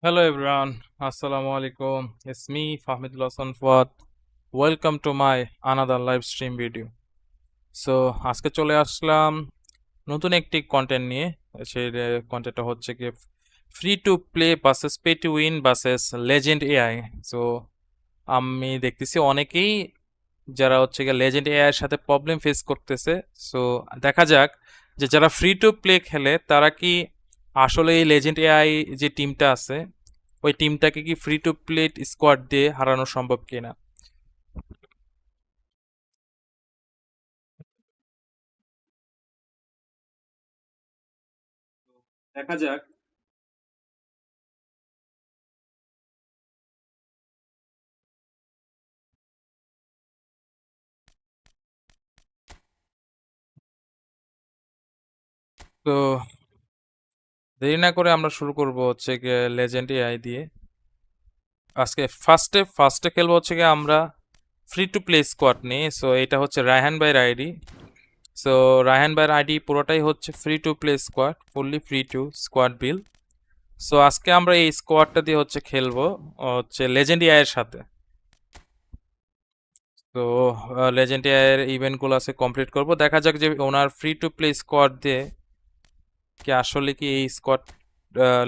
Hello everyone, Assalamu alaikum. It's me, Fahmidullah Sanfat. Welcome to my another live stream video. So আজকে চলে আসলাম নতুন একটি content নিয়ে। সেই কন্টেন্টটা হচ্ছে কি free to play versus pay to win versus legend AI. So আমি দেখতেছি অনেকেই যারা হচ্ছে গিয়ে লেজেন্ড এআই এর সাথে প্রবলেম ফেস করতেছে। সো দেখা যাক যে যারা ফ্রি টু প্লে খেলে তারা কি আসলে এই লেজেন্ড এআই যে টিমটা আছে ওই টিমটাকে কি ফ্রি টু প্লে স্কোয়াড দিয়ে হারানো সম্ভব কিনা। দেখা যাক। তো দেরি না করে আমরা শুরু করব হচ্ছে গিয়ে লেজেন্ড এআই দিয়ে। আজকে ফার্স্টে খেলবো হচ্ছে গিয়ে আমরা ফ্রি টু প্লে স্কোয়াড নিয়ে। সো এটা হচ্ছে রায়হান ভাইয়ের আইডি। সো রায়হান ভাইয়ের আইডি পুরোটাই হচ্ছে free to play squad, fully free to squad bill. So আজকে আমরা এই স্কোয়াডটা দিয়ে হচ্ছে খেলবো হচ্ছে লেজেন্ড এআই এর সাথে। তো লেজেন্ড এআই এর ইভেন্টগুলো আছে কমপ্লিট করব, দেখা যাক যে ওনার ফ্রি টু প্লে স্কোয়াড দিয়ে কি আসলে কি এই স্কোয়াড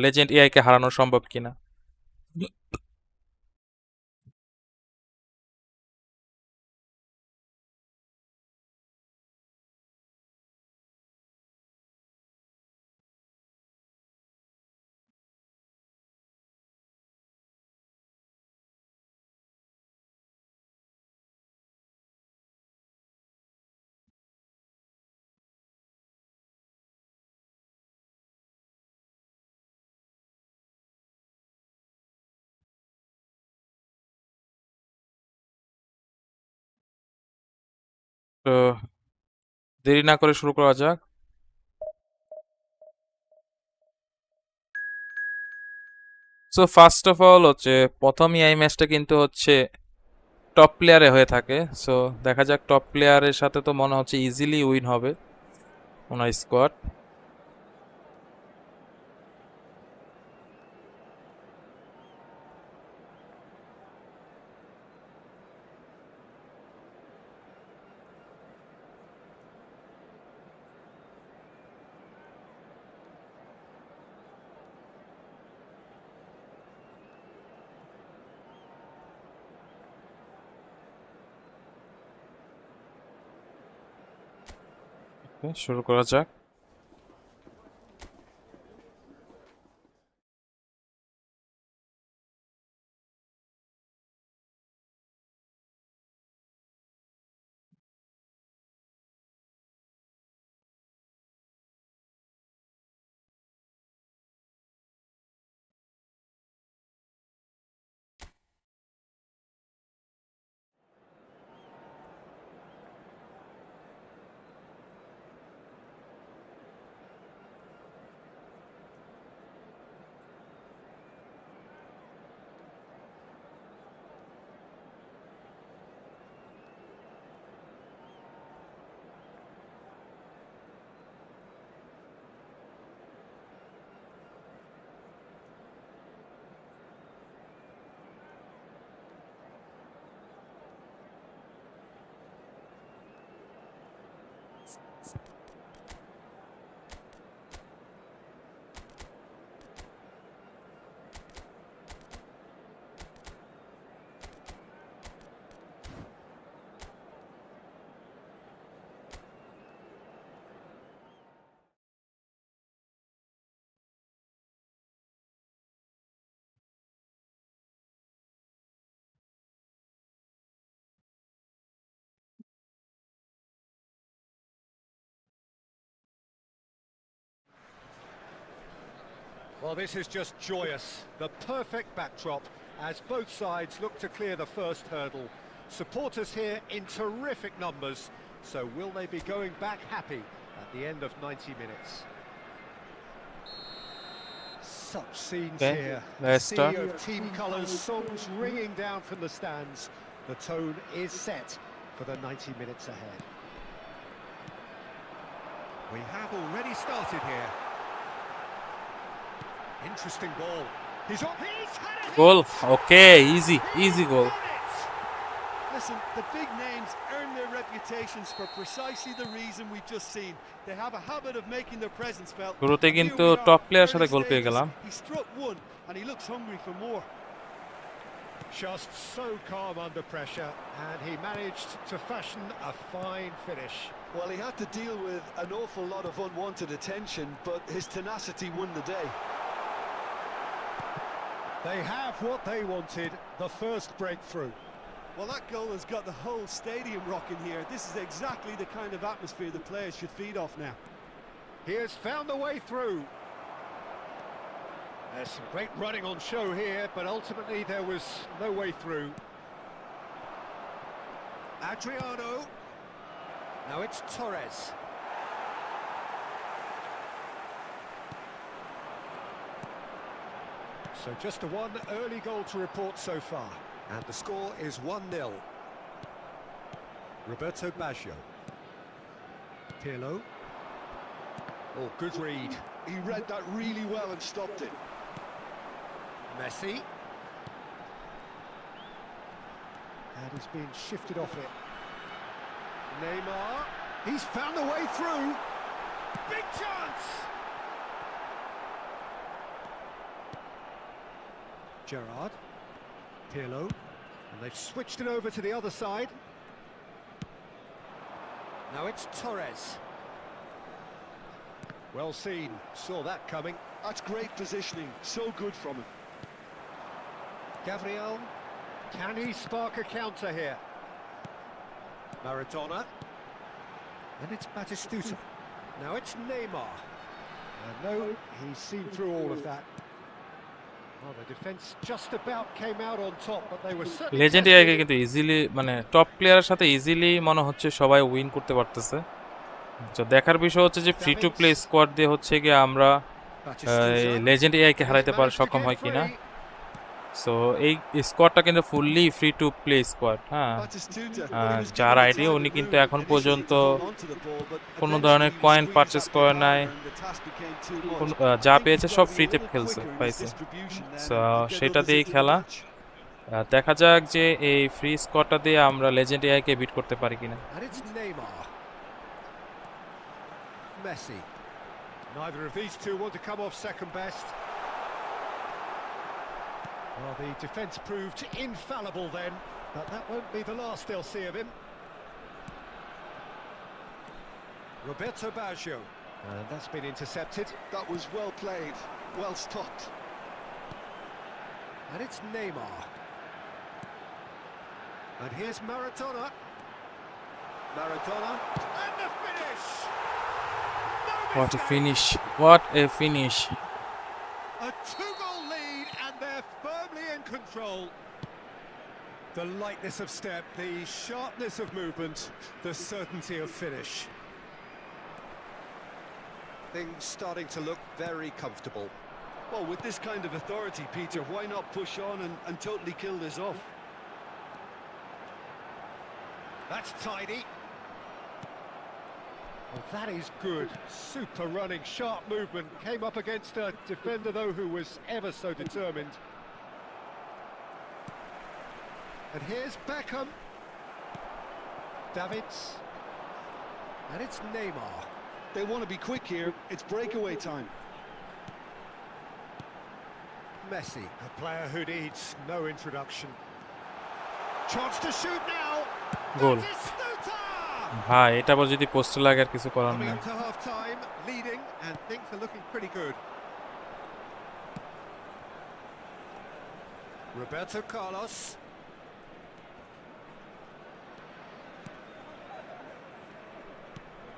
লেজেন্ড এআই কে হারানো সম্ভব কিনা। তো দেরি না করে শুরু করা যাক। সো ফার্স্ট অফ অল হচ্ছে প্রথম এই ম্যাচটা কিন্তু হচ্ছে টপ প্লেয়ারে হয়ে থাকে। সো দেখা যাক টপ প্লেয়ারের সাথে তো মনে হচ্ছে ইজিলি উইন হবে ওনার স্কোয়াড। শুরু করা যাক। Well, this is just joyous. The perfect backdrop as both sides look to clear the first hurdle. Supporters here in terrific numbers. So will they be going back happy at the end of 90 minutes? Such scenes here. Let's Sea start. of team colours, songs ringing down from the stands. The tone is set for the 90 minutes ahead. We have already started here. Interesting ball. He's on. He's had a Goal. hit. Okay, easy goal. Done it. Listen, the big names earn their reputations for precisely the reason we've just seen. They have a habit of making their presence felt. শুরুতে And here কিন্তু we are, top player সাথে early গোল পেয়ে stages. গেলাম। He struck one and he looks hungry for more. Just so calm under pressure, and he managed to fashion a fine finish. Well, he had to deal with an awful lot of unwanted attention, but his tenacity won the day. They have what they wanted, the first breakthrough. Well, that goal has got the whole stadium rocking here. This is exactly the kind of atmosphere the players should feed off now. He has found the way through. There's some great running on show here, but ultimately there was no way through. Adriano. Now it's Torres. So just the one early goal to report so far. And the score is 1-0. Roberto Baggio. Pirlo. Oh, good read. He read that really well and stopped it. Messi. And he's been shifted off it. Neymar. He's found a way through. Big chance! Gerrard. Pirlo. And they've switched it over to the other side. Now it's Torres. Well seen. Saw that coming. That's great positioning. So good from him. Gabriel. Can he spark a counter here? Maradona. And it's Batistuta. Now it's Neymar. And no, he's seen through all of that. Well, the defense just about came out on top, but they were certainly legend এআইকে কিন্তু easily মানে top প্লেয়ারের সাথে easily মনে হচ্ছে সবাই win করতে পারতেছে। তো দেখার বিষয় হচ্ছে যে ফ্রি টু প্লে স্কোয়াড দিয়ে হচ্ছে গিয়ে আমরা লেজেন্ড এআইকে হারাইতে সক্ষম হয় কিনা। সো এই স্কোয়াডটা কিন্তু fully free to play squad. হ্যাঁ, যার আইডি উনি কিন্তু এখন পর্যন্ত কোনো ধরনের কয়েন পারচেস করে নাই, যা পেয়েছে সব ফ্রিতে পাইছে। সো সেটা দিয়েই খেলা। দেখা যাক যে এই ফ্রি স্কোয়াডটা দিয়ে আমরা লেজেন্ড এআইকে বিট করতে পারি কিনা। And it's Neymar. Messi. Neither of these two want to come off second best. Well, the defence proved infallible then, but that won't be the last they'll see of him. Roberto Baggio. And that's been intercepted. That was well played, well stopped. And it's Neymar. And here's Maradona. Maradona. And the finish! What a finish! What a finish! A two-goal lead, and they're firmly in control. The lightness of step, the sharpness of movement, the certainty of finish. Things starting to look very comfortable. Well, with this kind of authority, Peter, why not push on and totally kill this off? That's tidy. Well, that is good. Super running, sharp movement. Came up against a defender, though, who was ever so determined. And here's Beckham. Davids. And it's Neymar. They want to be quick here. It's breakaway time. Messi, a player who needs no introduction. Chance to shoot now. Goal. Batistuta! ভাই এটা আবার যদি পোস্টে লাগে আর কিছু করার Coming নেই। up to half time, leading, and things are looking pretty good. Roberto Carlos.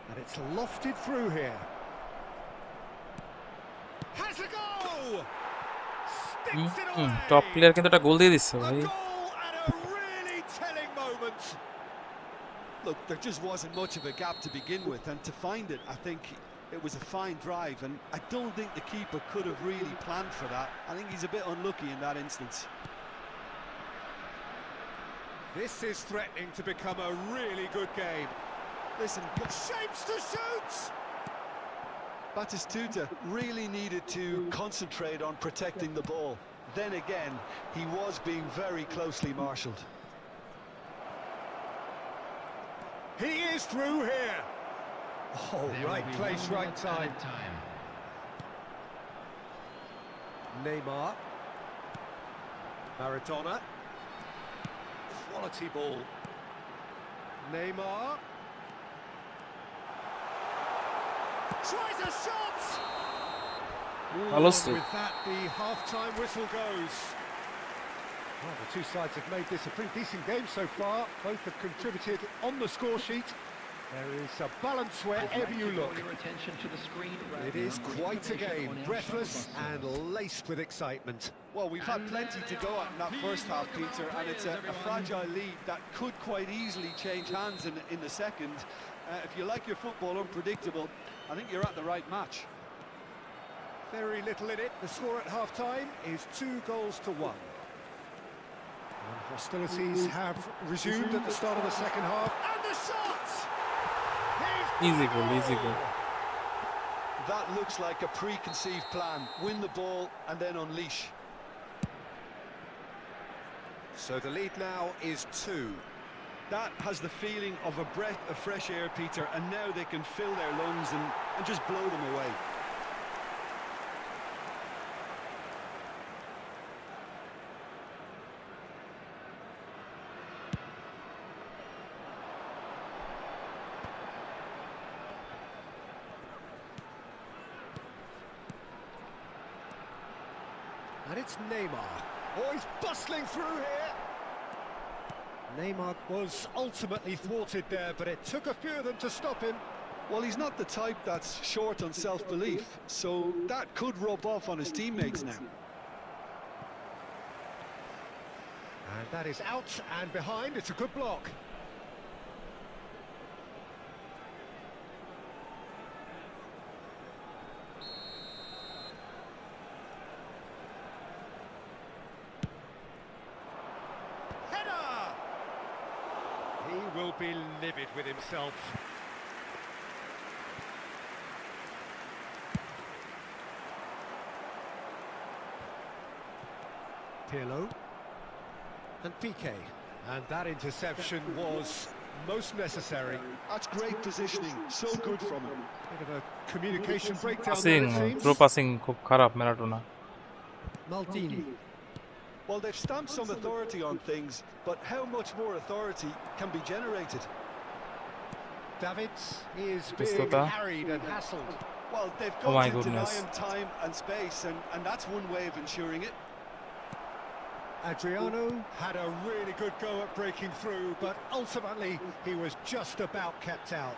And it's lofted through here. Has a goal! Sticks it away! Top player কিন্তু একটা গোল দিয়ে দিচ্ছে A ভাই। goal and a really telling moment. Look, there just wasn't much of a gap to begin with, and to find it, I think it was a fine drive, and I don't think the keeper could have really planned for that. I think he's a bit unlucky in that instance. This is threatening to become a really good game. Listen, Shapes to shoot! Batistuta really needed to concentrate on protecting the ball. then again, he was being very closely marshalled. He is through here. Oh, right place, right time. Neymar. Maradona. Quality ball. Neymar. Tries a shot! And with that, the half-time whistle goes. Well, the two sides have made this a pretty decent game so far. Both have contributed on the score sheet. There is a balance wherever you look. It is quite a game, breathless and laced with excitement. Well, we've had plenty to go at in that first half, Peter, and it's a fragile lead that could quite easily change hands in the second. If you like your football unpredictable, I think you're at the right match. Very little in it. The score at half-time is 2-1. And hostilities have resumed at the start of the second half. And the shot! Easy goal, easy goal. That looks like a preconceived plan. Win the ball and then unleash. So the lead now is 2. That has the feeling of a breath of fresh air, Peter, and now they can fill their lungs and just blow them away. And it's Neymar. Oh, he's bustling through here. Neymar was ultimately thwarted there, but it took a few of them to stop him. Well, he's not the type that's short on self-belief, so that could rub off on his teammates now. And that is out and behind. It's a good block. He will be livid with himself. Pirlo and Piqué, and that interception was most necessary. That's great positioning, so good from him. Bit of a communication breakdown there, Passing, it seems. through passing খুব খারাপ Maradona. Maldini. Well, they've stamped some authority on things, but how much more authority can be generated? Davids is being Pistota. harried and hassled. Well, they've Oh got my to deny goodness. him time and space, and that's one way of ensuring it. Adriano had a really good go at breaking through, but ultimately he was just about kept out.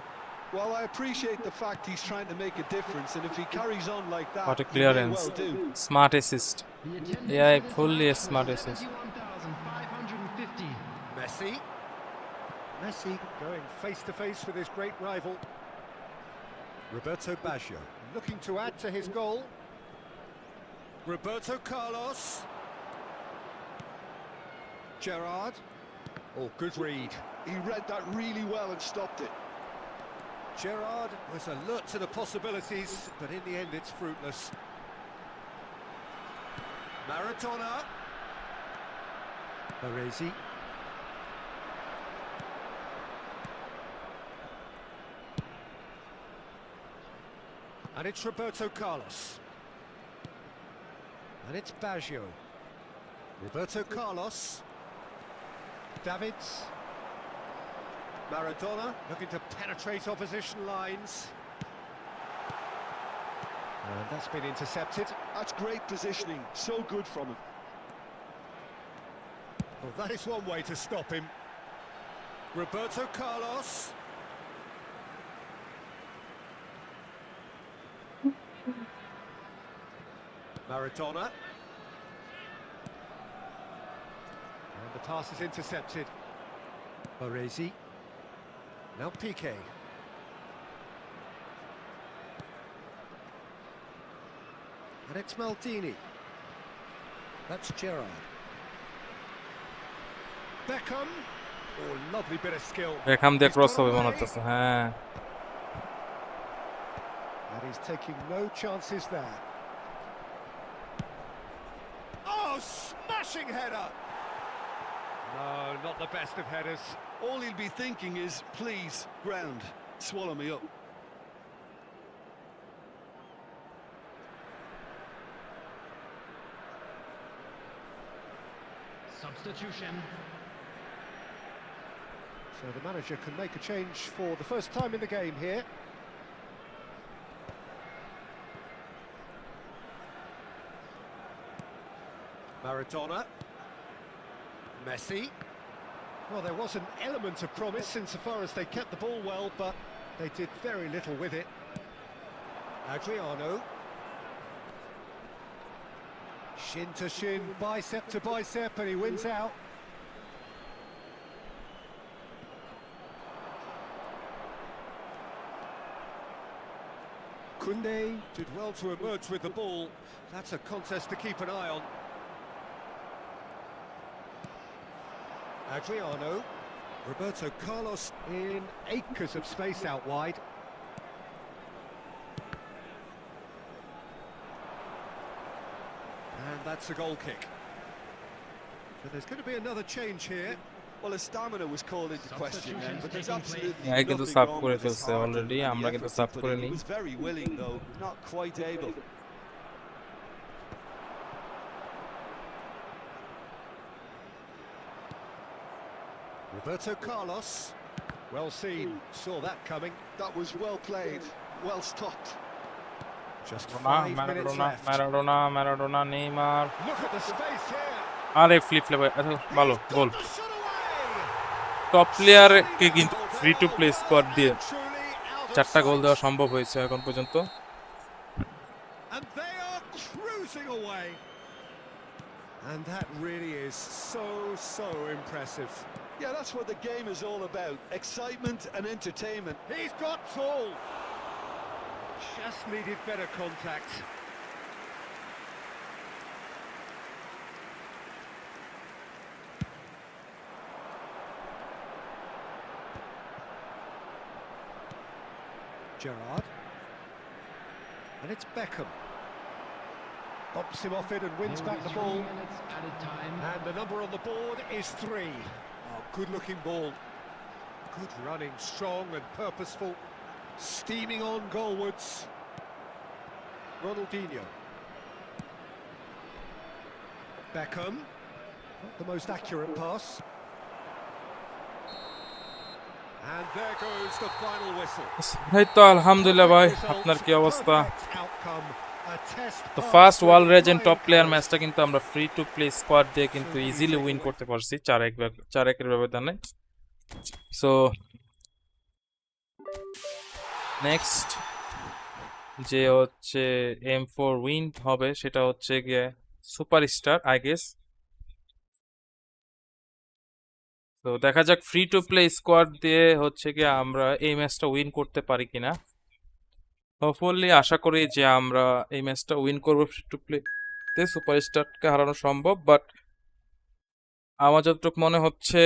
Well, I appreciate the fact he's trying to make a difference, and if he carries on like that, What a he may clearance. well do. Smart assist. Yeah, fully a smart assist. Messi. Messi going face to face with his great rival. Roberto Baggio looking to add to his goal. Roberto Carlos. Gerrard. Oh, good read. He read that really well and stopped it. Gerrard was alert to the possibilities, but in the end it's fruitless. Maradona. Baresi. And it's Roberto Carlos. And it's Baggio. Roberto Carlos. Davids. Maradona looking to penetrate opposition lines. And that's been intercepted. That's great positioning, so good from him. Well, that is one way to stop him. Roberto Carlos. Maradona. And the pass is intercepted. Baresi. Now Piqué. And it's Maldini. That's Gerrard. Beckham. Oh, lovely bit of skill. Beckham দিয়ে He's cross got হবে away. মনে হচ্ছে হ্যাঁ And he's taking no chances there. Oh, Smashing header. No, not the best of headers. All he'll be thinking is, please, ground, swallow me up. Substitution. So the manager can make a change for the first time in the game here. Maradona. Messi. Well, there was an element of promise insofar as they kept the ball well, but they did very little with it. Adriano. Shin to shin, bicep to bicep, and he wins out. Koundé did well to emerge with the ball. That's a contest to keep an eye on. Adriano. Roberto Carlos in acres of space out wide. And that's a goal kick. So there's going to be another change here. Well, his stamina was called into question then, but there's absolutely I কিন্তু nothing sub wrong করে with his ফেলছে heart already, and the আমরা কিন্তু effort sub he put করে in. He নিই। was very willing though, not quite able. Roberto Carlos. Well seen, saw that coming. That was well played, well stopped. Just 5 minutes left. Maradona, Neymar, Look at the space here. আরে flip flip ভালো He's got goal. the shot away. Top প্লেয়ারকে কিন্তু free to play squad দিয়ে Truly out of 4টা গোল sight. দেওয়া সম্ভব হয়েছে এখন পর্যন্ত। And they are cruising away. And that really is so impressive. Yeah, that's what the game is all about, excitement and entertainment. He's got tall. Just needed better contact. Gerrard. And it's Beckham. Bumps him off it and wins back the ball. And the number on the board is 3. Oh, good-looking ball. Good running, strong and purposeful. Steaming on goalwards. Ronaldinho. Beckham. Not the most accurate pass. And there goes the final whistle. এই তো আলহামদুলিল্লাহ ভাই, আপনার কি অবস্থা? Perfect outcome. A test তো pass first with world legend top flying player colours. ম্যাচটা কিন্তু আমরা ফ্রি টু প্লে স্কোয়াড দিয়ে কিন্তু ইজিলি উইন করতে পারছি 4-1 ব্যবধানে। সো নেক্সট যে হচ্ছে M4 উইন হবে সেটা হচ্ছে গিয়ে সুপারস্টার আই গেস। তো দেখা যাক ফ্রি টু প্লে স্কোয়াড দিয়ে হচ্ছে গিয়ে আমরা এই ম্যাচটা উইন করতে পারি কিনা। হোপফুলি আশা করি যে আমরা এই ম্যাচটা উইন করবো ফ্রি টু প্লে তে, সুপারস্টারকে হারানো সম্ভব, বাট আমার যতটুকু মনে হচ্ছে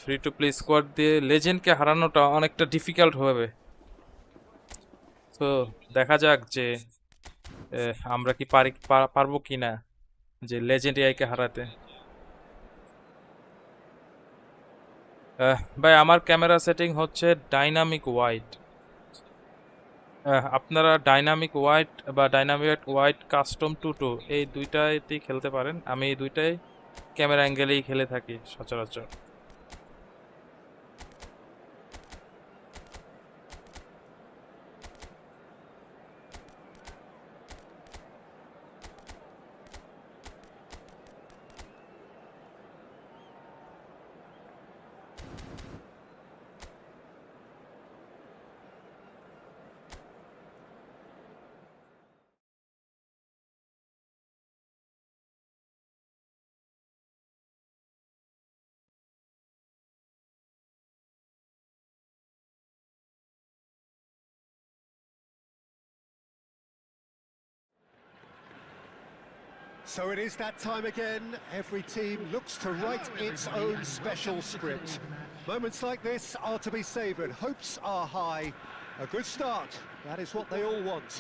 ফ্রি টু প্লে স্কোয়াড দিয়ে লেজেন্ডকে হারানোটা অনেকটা ডিফিকাল্ট হবে। তো দেখা যাক যে আমরা কি পারবো কিনা যে লেজেন্ড এআইকে হারাতে। ভাই আমার ক্যামেরা সেটিং হচ্ছে ডাইনামিক ওয়াইড। আপনারা ডাইনামিক ওয়াইড বা ডাইনামিক ওয়াইড কাস্টম 2 এই দুইটাতেই খেলতে পারেন। আমি এই দুইটাই ক্যামেরা অ্যাঙ্গেলেই খেলে থাকি সচরাচর। So it is that time again. Every team looks to write its own special script. Moments like this are to be savoured. Hopes are high. A good start. That is what they all want.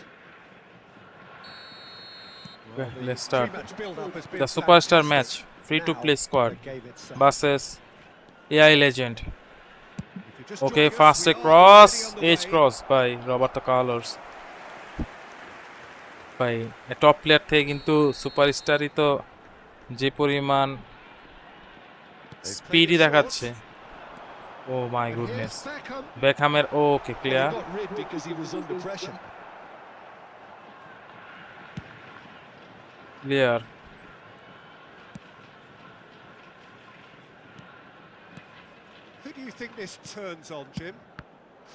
Well, Let's start. pre-match build-up has been The superstar fantastic. match, free-to-play Now, squad the game itself. versus AI legend. If you're just Okay, joining us, fast we are cross, already underway. edge cross by Roberto Carlos. ভাই top player থেকে কিন্তু সুপারস্টারই তো যে পরিমাণ They've played স্পিডই it short. দেখাচ্ছে। Oh my And goodness, here's Beckham. বেকহামের okay Well, he clear. got rid because he was under pressure. Clear. Who do you think this turns on, Jim?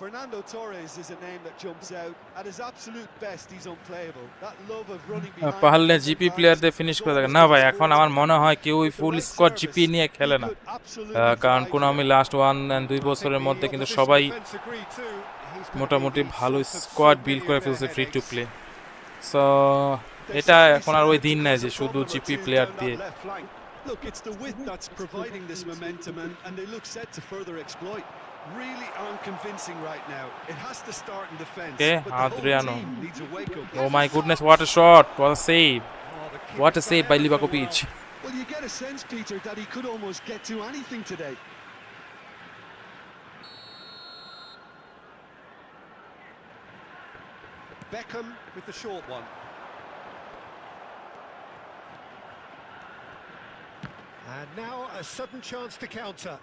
Fernando Torres is a name that jumps out. At his absolute best, he's unplayable. That love of running behind. পারলে GP player দিয়ে finish করে দেয় না ভাই। এখন আমার মনে হয় কেউ ওই ফুল স্কোয়াড জিপি নিয়ে খেলে না, কারণ কোন আমি লাস্ট 1-2 বছরের মধ্যে কিন্তু সবাই মোটামুটি ভালো স্কোয়াড বিল্ড করে ফেলছে ফ্রি টু প্লে। সো এটা এখন আর ওই দিন নাই যে শুধু জিপি প্লেয়ার দিয়ে। Look, it's the width that's providing this momentum, and they look set to further exploit. Really aren't convincing right now. It has to start in defense. Okay, but the whole Adriano. team needs a wake-up. Oh my goodness, what a shot! What a save! What a save by Livakovic. Well, you get a sense, Peter, that he could almost get to anything today. Beckham with the short one. And now a sudden chance to counter.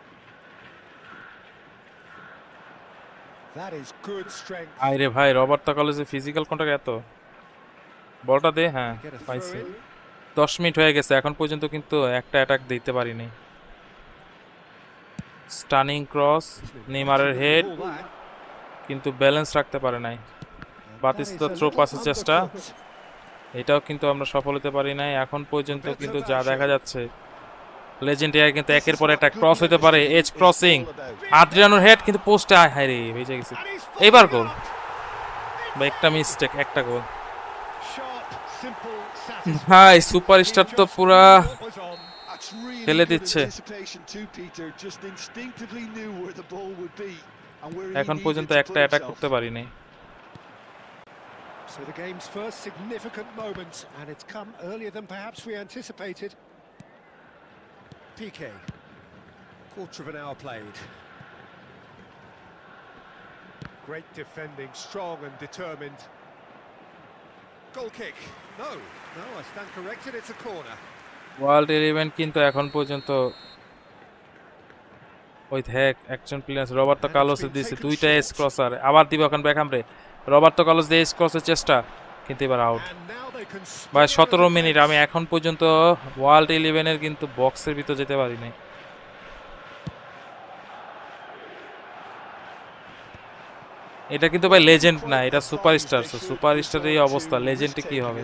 That is good strength. আরে ভাই Roberto কলেজে physical contact এত। বলটা দে, হ্যাঁ Get a পাইছি। throw in. 10 minute হয়ে গেছে, এখন পর্যন্ত কিন্তু একটা অ্যাটাক দিতে পারিনি। স্টানিং ক্রস, নেইমারের হেড, All that. কিন্তু ব্যালেন্স রাখতে পারে নাই। বাতিস্তা থ্রো পাসের চেষ্টা, এটাও কিন্তু আমরা সফল হতে পারি নাই এখন পর্যন্ত। কিন্তু যা দেখা যাচ্ছে লেজেন্ড এর কিন্তু একের পর একটা ক্রস হতে পারে, এজ ক্রসিং, আদ্রিয়ানোর হেড কিন্তু পোস্টে হায় রে বেঁচে গেছে। এইবার গোল বা একটা মিস্টেক, একটা গোল। Sharp, simple, satisfying. ভাই সুপারস্টার তো পুরা What was on. That's really ফেলে good দিচ্ছে। anticipation too, Peter. Just instinctively knew where the ball would be and where he এখন needed পর্যন্ত to একটা put অ্যাটাক himself. করতে পারিনি। So the game's first significant moment, and it's come earlier than perhaps we anticipated. PK, quarter of an hour played. Great defending, strong and determined. Goal kick. No, I stand corrected, it's a corner. World 11 কিন্তু এখন পর্যন্ত ওই দেখ একজন player Roberto Carlos দিয়েছে দুইটা age crosser, আবার দিব এখন বেকহাম রে। রবার্তো কার্লোস দিয়ে এজ ক্রসের চেষ্টা, কিন্তু এবার out. And now they can ভাই spring 17 the মিনিট, আমি defense. এখন পর্যন্ত ওয়ার্ল্ড 11 এর কিন্তু বক্সের ভিতর যেতে পারি নাই। এটা কিন্তু ভাই লেজেন্ড না, এটা সুপারস্টার। সুপারস্টারের এই অবস্থা, লেজেন্ডে কি হবে?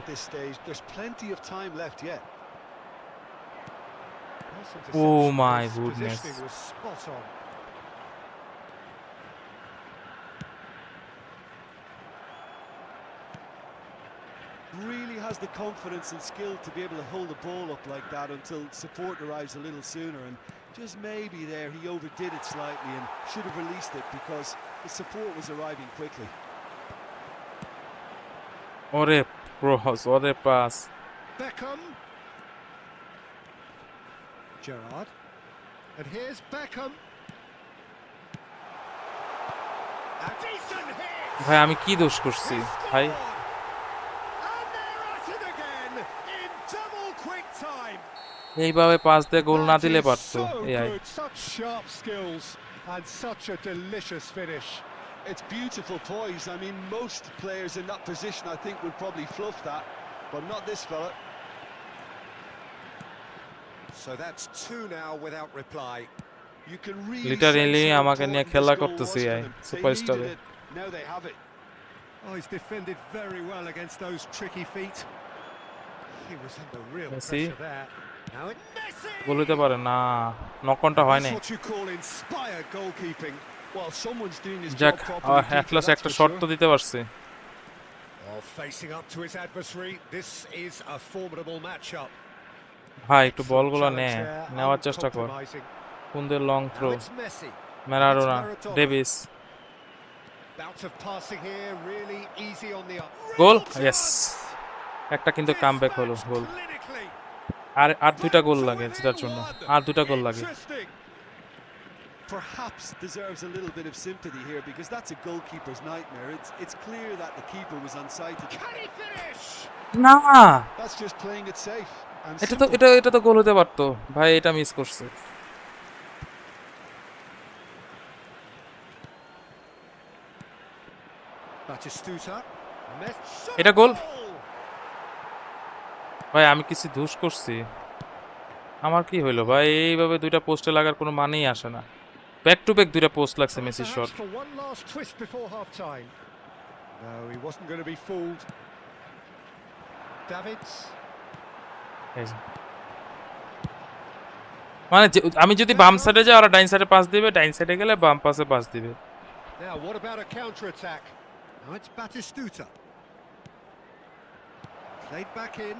Oh my goodness. Positioning was spot on. Really has the confidence and skill to be able to hold the ball up like that until support arrives a little sooner, and just maybe there he overdid it slightly and should have released it because the support was arriving quickly. ওরে cross, ওরে pass. Beckham. Gerrard. And here's Beckham. A decent hit. ভাই আমি কি দোষ করছি ভাই? And they're at it again in double quick time. এইভাবে pass দিয়ে গোল না That দিলে is পারতো so AI. good, such sharp skills and such a delicious finish. It's beautiful poise. I mean, most players in that position I think would probably fluff that, but not this fella. So that's two now without reply. You can really literally sense how আমাকে নিয়ে important খেলা this goal করতেছে was for AI them. They সুপারস্টারে। needed it. Now they have it. Oh, he's defended very well against those tricky feet. He was under real Messi. pressure there. Now it's Messi! গোল হতে পারে না, নকনটা হয় That's নাই। what you call inspired goalkeeping. Well, someone's doing his যাক, job properly, Peter, Atlas that's একটা for shot sure. তো দিতে পারছে। Oh, facing up to his adversary, this is a formidable matchup. ভাই একটু বলগুলো Challenge নে, there, নেওয়ার চেষ্টা কর। uncompromising. কুন্দের long Now throw, it's Messi. Maradona, It's Maradona. Davids, Bout of passing here, really easy on the up. Goal, Real yes. chance! একটা কিন্তু কামব্যাক হলো Dispatched গোল। clinically. আর দুইটা Played গোল to লাগে within জেতার জন্য। one. আর দুইটা গোল লাগে। Interesting. Perhaps deserves a little bit of sympathy here because that's a goalkeeper's nightmare. It's clear that the keeper was unsighted. Can he finish? না, That's just playing it safe and এটা তো simple. এটা তো গোল হতে পারতো ভাই, এটা miss করছে। Batistuta. এটা গোল Goal! ভাই, আমি কিছু দোষ করছি? আমার কি হইলো ভাই? এইভাবে দুইটা পোস্টে লাগার কোনো মানেই আসে না। ব্যাক টু ব্যাক দুইটা পোস্ট লাগছে Well, মেসির perhaps shot. for one last twist before half time. No, he wasn't going to be fooled. Davids. মানে আমি যদি বাম সাইডে যাই ওরা ডাইন সাইডে পাস দিবে, ডাইন সাইডে গেলে বাম পাশে পাস দিবে। Now, what about a counter-attack? Now it's Batistuta. Played back in.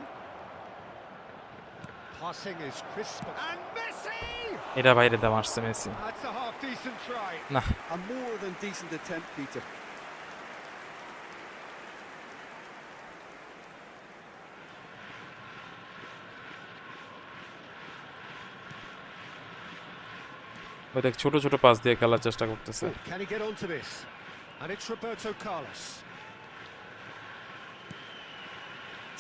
Passing is crisp. And Messi! এটা বাইরে দা মারছে Messi. That's a half-decent try. না, A more than decent attempt, Peter. ওই দেখ ছোট ছোট পাস দিয়ে খেলার চেষ্টা করতেছে। Oh, can he get onto this? And it's Roberto Carlos.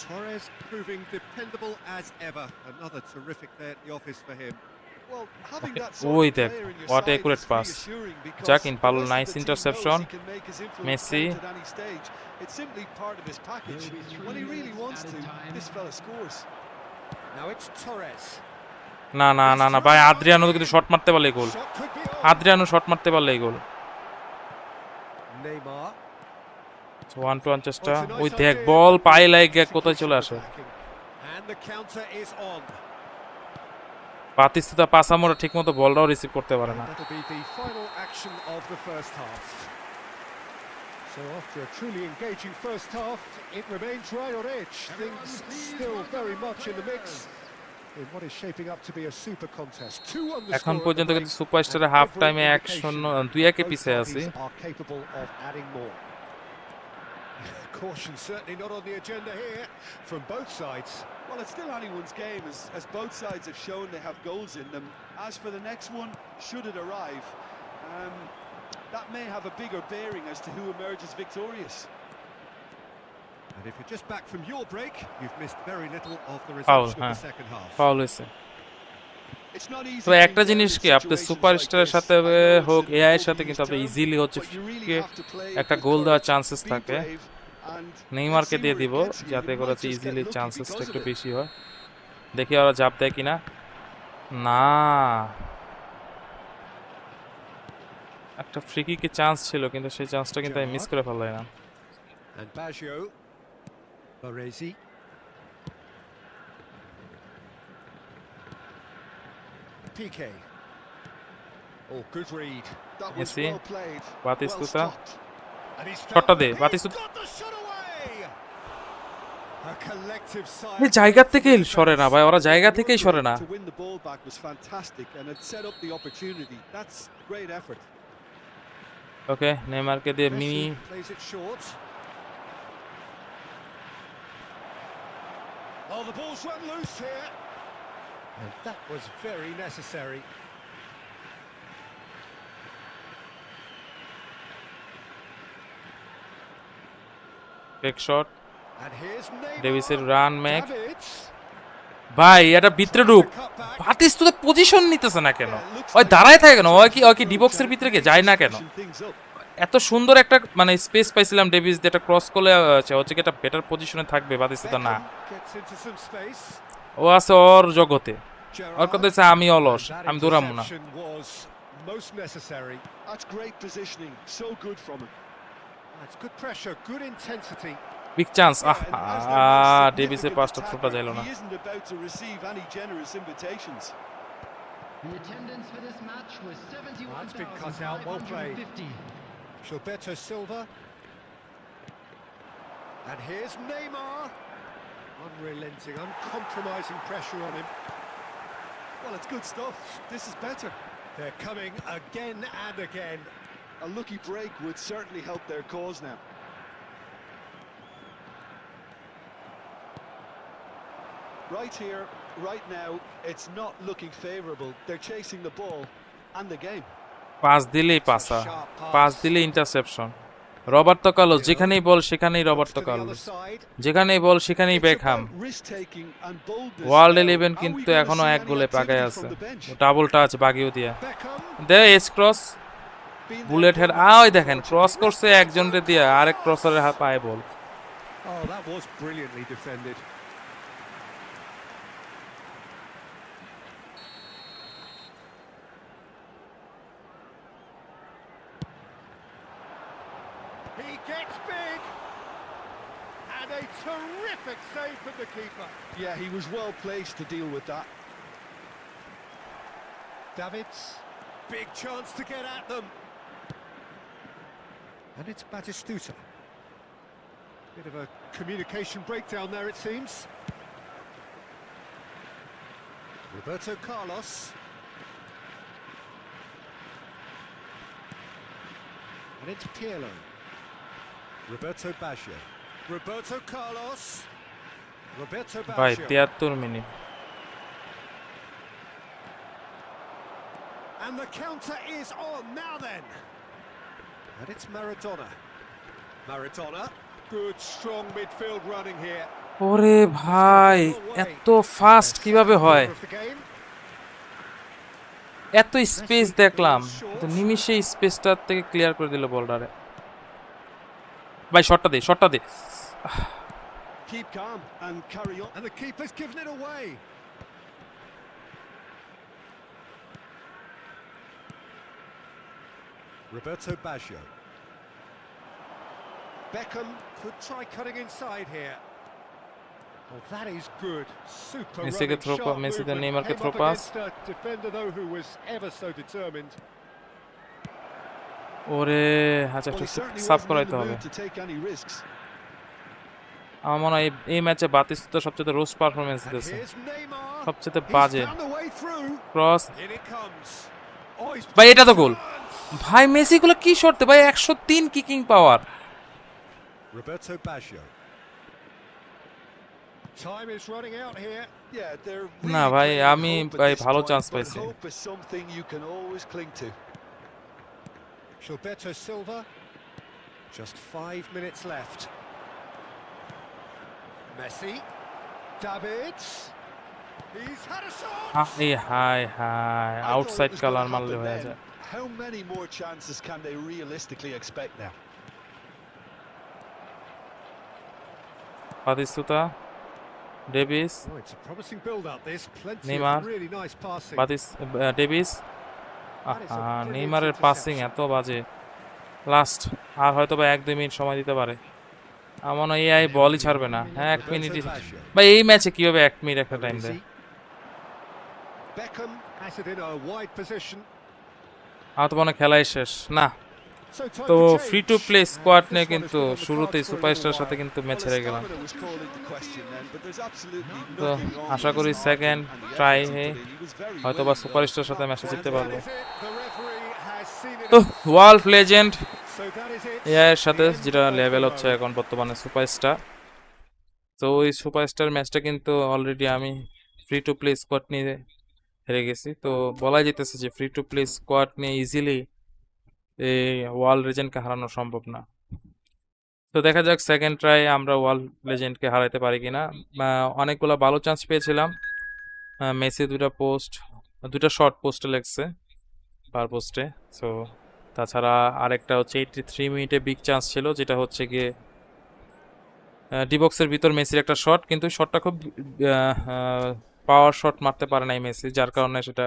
Torres proving dependable as ever. Another terrific day at the office for him. Well, having Okay. that sort Oi, of there. player in your What side accurate is pass. reassuring because Jack in the Paulo, rest of nice the team interception. knows he can make his influence Messi. felt at any stage. It's simply part of his package. When he really wants to, this fella scores. Now it's Torres. না না না না ভাই, Adriano কিন্তু shot মারতে পারলে গোল। Shot could be on. Adriano shot মারতে পারলে গোল। Neymar. 1-1 চেষ্টা। Oh, it's a ওই nice দেখ idea, বল but পায়ে লাগে execution কোথায় চলে আসে। lacking. And the counter is on. বাতিস্তুতা পাসামোরা ঠিকমতো বলটাও রিসিভ করতে পারে না। That'll be the final action of the first half. So after a truly engaging first half, it remains right on edge. Things still very much in the mix in what is shaping up to be a super contest. 2 on the এখন score at পর্যন্ত the কিন্তু break, সুপারস্টারে and half every টাইমে indication 2-1 both পিছে আছি। parties are capable of adding more. Caution certainly not on the agenda here from both sides. Well, it's still anyone's game as both sides have shown they have goals in them. As for the next one, should it arrive, that may have a bigger bearing as to who emerges victorious. And if you're just back from your break, you've missed very little of the Foul, resumption of the second half. Foul হয়েছে। It's not easy তো being একটা down জিনিস in কি, আপনি situations সুপারস্টারের like সাথে this. I know it's হোক an AI এর সাথে overused কিন্তু আপনি term, ইজিলি হচ্ছে but you really have to play it একটা with গোল দেওয়ার courage, চান্সেস be থাকে। brave, and let's নেইমারকে see দিয়ে where it দিব gets you. যাতে You করে might just get easily lucky চান্সেসটা because একটু of it. বেশি হয়। দেখি ওরা জাপ দেয় কিনা। না, একটা ফ্রি কিকের চান্স ছিল কিন্তু সেই চান্সটা কিন্তু আমি মিস করে ফেললাম। And Baggio, Baresi. Piqué. Oh, good read. That was Messi, well played, well Batistuta, stopped. And he's শটটা দে he's বাতিস্তুতা। got the shot away. A collective sigh এই of জায়গা relief from থেকেই the সরে না defense. ভাই, ওরা Well, জায়গা the থেকেই work সরে rate না। to win the ball back was fantastic and it set up the opportunity. That's great effort. ওকে, নেইমারকে দিয়ে mini. Messi plays it short. Oh, the ball's run loose here. And that was very necessary. Break shot, And here's ডেভিসের Neymar. রান ম্যাক। Davids. ভাই এটা ভিতরে ঢুক। বাতিস্তুতা position নিতেছে না কেন? ওই দাঁড়ায় থাকে কেন? ওই কি ডিবক্সের ভিতরে কে যায় না কেন? এত সুন্দর একটা মানে স্পেস পাইছিলাম ডেভিস যেটা ক্রস করলে হচ্ছে কি একটা বেটার পজিশনে থাকবে, বাতিস্তুতা না। Gets into some space. ও আছে ওর জগতে, ওর কথা হচ্ছে আমি অলস, And that আমি দৌড়াবো না। interception was most necessary. That's great positioning. So good from him. That's good pressure, good intensity. Big chance. Yeah, and as their most ডেভিসের significant পাঁচটা থ্রোটা attacker, যাইল না। he isn't about to receive any generous invitations. The attendance for this match was That's been cut out, well played. 71,550. Gilberto Silva. And here's Neymar. Unrelenting, uncompromising pressure on him. Well, it's good stuff. This is better. They're coming again and again. A lucky break would certainly help their cause now. Right here, right now, it's not looking favourable. They're chasing the ball and the game. Pass দিলেই It's a পাসা, sharp pass pass. দিলেই intussusception. Roberto Carlos, Pirlo যেখানেই বল সেখানেই looks Roberto to the other Carlos, side. যেখানেই বল সেখানেই It's Beckham. about risk-taking and boldness. World Now, 11 are we কিন্তু going to এখনো see এক any গোলে পাকায় activity আছে, from the bench? Double touch Baggio দিয়া Beckham দে এস cross, Been there, bullet head, done that, ওই দেখেন ক্রস unfortunately. করছে একজনরে দিয়া, আরেক ক্রসারের পায়ে বল। Oh, that was brilliantly defended. He gets big. And a terrific save from the keeper. Yeah, he was well placed to deal with that. Davids, big chance to get at them. And it's Batistuta. Bit of a communication breakdown there, it seems. Roberto Carlos. And it's Pirlo. Roberto Baggio. Roberto Carlos. Roberto ভাই Baggio. 73 minute. And the counter is on now then. And it's Maradona. Maradona. Good strong midfield running here. ওরে ভাই এত fast কিভাবে হয়, Of the game. এত space দেখলাম কিন্তু নিমিষে স্পেসটার থেকে ক্লিয়ার করে দিল বলটারে। ভাই শটটা দে, শটটা দে। Keep calm and carry on. And the keeper's given it away. Roberto Baggio. Beckham could try cutting inside here. Oh, that is good. Super Messi running, ke throw sharp Messi the movement. Neymar ke Came throw up pass. against a defender though who was ever so determined. ওরে আচ্ছা Well, একটু he certainly সাফ wasn't in করাইতে the হবে। mood to take any risks. আমার মনে হয় এই ম্যাচে বাতিস্তুতা সবচেয়ে রোস্ট পারফরমেন্স And দিয়েছে, here's Neymar. সবচেয়ে He's বাজে found the way through. Cross. In it comes. Oh, he's ভাই এটা তো গোল। turns. ভাই মেসি গুলো কি শর্তে ভাই, 103 kicking power. Roberto Baggio. Time is running out here. Yeah, they're না really ভাই playing with আমি hope at ভাই this ভালো point, চান্স but পাইছি। hope is something you can always cling to. Gilberto Silva. Just 5 minutes left. Messi. Davids. He's had a shot. High high high I thought outside it was colour gonna মারলে happen হয়ে then. যায়। How many more chances can they realistically expect now? Batistuta, Davids, Oh, it's a promising build-up. This plenty Neymar. of really nice passing. Davids. That is a brilliant নেইমারের passing interception. এত বাজে। Last আর হয়তো বা 1-2 minute সময় দিতে পারে। আমার মনে হয় এআই বলই ছাড়বে না। হ্যাঁ 1 মিনিটই। Roberto Baggio. ভাই এই ম্যাচে কিভাবে 1 মিনিট একটা টাইম দেয়? Parisi. Beckham has it in a wide position. আমার তো মনে হয় খেলাই শেষ না। So time তো for free change. To play And squad this নিয়ে one has কিন্তু been on the শুরুতেই cards for a superstar little সাথে while. কিন্তু ম্যাচ Well, হেরে his গেলাম। stamina was called into question then, but there's absolutely তো nothing wrong আশা with করি his second marking and the try efforts he হে put in. He was very হয়তো বা willing, though. সুপারস্টার সাথে Not ম্যাচে quite জিততে That পারবো। is it. The referee has seen it তো enough. World legend So that is it. AI এর সাথে The end যেটা of লেভেল the হচ্ছে road. এখন বর্তমানে সুপারস্টার। তো ওই সুপারস্টার ম্যাচটা কিন্তু অলরেডি আমি ফ্রি টু প্লে স্কোয়াড নিয়ে হেরে গেছি। তো বলাই যেতেছে যে ফ্রি টু প্লে স্কোয়াড নিয়ে ইজিলি এই ওয়ার্ল্ড লেজেন্ডকে হারানো সম্ভব না। তো দেখা যাক সেকেন্ড ট্রাই আমরা ওয়ার্ল্ড লেজেন্ডকে হারাতে পারি কিনা। অনেকগুলো ভালো চান্স পেয়েছিলাম। মেসি দুটা শর্ট পোস্টে লেগছে পার পোস্টে। সো তাছাড়া আরেকটা হচ্ছে 83 মিনিটে বিগ চান্স ছিল, যেটা হচ্ছে গিয়ে ডিবক্সের ভিতর মেসির একটা শট, কিন্তু শটটা খুব পাওয়ার শট মারতে পারে নাই মেসি, যার কারণে সেটা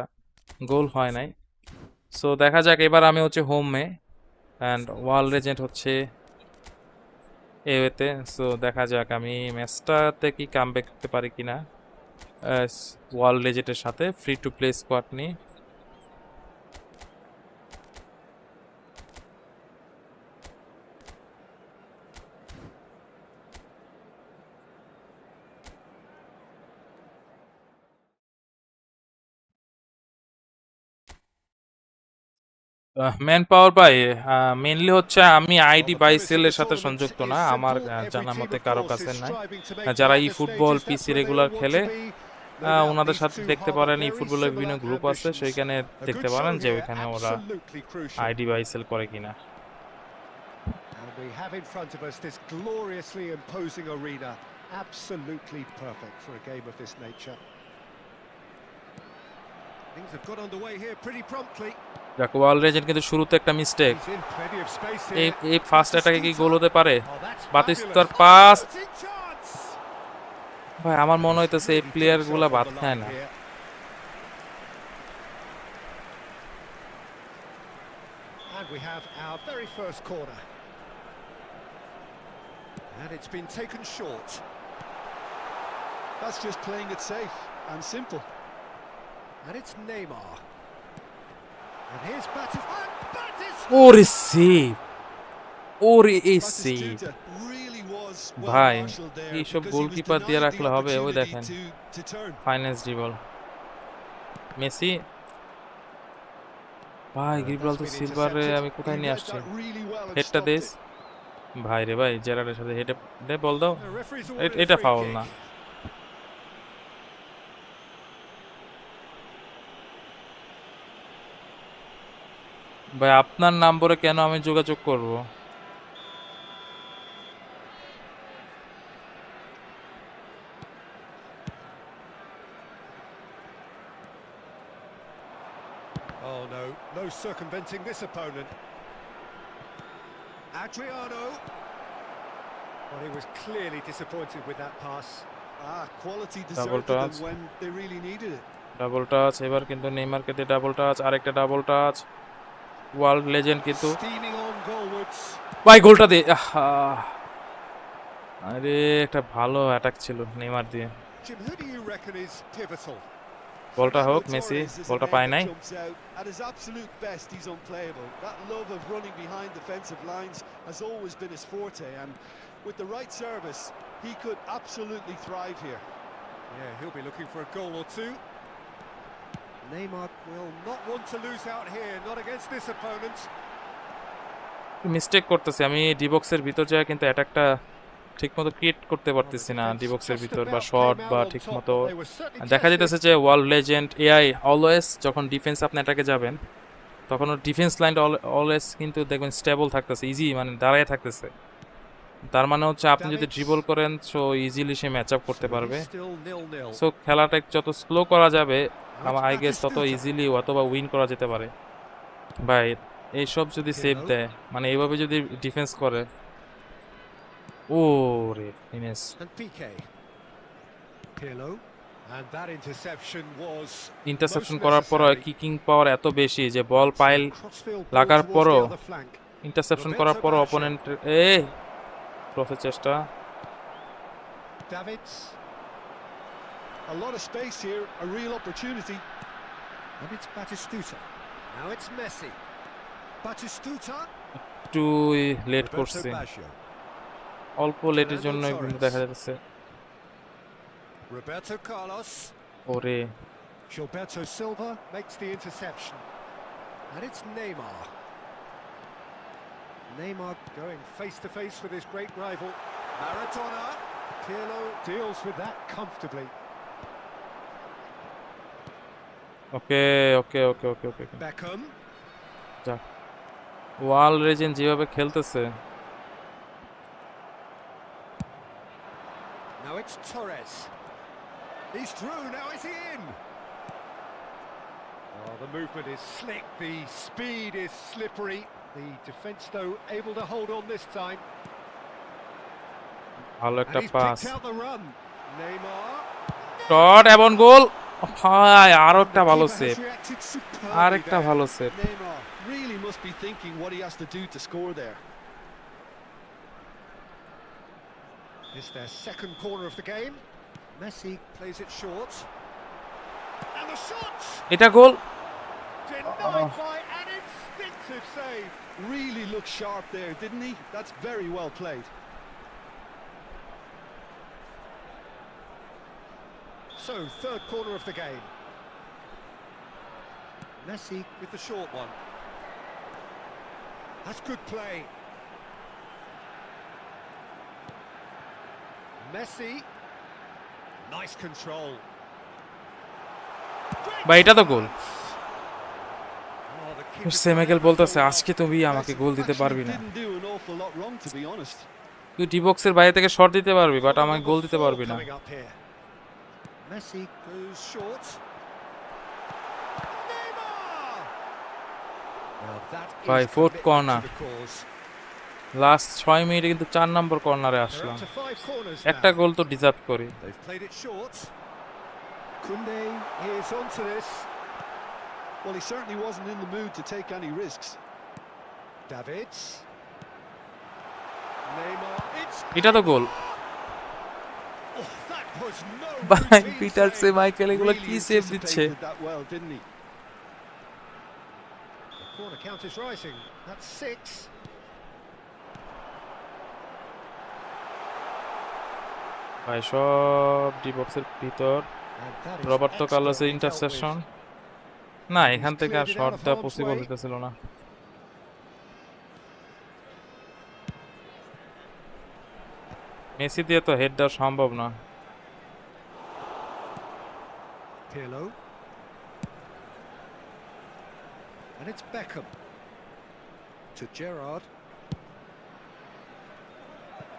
গোল হয় নাই। সো দেখা যাক এবার আমি হচ্ছে হোমে অ্যান্ড ওয়ার্ল্ড লেজেন্ড হচ্ছে এওয়েতে। সো দেখা যাক আমি ম্যাচটাতে কি কামব্যাক করতে পারি কিনা ওয়ার্ল্ড লেজেন্ডের সাথে ফ্রি টু প্লে স্কোয়াড নিয়ে। ম্যান পাওয়ার ভাই মেইনলি হচ্ছে আমি Well, ID the premise of বাইসেলের the সাথে tournament সংযুক্ত না, is আমার simple. Every জানা team, মতে of কারো course, কাছে is নাই। striving to make the যারা ই latter football stages. That's PC where they regular all want খেলে to be. No doubt ওনাদের these সাথে two দেখতে harbour পারেন ই very ফুটবলের বিভিন্ন similar গ্রুপ আছে, ambitions. সেইখানে A দেখতে good show পারেন যে here, ওইখানে ওরা absolutely crucial. আইডি বাইসেল করে কিনা। And we have in front of us this gloriously imposing arena. Absolutely perfect for a game of this nature. Things have got underway here pretty promptly. দেখো world legend কিন্তু শুরুতে একটা mistake, He's in plenty of space এই here. এই first অ্যাটাকে কি গোল হতে পারে? Oh, that's বাতিস্তার fabulous. Pass, Shooting chance. ভাই আমার মনে He's হইতেছে এই really put প্লেয়ার himself গুলা on বাদ the খায় line না। here. And we have our very first corner. And it's been taken short. That's just playing it safe and simple. And it's Neymar. And here's Batistuta. ওরে save, ওরে এই save Batistuta really was well ভাই, marshalled there এইসব because he was goalkeeper দিয়ে denied the রাখলে হবে? ওই opportunity দেখেন to turn. Finance dribble Messi, ভাই That's গিব্রাল্টার been সিলভারে intercepted. আমি He কোথায় নিয়ে read আসছি? that really well and হেডটা stopped দেস it. ভাই রে ভাই, জেরার্ডের সাথে হেডে দে, বল দাও। The referee's awarded a এটা free ফাউল kick. না। ভাই আপনার নম্বরে কেন আমি যোগাযোগ করব? Oh no, no circumventing this opponent. Adriano. Well, he was clearly disappointed with that pass. Quality Double deserted them touch. when they really needed it. Double touch, এবার কিন্তু নেইমারকে দিয়ে ডাবল টাচ, আরেকটা ডাবল টাচ। ওয়ার্ল্ড লেজেন্ড কিন্তু, Steaming on goalwards. ভাই গোলটা দে। আরে একটা ভালো অ্যাটাক ছিল নেইমার দিয়ে। Jim, who do you reckon is pivotal? বলটা হোক, Fernando Messi Torres is a বলটা name পায় that নাই। jumps out. At his absolute best, he's unplayable. That love of running behind defensive lines has always been his forte, and with the right service, he could absolutely thrive here. Yeah, he'll be looking for a goal or two. Neymar will not want to lose out here, not against this opponent. Mistake করতেছি আমি, ডিবক্সের ভিতর যায় কিন্তু অ্যাটাকটা ঠিকমতো create করতে পারতেছি না, ডিবক্সের ভিতর বা শট বা ঠিকমতো দেখা যাইতেছে যে ওয়ার্ল্ড লেজেন্ড এআই অলওয়েজ যখন ডিফেন্স আপনি অ্যাটাকে যাবেন তখন ওর ডিফেন্স লাইনটা অলওয়েজ কিন্তু দেখবেন স্টেবল থাকতেছে, ইজি মানে দাঁড়ায় থাকতেছে। তার মানে হচ্ছে আপনি যদি ড্রিবল করেন সো ইজিলি সে ম্যাচ আপ করতে পারবে। সো খেলাটা যত স্লো করা যাবে আমার আই গেস তত ইজিলি অথবা উইন করা যেতে পারে। ভাই এইসব যদি সেভ দেয়, মানে এইভাবে যদি ডিফেন্স করে, ও রে finish. And PK. Pirlo. And that interception was interception most করার পরও necessary. কিকিং পাওয়ার এত বেশি যে বল পাইল Crossfield ball লাগার towards পরও the other flank. ইন্টারসেপশন করার পরও অপোনেন্টের ক্রসের চেষ্টা। Davids. A lot of space here, a real opportunity. And it's Batistuta. Now it's Messi. Batistuta. একটু লেট Roberto করছে, Baggio. অল্প লেটের জন্য কিন্তু দেখা যাচ্ছে। Roberto Carlos. ওরে Gilberto Silva makes the interception. And it's Neymar. Neymar going face to face with his great rival. Maradona. Pirlo deals with that comfortably. Okay okay okay okay okay Beckham. যাক, world legend যেভাবে খেলতেছে, Now it's Torres. He's through, now is he in? Oh, the movement is slick, the speed is slippery. The defence, though, able to hold on this time. ভালো And একটা he's pass, picked out the run. Neymar. Shot এবং গোল। ভাই আরো একটা The ভালো keeper save, has reacted superbly আরেকটা there. ভালো save. Neymar really must be thinking what he has to do to score there. It's their second corner of the game. Messi plays it short. And the shot! এটা গোল। Denied by an instinctive save. Really looked sharp there, didn't he? That's very well played. So, third corner of the game. Messi with the short one. That's good play. Messi. Nice control. ভাই এটা তো গোল। Oh, the keeper's সেমাইকেল done ever বলতেছে so well. আজকে তুমি আমাকে গোল দিতে Actually পারবি না, didn't do an awful lot wrong, to be honest. তুই ডি বক্সের বাইরে থেকে শট দিতে পারবি বাট Corner আমাকে number গোল দিতে 4 পারবি না। coming up here. Messi goes short. Neymar! Well, that ভাই is fourth commitment corner, to the cause. Last 6 মিনিটে কিন্তু 4 নম্বর কর্নারে They're Aslam, up to 5 corners একটা now. গোল তো ডিজার্ভ করি। They've played it short. Koundé is onto this. Well, he certainly wasn't in the mood to take any risks. Davids. Neymar. It's এটা তো গোল। oh, that was no ভাই routine Peter save. সেমাইকেল এগুলো Really কি save দিচ্ছে। anticipated that well, didn't he? The corner count is rising. That's 6. ভাই সব D বক্সের ভিতর, And that is রবার্তো কার্লোসের expertly dealt ইন্টারসেপশন। with. না He's এখান থেকে আর cleared it shot out of দেওয়া harm's পসিবল way. হইতেছিল না। মেসি দিয়ে তো হেড দেওয়া সম্ভব না। Pirlo. And it's Beckham. To Gerrard.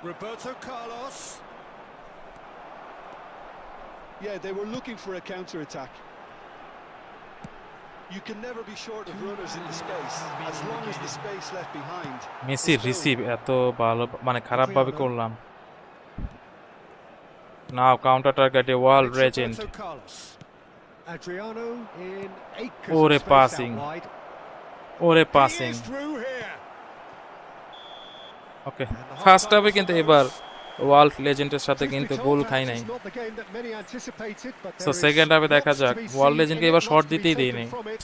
Roberto Carlos. Yeah, they were looking for a counter-attack. You can never be short of runners in the space, as long as the space left behind. Messi receive এত ভালো মানে খারাপ ভাবে করলাম। নাও counter টার্গেটে world It's legend. Roberto Carlos. Adriano in acres Ore of space passing. out wide. ওরে He passing. is through here. Okay And the first half-time হাফে কিন্তু এবার close. ওয়ার্ল্ড লেজেন্ডের সাথে Truth be কিন্তু told, গোল খাই perhaps নাই। it's not the game that many anticipated, but so there is second হাফে দেখা lots to যাক, be world seen লেজেন্ডকে in it, এবার শট lots to be দিতেই দেই taken নাই। from it.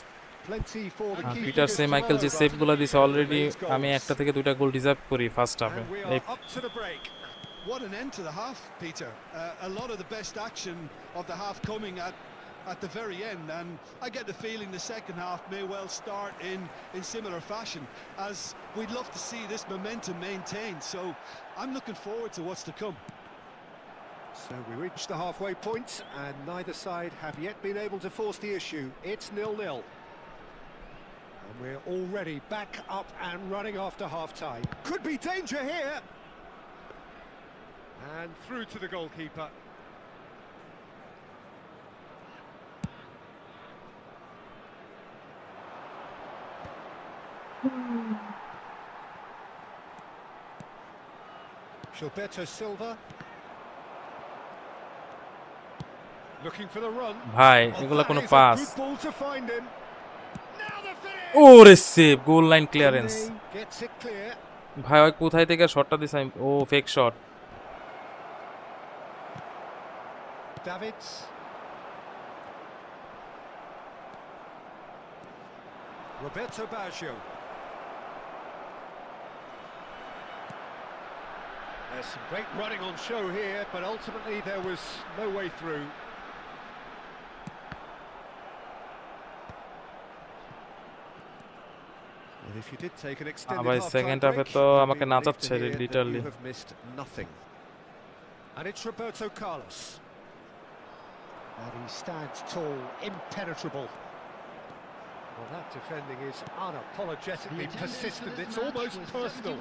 Plenty for the key Peter figures say to Michael mull যে over. সেভগুলো দিছে already Remains goals. আমি একটা থেকে দুইটা গোল ডিজার্ভ করি ফার্স্ট হাফে। And we এই are up to the break. What an end to the half, Peter. A lot of the best action of the half coming at the very end, and I get the feeling the second half may well start in similar fashion, as we'd love to see this momentum maintained. So I'm looking forward to what's to come. So we reach the halfway point, and neither side have yet been able to force the issue. It's 0-0. And we're already back up and running after half-time. Could be danger here. And through to the goalkeeper. Gilberto Silva. Looking for the run. ভাই Oh, এগুলা that কোনো is a pass. good ball to find him. Now the finish. ওরে save, goal line clearance. Koundé gets it clear. ভাই ওই কোথায় থেকে শটটা দিছে, ও fake shot. Davids. Roberto Baggio. There's some great running on show here, but ultimately there was no way through. And if you did take an extended ভাই half-time second হাফে break, তো you'll আমাকে be relieved to নাচাচ্ছে hear that literally. you have missed nothing. And it's Roberto Carlos. And he stands tall, impenetrable. Well, that defending is unapologetically persistent. It's almost personal.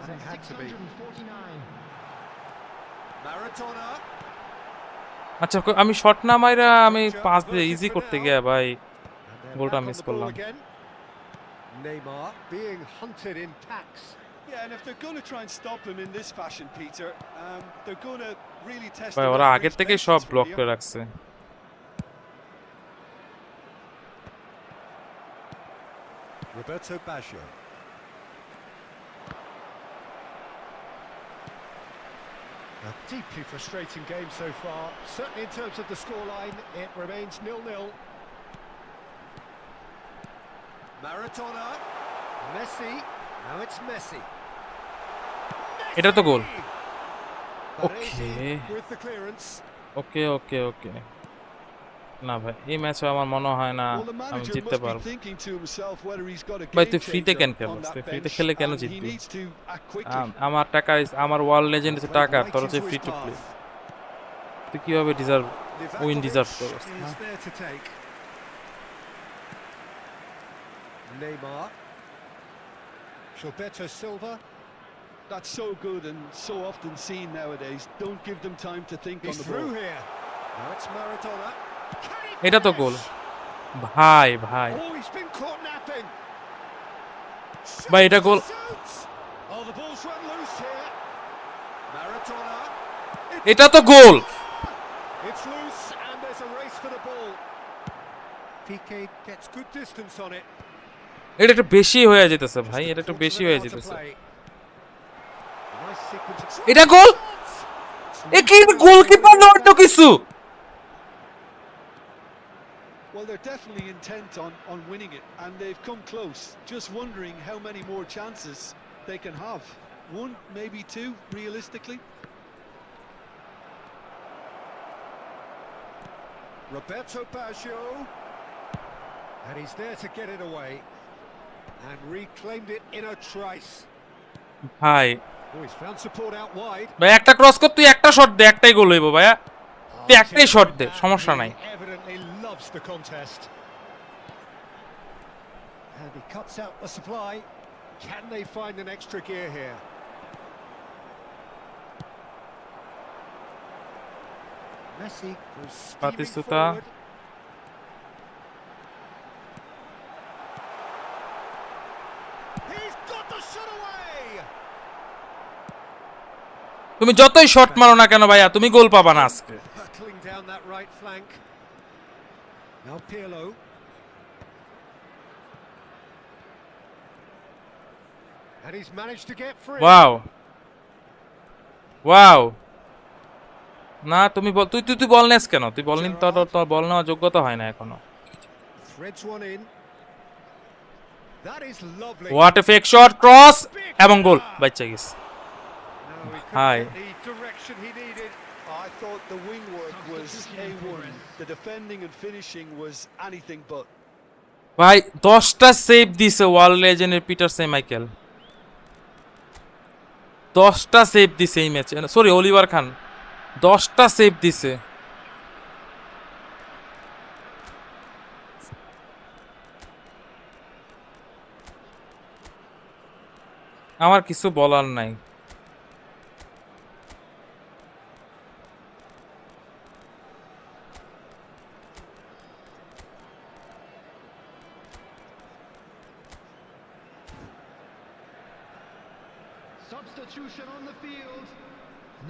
And it had to be. Maradona. আচ্ছা আমি shot না মাইরা আমি pass দিয়ে easy করতে গিয়া ভাই And they're গোলটা back on miss the ball করলাম। again. Neymar being hunted in packs. Yeah, and if they're going to try and stop him in this fashion, Peter, they're going to really test ভাই the ওরা আগের referee's থেকেই patience সব from block here. করে রাখছে। Roberto Baggio. A deeply frustrating game so far. Certainly in terms of the scoreline, it remains 0-0. Maradona. Messi. Now it's Messi. এটা তো গোল। Baresi Okay. with the clearance. ওকে ওকে ওকে না ভাই এই ম্যাচে আমার মনে হয় না Well, the আমি manager জিততে must be পারবো। thinking to himself whether he's got a ভাই game তুই ফ্রিতে changer কেন on খেলোস? তুই that ফ্রিতে bench, খেলে কেন and he জিতবি? needs to act quickly. আমার টাকা আমার ওয়ার্ল্ড লেজেন্ড Well, হচ্ছে played টাকা, right তোর হচ্ছে into free his to play. path. তুই কিভাবে উইন ডিজার্ভ Livakovic করস? is there to take. Neymar. Gilberto Silva. That's so good and so often seen nowadays. Don't give them time to think on He's the through ball. here. Now it's Maradona. Can he এটা তো গোল। finish? ভাই ভাই Oh, he's been caught napping. ভাই এটা গোল। Shoots. Oh, the ball's run loose here. Maradona. এটা তো গোল। It's loose and there's a race for the ball. Piqué gets good distance on it. এটা একটু বেশি হয়ে যেতেছে ভাই, Just a এটা একটু quarter বেশি of an হয়ে hour to যেতেছে। play. Nice sequence of এটা গোল? shots. এ কি গোলকিপার নয় তো কিছু। Well, they're definitely intent on winning it, and they've come close. Just wondering how many more chances they can have. One, maybe two, realistically. Roberto Baggio. And he's there to get it away. And reclaimed it in a trice. ভাই Oh, he's found support out wide. ভাই একটা cross কর, তুই একটা shot দে, একটাই গোল হইব ভাইয়া। তুই একটাই শট দে, সমস্যা নাই। He evidently loves the contest. And he cuts out the supply. Can they find an extra gear here? Messi was steaming Batistuta. forward. He's got the shot away. তুমি যতই শট মারো না কেন ভাইয়া, তুমি গোল পাবা না আজকে। Hurtling down that right flank. Now Pirlo. And he's managed to get free. Wow wow. না তুমি বল, তুই তুই তুই বল নেস কেন? তুই বল নিন, তোর বল নেওয়ার যোগ্যতা হয় না এখনো। Threads one in. That is lovely. What a fake shot, cross এবং গোল, বাচ্চা গেছে। No, he Hi. couldn't get the direction he needed. I thought the wing work was A1. The defending and finishing was anything but. ভাই 10টা save দিছে world লেজেন্ডের Peter সেমাইকেল। 10টা save দিছে এই ম্যাচে, সরি অলিভার খান 10টা সেভ দিছে। আমার কিছু বলার নাই। Substitution on the field.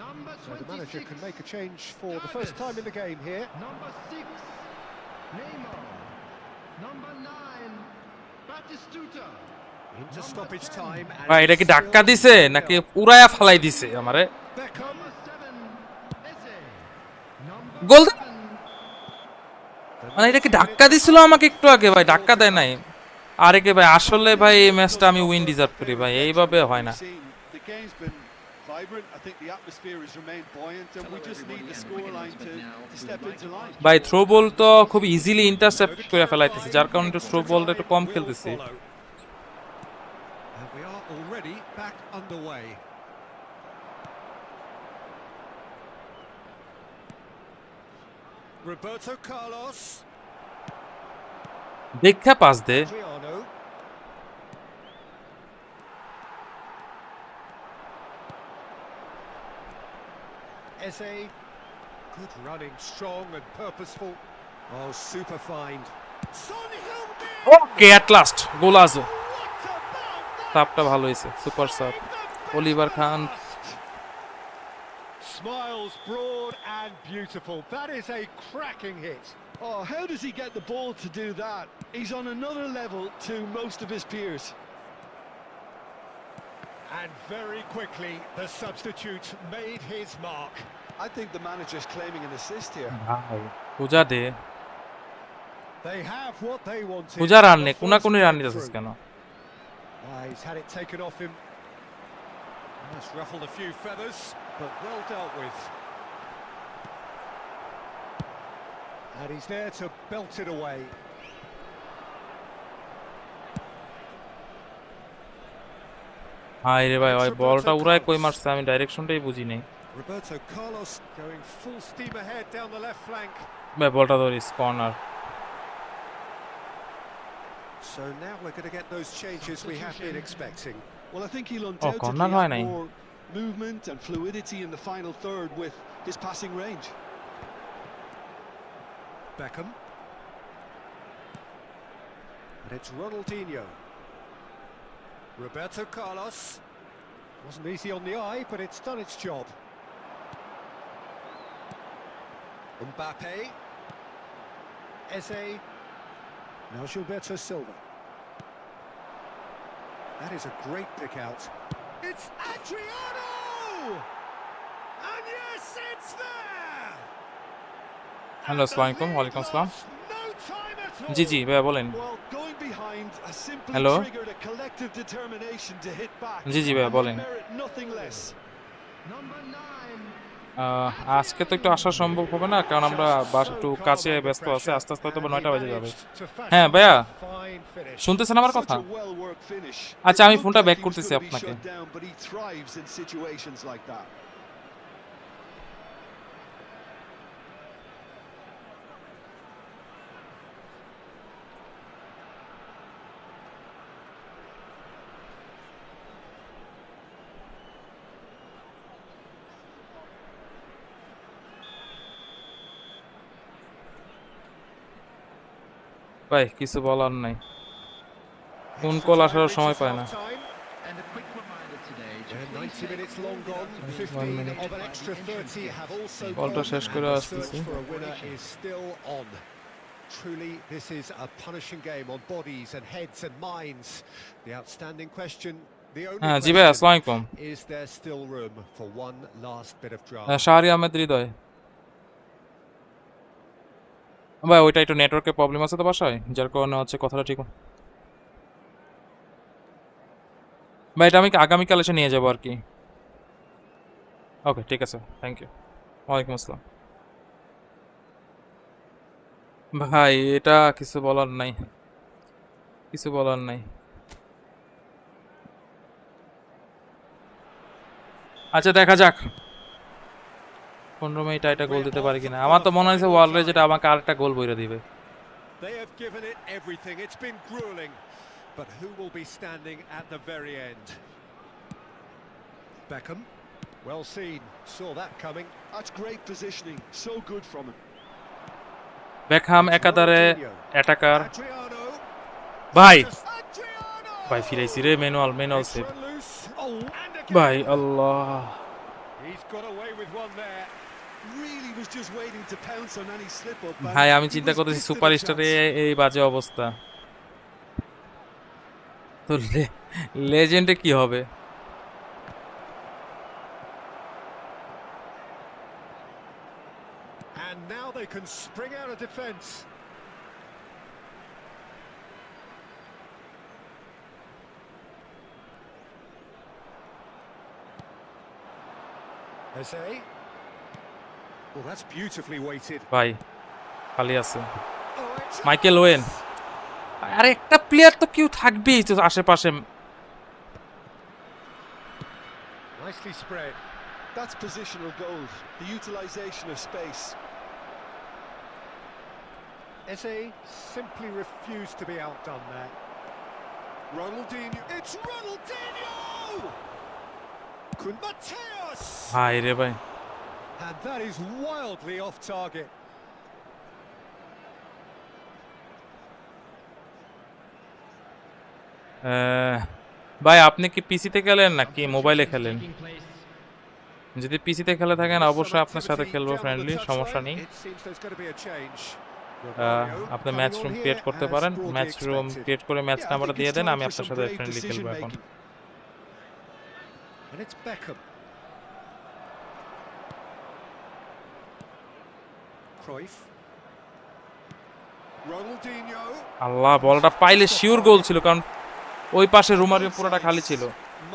Number So the manager 26. can make a change for the first time in the game here. Number 6. Neymar. Number 9. Batistuta. Into stoppage time. and ভাই এটা কি it's ধাক্কা still দিছে 0-0. নাকি উড়ায়া ফালাই দিছে আমারে? Beckham. Number 7. Eze. Number গোল। 7. মানে এটা কি ধাক্কা দিছিল আমাকে একটু আগে? ভাই ধাক্কা দেয় নাই। আরে কে ভাই, আসলে ভাই এই ম্যাচটা আমি উইন ডিজার্ভ করি ভাই, এইভাবে হয় না। The game's been vibrant. I think the atmosphere has remained buoyant, and we just need the scoreline to step into line. ভাই থ্রো বল তো খুব ইজিলি ইন্টারসেপ্ট করে ফেলাইতেছে, যার কারণে একটু থ্রো বলটা একটু কম খেলতেছি। And we are already back underway. Roberto Carlos. দেখা pass they. Adriano. Eze. Good running, strong and purposeful. Oh, super find. Son Heung-min. Okay at last goal আজো। What about that? সাপটা ভালো হয়েছে, super sub. Oliver Kahn. Smiles broad and beautiful. That is a cracking hit. Oh, how does he get the ball to do that? He's on another level to most of his peers. And very quickly, the substitute made his mark. I think the manager's claiming an assist here. ভাই পূজা দে, They have what they wanted. Puja run নে, The কোনাকুনি first run breakthrough. নিতেছিস কেন? He's had it taken off him. That's ruffled a few feathers, but well dealt with. And he's there to belt it away. হাই রে ভাই, ওই বলটা উড়ায় কই মারছে আমি ডাইরেকশনটাই বুঝি নাই। Roberto Carlos going full steam ahead down the left flank. ভাই বলটা ধরিস corner. So now we're going to get those changes we have been expecting. Well, I think he'll corner undoubtedly হয় add নাই। more movement and fluidity in the final third with his passing range. Beckham. And it's Ronaldinho. Roberto Carlos. Wasn't easy on the eye, but it's done its job. Mbappe. Eze. Now Gilberto Silva. That is a great pick out. It's Adriano! And yes, it's there! Hello, আসসালামু আলাইকুম। ওয়ালাইকুম আসসালাম। No time at all. জি জি ভাইয়া বলেন। Well, going behind has simply Hello? triggered a collective determination to hit back. জি জি ভাইয়া And they বলেন। merit nothing less. Number 9. আজকে তো একটু আসা সম্ভব হবে না, কারণ আমরা একটু কাছে ব্যস্ত আছে। আস্তে আস্তে হয়তো 9টা বাজে যাবে। হ্যাঁ ভাইয়া, শুনতেছেন আমার কথা? Such a well-worked finish. আচ্ছা, আমি It ফোনটা looked back like he was করতেছি gonna be আপনাকে। shut down, but he thrives in situations like that. ভাই কিছু বলার নাই, কোন কল আসার সময় পায় না। And a quick reminder today to And please 90 take minutes all long gone, deductions 15 minute. of an extra 30 have also Ballটা gone, শেষ and করে the আসতেছি। search for a winner is still on. Truly, this is a punishing game on bodies and heads and minds. The outstanding question, the only হ্যাঁ জি ভাই, আসসালামু question, আলাইকুম। is there still room for one last bit of drama? শাহরি Ahmed হৃদয় ভাই, ওইটা একটু নেটওয়ার্কের problem আছে তো বাসায়, যার কারণে হচ্ছে কথাটা ঠিক। ভাই এটা আমি আগামীকাল এসে নিয়ে যাবো আর কি। ওকে ঠিক আছে, থ্যাংক ইউ। ওয়ালাইকুম আসসালাম। ভাই এটা কিছু বলার নাই, কিছু বলার নাই। আচ্ছা দেখা যাক 15 মিনিট এটা গোল দিতে পারি কিনা। আমার তো মনে হয়েছে ওয়ার্ল্ডে যেটা আমাকে আরেকটা গোল বইরে দিবে। They have given it everything. It's been grueling, but who will be standing at the very end? Beckham, well seen, saw that coming. That's great positioning. So good from him. Beckham একাধারে attacker. Adriano. ভাই Adriano! ভাই ফিরাইছি রে, manual save. Extra loose. Oh, and again. ভাই আল্লাহ, He's got away with one there. Really was just waiting to pounce on any slip up. and ভাই আমি he চিন্তা was করতেছি gifted a সুপারস্টারে chance. এই বাজে অবস্থা, তো লেজেন্ডে কি হবে? And now they can spring out of defence. Eze. Well, that's beautifully weighted. ভাই খালি আছে Oh, it's মাইকেল ওয়েন। আর একটা প্লেয়ার তো কেউ থাকবেই তো আশেপাশে। nicely spread. That's positional goal. The utilisation of space. Eze simply refused to be outdone there. Ronaldinho. It's Ronaldinho! Mateus! ভাই রে ভাই, And that is wildly off target. ভাই আপনি কি পিসিতে খেলেন নাকি মোবাইলে খেলেন? Taking place. যদি পিসিতে খেলে থাকেন Some অবশ্যই আপনার সাথে activity খেলবো down on the ফ্রেন্ডলি, সমস্যা touchline. নেই। It seems there's going to be a change. আপনি Coming match on room here create করতে as পারেন, broadly match room expected. Create করে ম্যাচ Yeah, I নাম্বারটা think দিয়ে it's দেন, time আমি for আপনার some সাথে brave ফ্রেন্ডলি decision খেলবো এখন। making. And it's Beckham. Cruyff. Ronaldinho. আল্লাহ, বলটা পাইলে শিওর গোল ছিল, কারণ ওই পাশে রোমারিও পুরোটা খালি ছিল।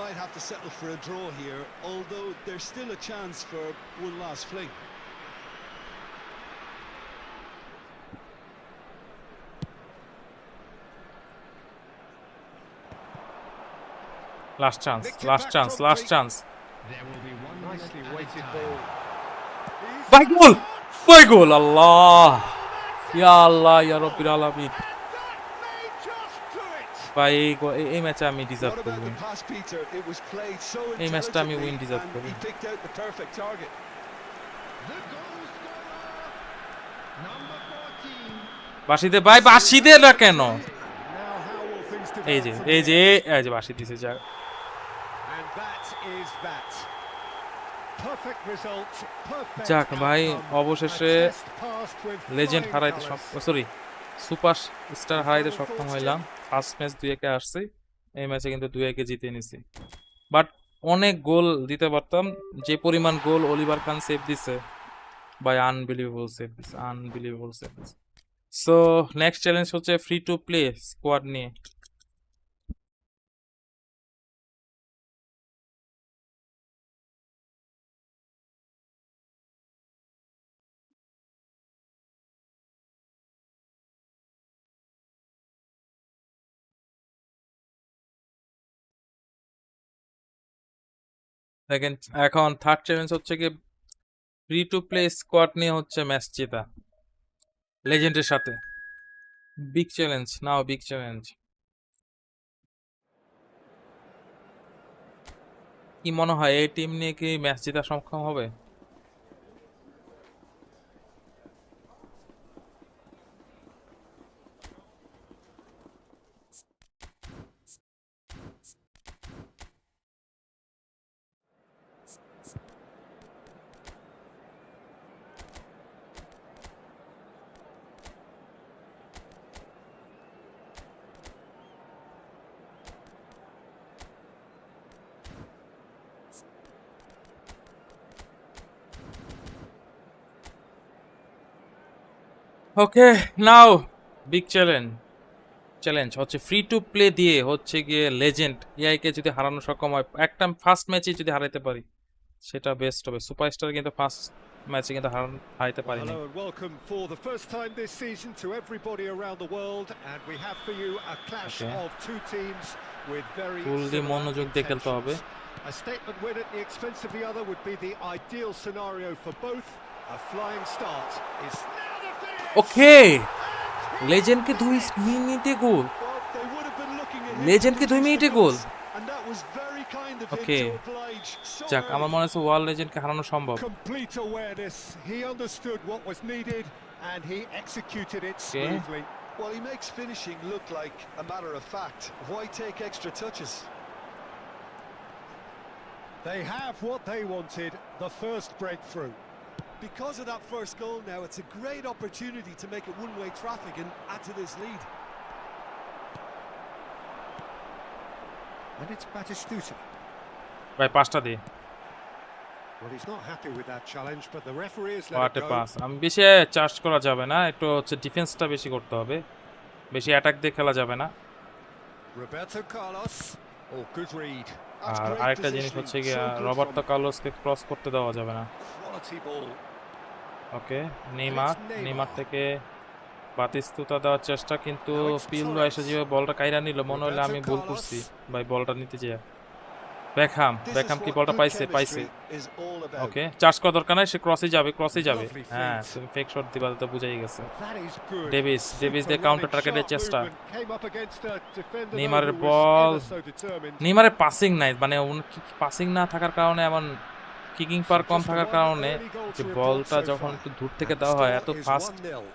Might have to settle for a draw here, although there's still a chance for one last fling. Last chance, Nicked it last back chance, last promptly. Chance. There will be 1 minute Nicely added weighted time. ball. He's ভাই গোল, shot! ভাই গোল, আল্লাহ, Oh, that's yeah Allah, yeah incredible! রব্বিল আলামিন। And that may just do it. ভাই এই ম্যাচে আমি deserve What করি about the win। pass, Peter? It was played so এই ম্যাচটা আমি intelligently উইন ডিজার্ভ and করি। he picked out the perfect target. The goal scorer, number 14. বাসি দে ভাই, বাসি দে না কেন? Now how will things এই develop যে from এই যে here? এই যে বাসি দিছে যা। And that is that. Perfect result, perfect যাক ভাই, outcome. অবশেষে A test passed with legend flying হারাইতে colours. সরি সুপার স্টার হারাইতে সক্ষম হইলাম। ফার্স্ট ম্যাচ 2-1 আসছে, এই ম্যাচে কিন্তু 2-1 জিতে নিছি। বাট অনেক গোল দিতে পারতাম, যে পরিমাণ গোল অলিভার খান সেভ দিছে ভাই, আনবিলিভেবল সেভ দিছে, আনবিলিভেবল সেভ দিছে। সো নেক্সট চ্যালেঞ্জ হচ্ছে ফ্রি টু প্লে স্কোয়াড নিয়ে। দেখেন এখন থার্ড চ্যালেঞ্জ হচ্ছে কি ফ্রি টু প্লে স্কোয়াড নিয়ে হচ্ছে ম্যাচ জেতা লেজেন্ডের সাথে। বিগ চ্যালেঞ্জ, নাও বিগ চ্যালেঞ্জ। কি মনে হয় এই টিম নিয়ে কি ম্যাচ জেতা সক্ষম হবে? ওকে, নাও বিগ চ্যালেঞ্জ হচ্ছে ফ্রি টু প্লে দিয়ে হচ্ছে গিয়ে লেজেন্ড এআই কে যদি হারানো সক্ষম হয়, একটা ফার্স্ট ম্যাচে যদি হারাতে পারি সেটা বেস্ট হবে। সুপারস্টার কিন্তু ফার্স্ট ম্যাচে কিন্তু হারাইতে Well, পারিনি। hello and welcome for the first time this season to everybody around the world, and we have for you a clash Okay. of two teams with very Fully similar মনোযোগ দিয়ে খেলতে হবে। intentions. A statement win at the expense of the other would be the ideal scenario for both. A flying start is now the finish. ওকে, লেজেন্ডকে 2 মিনিটে গোল, Well, they would have been looking at him to লেজেন্ডকে 2 produce the মিনিটে গোল। goods, and that was very kind of him okay, to oblige so যাক আমার early. মনে হচ্ছে world লেজেন্ডকে হারানো সম্ভব। Complete awareness. He understood what was needed and he executed it Okay. smoothly. Well, he makes finishing look like a matter of fact. Why take extra touches? They have what they wanted, the first breakthrough. Because of that first goal now, it's a great opportunity to make it one-way traffic and add to this lead. And it's Batistuta. ভাই পাঁচটা দে, Well, he's not happy with that challenge, but the referee has let what it A go. Pass. আমি বেশি charge করা যাবে না, একটু হচ্ছে ডিফেন্সটা বেশি করতে হবে, বেশি অ্যাটাক দিয়ে খেলা যাবে না। Roberto Carlos. Oh, good read. That's R great আরেকটা জিনিস positioning. হচ্ছে গিয়ে So good Roberto from him. কার্লোসকে ক্রস করতে দেওয়া যাবে না। Quality ball. Okay, Neymar, Neymar থেকে বাতিস্তুতা দেওয়ার চেষ্টা, কিন্তু পিল্লো এসে যে বলটা কাইরা নিল, মনে হলো আমি ভুল করছি ভাই বলটা নিতে যেয়ে। বেকহাম, This is বেকহাম কি what বলটা good পাইছে? chemistry is all about. Okay, charge করার দরকার নাই, সে ক্রসে যাবে, ক্রসে যাবে। Lovely হ্যাঁ, feint. তুমি ফেক শট দিবা তো বুঝাই গেছে। That is good. Davids Super দিয়ে কাউন্টার running, টার্গেটের sharp চেষ্টা। movement, came up against a defender though নেইমারের who was ball, ever so determined. নেইমারের পাসিং নাই, মানে পাসিং না থাকার কারণে, এমন কিকিং পাওয়ার কম Just থাকার one কারণে early goal যে to report বলটা so যখন far. একটু দূর থেকে And the দেওয়া হয় এত score is fast, 1-0.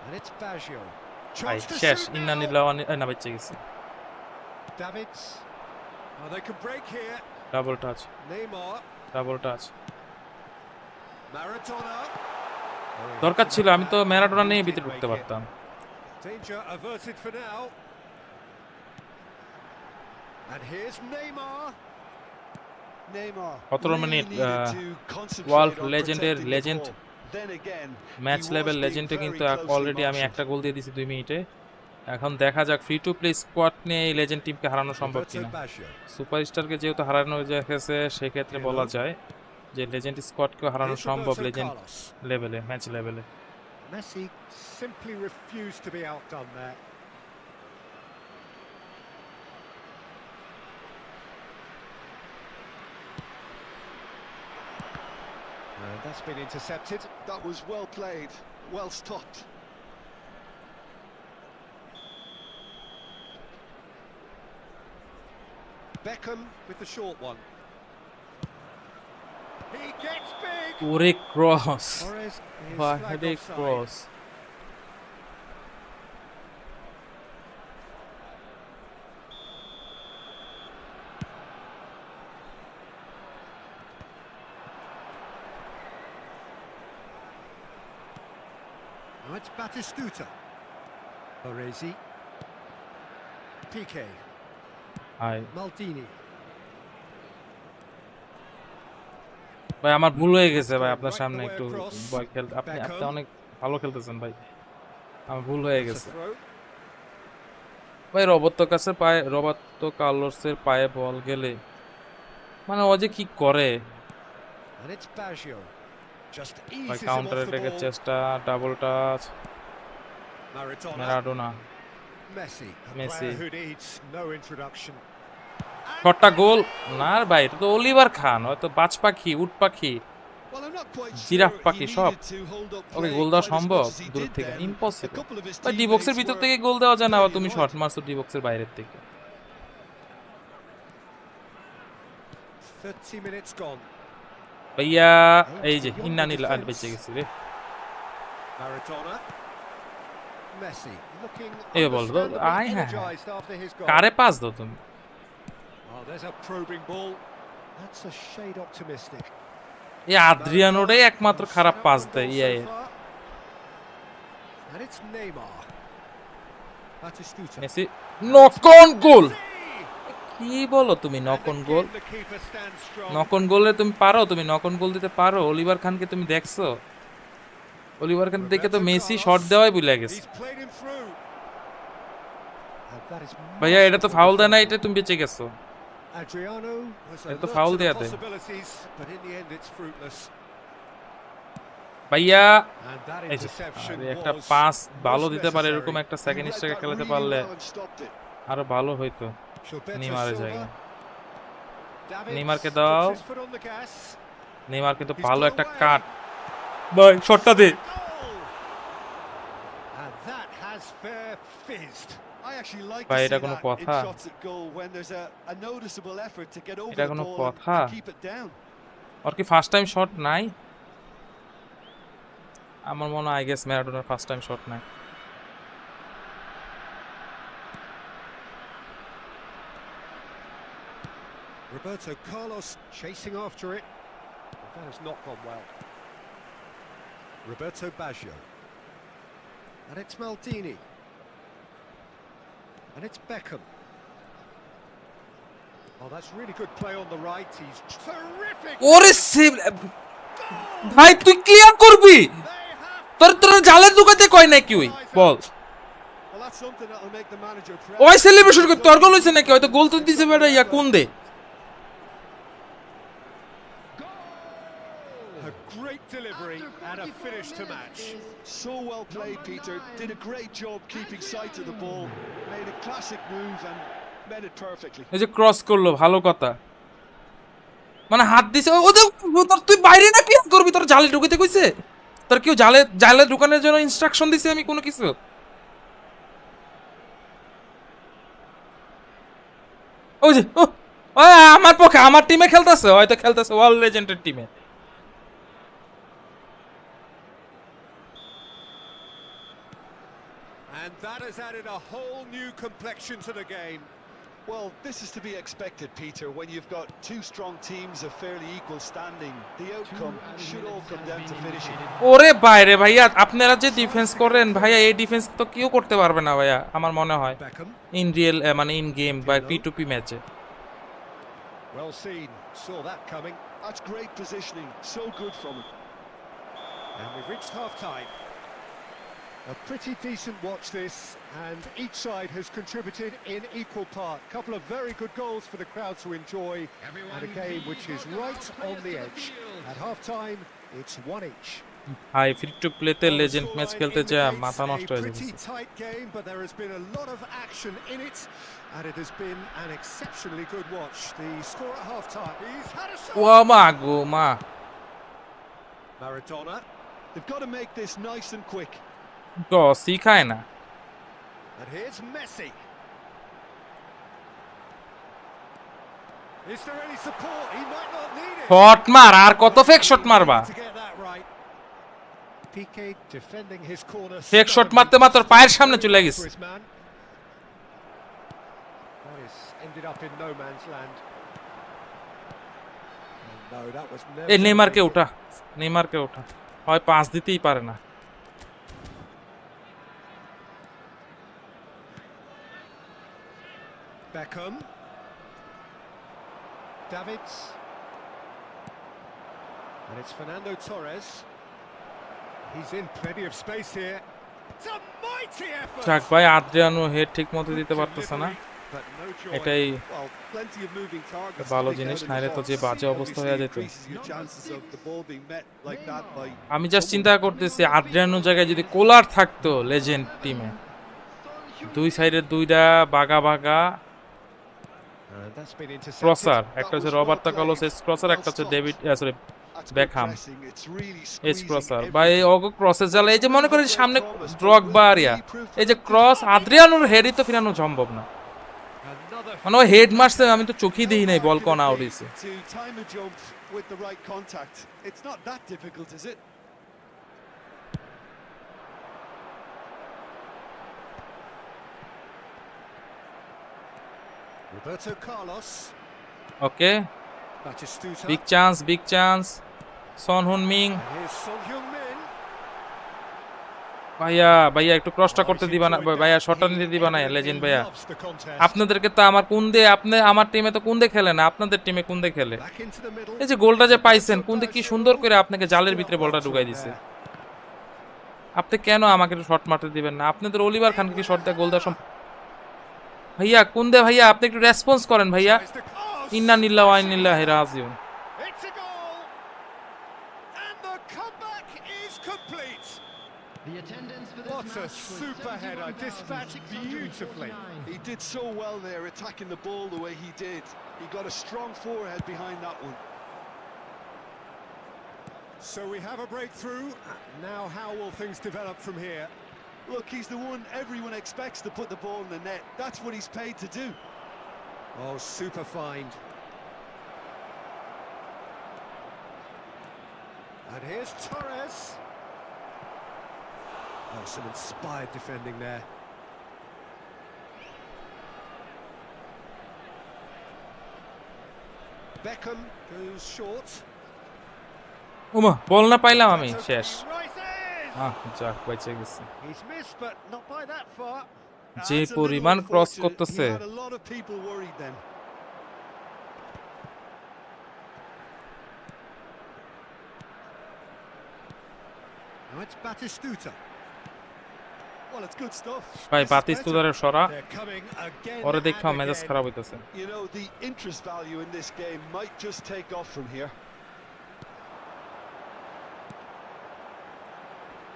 And it's Baggio. ভাই Chance to শেষ। shoot ইন্না now. নিলাম না, বেঁচে গেছে। Davids. Oh, they can break here. Double touch, Neymar. Double touch Maradona. Oh, দরকার he ছিল, had আমি তো that, ম্যারাডোনা and he নিয়ে did ভিতরে make ঢুকতে it. পারতাম। Danger averted for now. And here's Neymar. Neymar 17 really minute, needed to concentrate world on লেজেন্ডের protecting the legend ball. Then again, match he level was লেজেন্ডে being কিন্তু very closely already আমি একটা marshaled. গোল দিয়ে দিছি 2 মিনিটে। এখন দেখা যাক ফ্রি টু প্লে স্কোয়াড নিয়ে এই লেজেন্ড টিমকে হারানো সম্ভব Roberto কিনা। Baggio. সুপারস্টারকে যেহেতু হারানো গেছে, সেক্ষেত্রে বলা যায় যে লেজেন্ড স্কোয়াডকেও হারানো Here's সম্ভব Roberto লেজেন্ড Carlos. লেভেলে, ম্যাচ লেভেলে। Messi simply refused to be outdone there. That's been intercepted. That was well played, well stopped. Beckham with the short one. He gets big. ওরে ক্রস, Torres is বা flagged হেডে offside. Cross. Now it's Batistuta. Baresi. Piqué. হাই Maldini. ভাই, আমার ভুল হয়ে গেছে ভাই, আপনার সামনে একটু বল খেলতে। আপনি আপনি অনেক ভালো খেলতেছেন ভাই, আমার ভুল হয়ে That's a গেছে throw. ভাই। রবার্তো কার্লোসের পায়ে বল গেলে মানে ও যে কি করে And it's Baggio. Just ভাই। eases him counter off the অ্যাটাকের ball. চেষ্টা, double touch, Maradona. Maradona, Messi. A Messi. player who needs no introduction. শটটা গোল না ভাই, এটা তো অলিভার খান, হয়তো বাজ পাখি, উট পাখি, Well, I'm not quite giraffe sure he পাখি সব। needed to hold up okay play গোল দেওয়া quite as সম্ভব much as he দূর did থেকে? then. A impossible couple of his ভাই। ডি বক্সের teammates ভিতর were থেকে গোল দেওয়া যায় না, আবার clearly তুমি annoyed. শট মারছো ডি বক্সের বাইরের থেকে। 30 minutes gone. ভাইয়া এই যে ইন্নানি লাড বেঁচে গেছি রে। Maradona. Messi looking এই বল তো, understandably আয় হ্যাঁ, energized after his goal. কারে পাস দাও তুমি? Oh, there's a probing ball. That's a shade optimistic. এই আদ্রিয়ানোটাই একমাত্র খারাপ Set up পাস one দেয় goal ইয়ে। so far. And it's Neymar. Batistuta. Messi knock on goal. কি বলো তুমি? Knock on goal, The keeper stands strong. Knock on গোলে তুমি পারো? তুমি নক অন গোল দিতে পারো? অলিভার খানকে তুমি দেখছো? অলিভার খান দেখে তো মেসি শট দেওয়াই ভুলে গেছে। He's played him through. And that is ভাইয়া এটা তো masterful ফাউল দেয় না, defending. এটা তুমি বেঁচে গেছো। Adriano was এটা তো alert ফাউল to the দেয়া দেয় possibilities, but in the end it's fruitless. ভাইয়া। And that এই যে interception আরে একটা was পাস ভালো most দিতে পারে, necessary. এরকম একটা He সেকেন্ড read স্ট্রাইকে that খেলাতে really পারলে well and stopped it. আরো ভালো হইতো। Gilberto নেইমারের Silva. জায়গায় Davids নেইমারকে puts দাও। his foot on the gas. Neymar কিন্তু He's ভালো got একটা away. কাট ভাই, শটটা দে। Goal! And that has fair fizzed. I actually like ভাই to এটা see কোনো that in কথা? shots at goal when there's a noticeable effort to get over এটা the কোনো ball কথা? and keep it down. ওর কি ফার্স্ট টাইম শট নাই? আমার মনে হয় আই গেস ম্যারাডোনার ফার্স্ট টাইম শট নাই। Roberto Carlos chasing after it. But that has not gone well. Roberto Baggio. And it's Maldini. And it's Beckham. Oh, that's really good play on the right. He's terrific. ওরে save ভাই, তুই clear করবি? They have তোর তোর জালে ঢুকাতে কয় নাকি ওই বল? Well, that's something that'll make the manager proud. ওই সেলিব্রেশন করে তোর গোল হইছে নাকি? হয়তো গোল তো দিছে বেটা, ইয়া কোন দে? a great delivery and a finish to match. So well played, Peter. Did a great job keeping sight of the ball. Made a classic move and made it perfectly. এই যে ক্রস করলো, ভালো কথা। মানে হাত দিছে ওদের, তোর তুই বাইরে না ক্লিয়ার করবি? তোর জালে ঢুকাতে কইছে? তোর কেউ জালে জালে ঢুকানোর জন্য ইনস্ট্রাকশন দিছে আমি কোনো কিছু? ওই যে ও আমার পক্ষে, আমার টিমে খেলতেছে, হয়তো খেলতেছে ওয়ার্ল্ড লেজেন্ডের টিমে। And that has added a whole new complexion to the game. Well, this is to be expected, Peter. When you've got two strong teams of fairly equal standing, the outcome should all come down to finishing. ওরে বাইরে ভাইয়া, আপনারা যে defence করেন ভাইয়া, এই defence তো কেউ করতে পারবে না ভাইয়া আমার মনে হয় Beckham, ইন রিয়েল, মানে ইন গেম বা P2P ম্যাচে। well seen, saw that coming. That's great positioning. So good from him. And we've reached half-time. A pretty decent watch this, and each side has contributed in equal part. Couple of very good goals for the crowd to enjoy, and a game which is right on the edge. At half-time, it's one each. হাই free to প্লেতে Well, the legend match scoreline খেলতে যা indicates মাথা নষ্ট a হয়ে pretty যাচ্ছে। tight game, but there has been a lot of action in it, and it has been an exceptionally good watch. The score at half-time. He's had a shot. ও মা গো মা, Maradona. They've got to make this nice and quick. তো শিখায় না And here's Messi. Is there any support? He might not need it. Shot মার আর কত fake shot মারবা To get that right. Piqué defending his corner. Fake shot মারতে মাত্র পায়ের সামনে চলে গেছে That is ended up in no man's land. No, that was never. এই নেইমারকে ওঠা হয় পাস দিতেই পারে না Beckham. Davids. And it's Fernando Torres. He's in plenty of space here. It's a mighty effort. যাক ভাই আদ্রিয়ানো হেড ঠিক মতো দিতে পারতেছে না But no joy. এটাই Well, plenty of moving targets. ভালো to pick জিনিস out in নাইলে the তো যে box. বাজে অবস্থা হয়ে যেত Increases your chances of the ball being met like that by আমি জাস্ট চিন্তা করতেছি আদ্রিয়ানোর জায়গায় যদি কোলার থাকতো লেজেন্ড টিমে দুই সাইডে দুইটা বাগা And that's been intercepted. Crosser একটা হচ্ছে রবার্তো কার্লোস এস ক্রসার একটা হচ্ছে David sorry that's good Beckham pressing. It's really S squeezing crosser every- বা এই অগো ক্রসের জালে এই যে মনে করেন সামনে ড্রগবা আরিয়া এই যে ক্রস আদ্রিয়ানোর হেডই তো ফিরানো সম্ভব না Another মানে ও হেড মারছে আমি তো চোখেই দেখি নাই বল কোন আউট হইছে To time a jump with the right contact. It's not that difficult, is it? Roberto Carlos. Okay Batistuta. Big chance Son Heung min Here's Son Heung-min. ভাইয়া একটু ক্রসটা করতে দিবা না ভাইয়া শটটা নিতে দিবা না লেজেন্ড ভাইয়া Loves the contest. আপনাদেরকে তো আমার কুন্দে আপনি আমার টিমে তো কুন্দে খেলে না আপনাদের টিমে কুন্দে খেলে Back into the middle. এই যে গোলটা যে পাইছেন কুন্দে কি সুন্দর করে আপনাকে জালের ভিতরে বলটা ঢুকাই দিছে আপনি কেন আমাকে শট মারতে দিবেন না আপনাদের অলিভার খানকে কি শট দেয়া গোল দেওয়া ভাইয়া কুন্দে ভাইয়া আপনি একটু রেসপন্স করেন ভাইয়া Tries the cross. ইন্না নিল্লাহি ওয়া ইন্না ইলাইহি রাজিউন It's a goal. And the comeback is complete. The attendance for this What a match was super header, dispatched beautifully. 71,649. He did so well there, attacking the ball the way he did. He got a strong forehead behind that one. So we have a breakthrough. Now how will things develop from here? Look, he's the one everyone expects to put the ball in the net. That's what he's paid to do. Oh, super find. And here's Torres. Oh, some inspired defending there. Beckham goes short. ওমা বল না পাইলাম আমি That's শেষ okay, rises! যাক বেঁচে গেছি He's missed, but not by that far. যে That's a little পরিমাণ ক্রস unfortunate. করতেছে He had a lot of people worried then. Now it's Batistuta. Well, it's good stuff. ভাই It's বাতিস্তুদারের সরা They're coming again ওরে and দেখা মেজাজ again. খারাপ হইতাছে better. You know, the interest value in this game might just take off from here.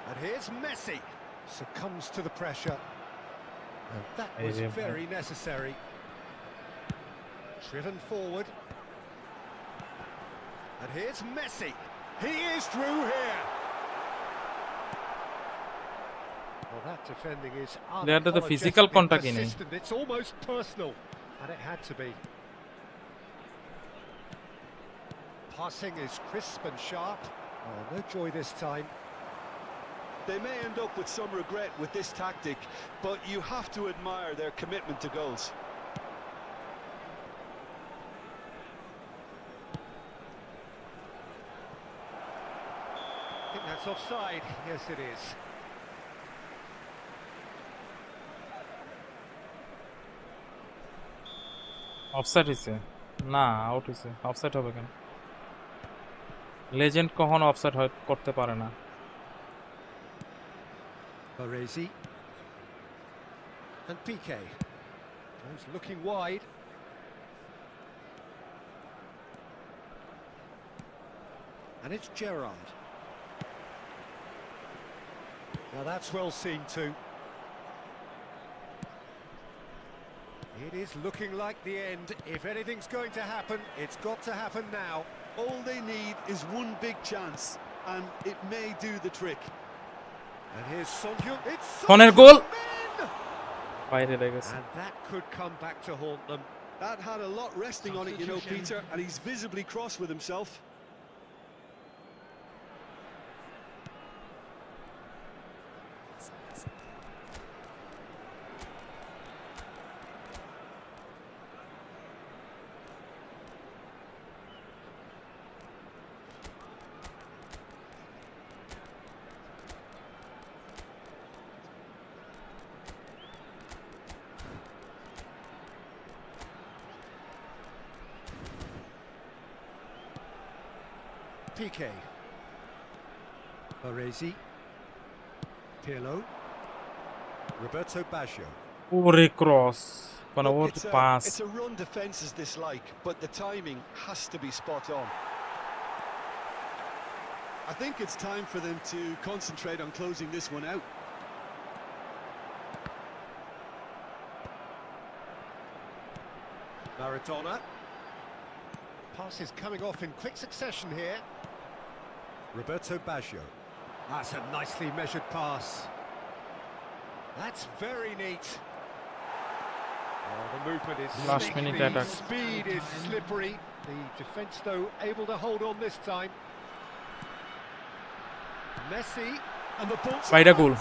And here's Messi. Succumbs to the pressure. And that Hey, was yeah, very necessary. Driven forward. And here's Messi. He is through here. Well, that defending is There to the physical unapologetically contact in it. persistent. It's almost personal, and it had to be. Passing is crisp and sharp. Oh, no joy this time. They may end up with some regret with this tactic, but you have to admire their commitment to goals. I think that's offside. Yes, it is. Offside হইছে না out হইছে offside হবে কেন legend কখনো offside করতে পারে না Baresi. And Piqué. Goes looking wide. And it's Gerrard. Now that's well seen too. It is looking like the end. If anything's going to happen, it's got to happen now. All they need is one big chance. and it may do the trick. And here's Son Heung. It's Son Corner goal. Heung-min! বাইরে লেগেছে And that could come back to haunt them. That had a lot resting on it, you know, Peter, and he's visibly cross with himself. Piqué. Baresi. Pirlo. Roberto Baggio. ওরে cross কোন Look, or it's pass a run defence is dislike, but the timing has to be spot on. I think it's time for them to concentrate on closing this one out. Maradona. Passes coming off in quick succession here. Roberto Baggio. That's a nicely measured pass. That's very neat. Oh, the movement is Last slick, minute the attack. speed is slippery. The defence, though, able to hold on this time. Messi, and the ball. বাইরে গোল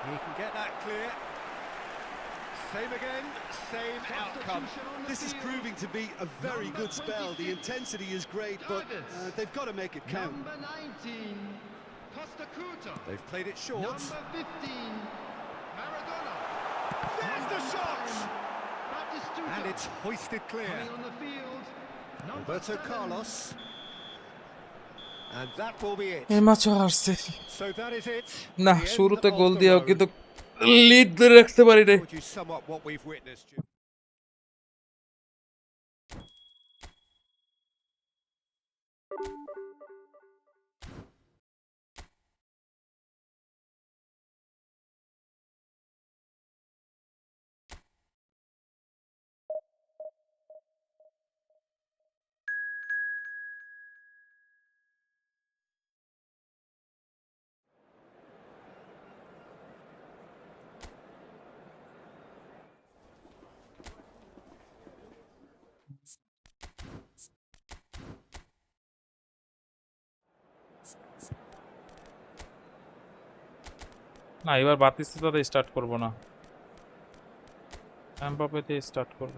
He can get that clear. Same again, same outcome. This is proving to be a very good spell. The intensity is great, but they've got to make it count. Number 19, Costa Curta. They've played it short. Number 15, Maradona. There's the shot! Batistuta. And it's hoisted clear. Coming on the field. Number Roberto 7. Carlos. And that will be it. এই ম্যাচও হারছে So that is it. না The end শুরুতে of goal the দিয়েও road. কিন্তু lead ধরে রাখতে পারি রে How would you sum up what we've witnessed, Jim? না এবার বাতিস্তুতাতে স্টার্ট করব না এমবাপ্পেতে স্টার্ট করব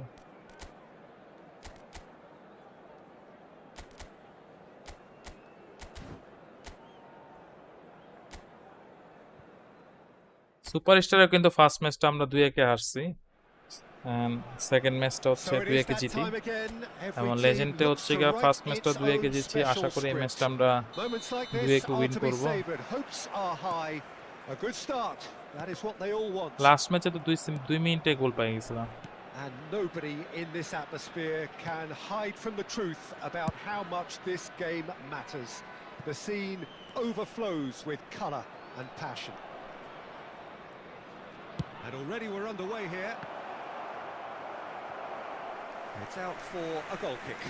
সুপারস্টারে কিন্তু ফার্স্ট ম্যাচটা আমরা 2-1 হারছি সেকেন্ড ম্যাচটা হচ্ছে So it is 2-1 that জিতি time again. Every এবং team লেজেন্ডে looks হচ্ছে to গিয়া write ফার্স্ট ম্যাচটা its 2-1 own জিতছি আশা special করি এই script. ম্যাচটা আমরা Moments like 2-1 this are win to be করব savoured. Hopes are high. A good start. That is what they all want. Last ম্যাচে তো 2 মিনিটে গোল পাই গেছিলাম And nobody in this atmosphere can hide from the truth about how much this game matters. The scene overflows with colour and passion. And already we're underway here. It's out for a goal kick.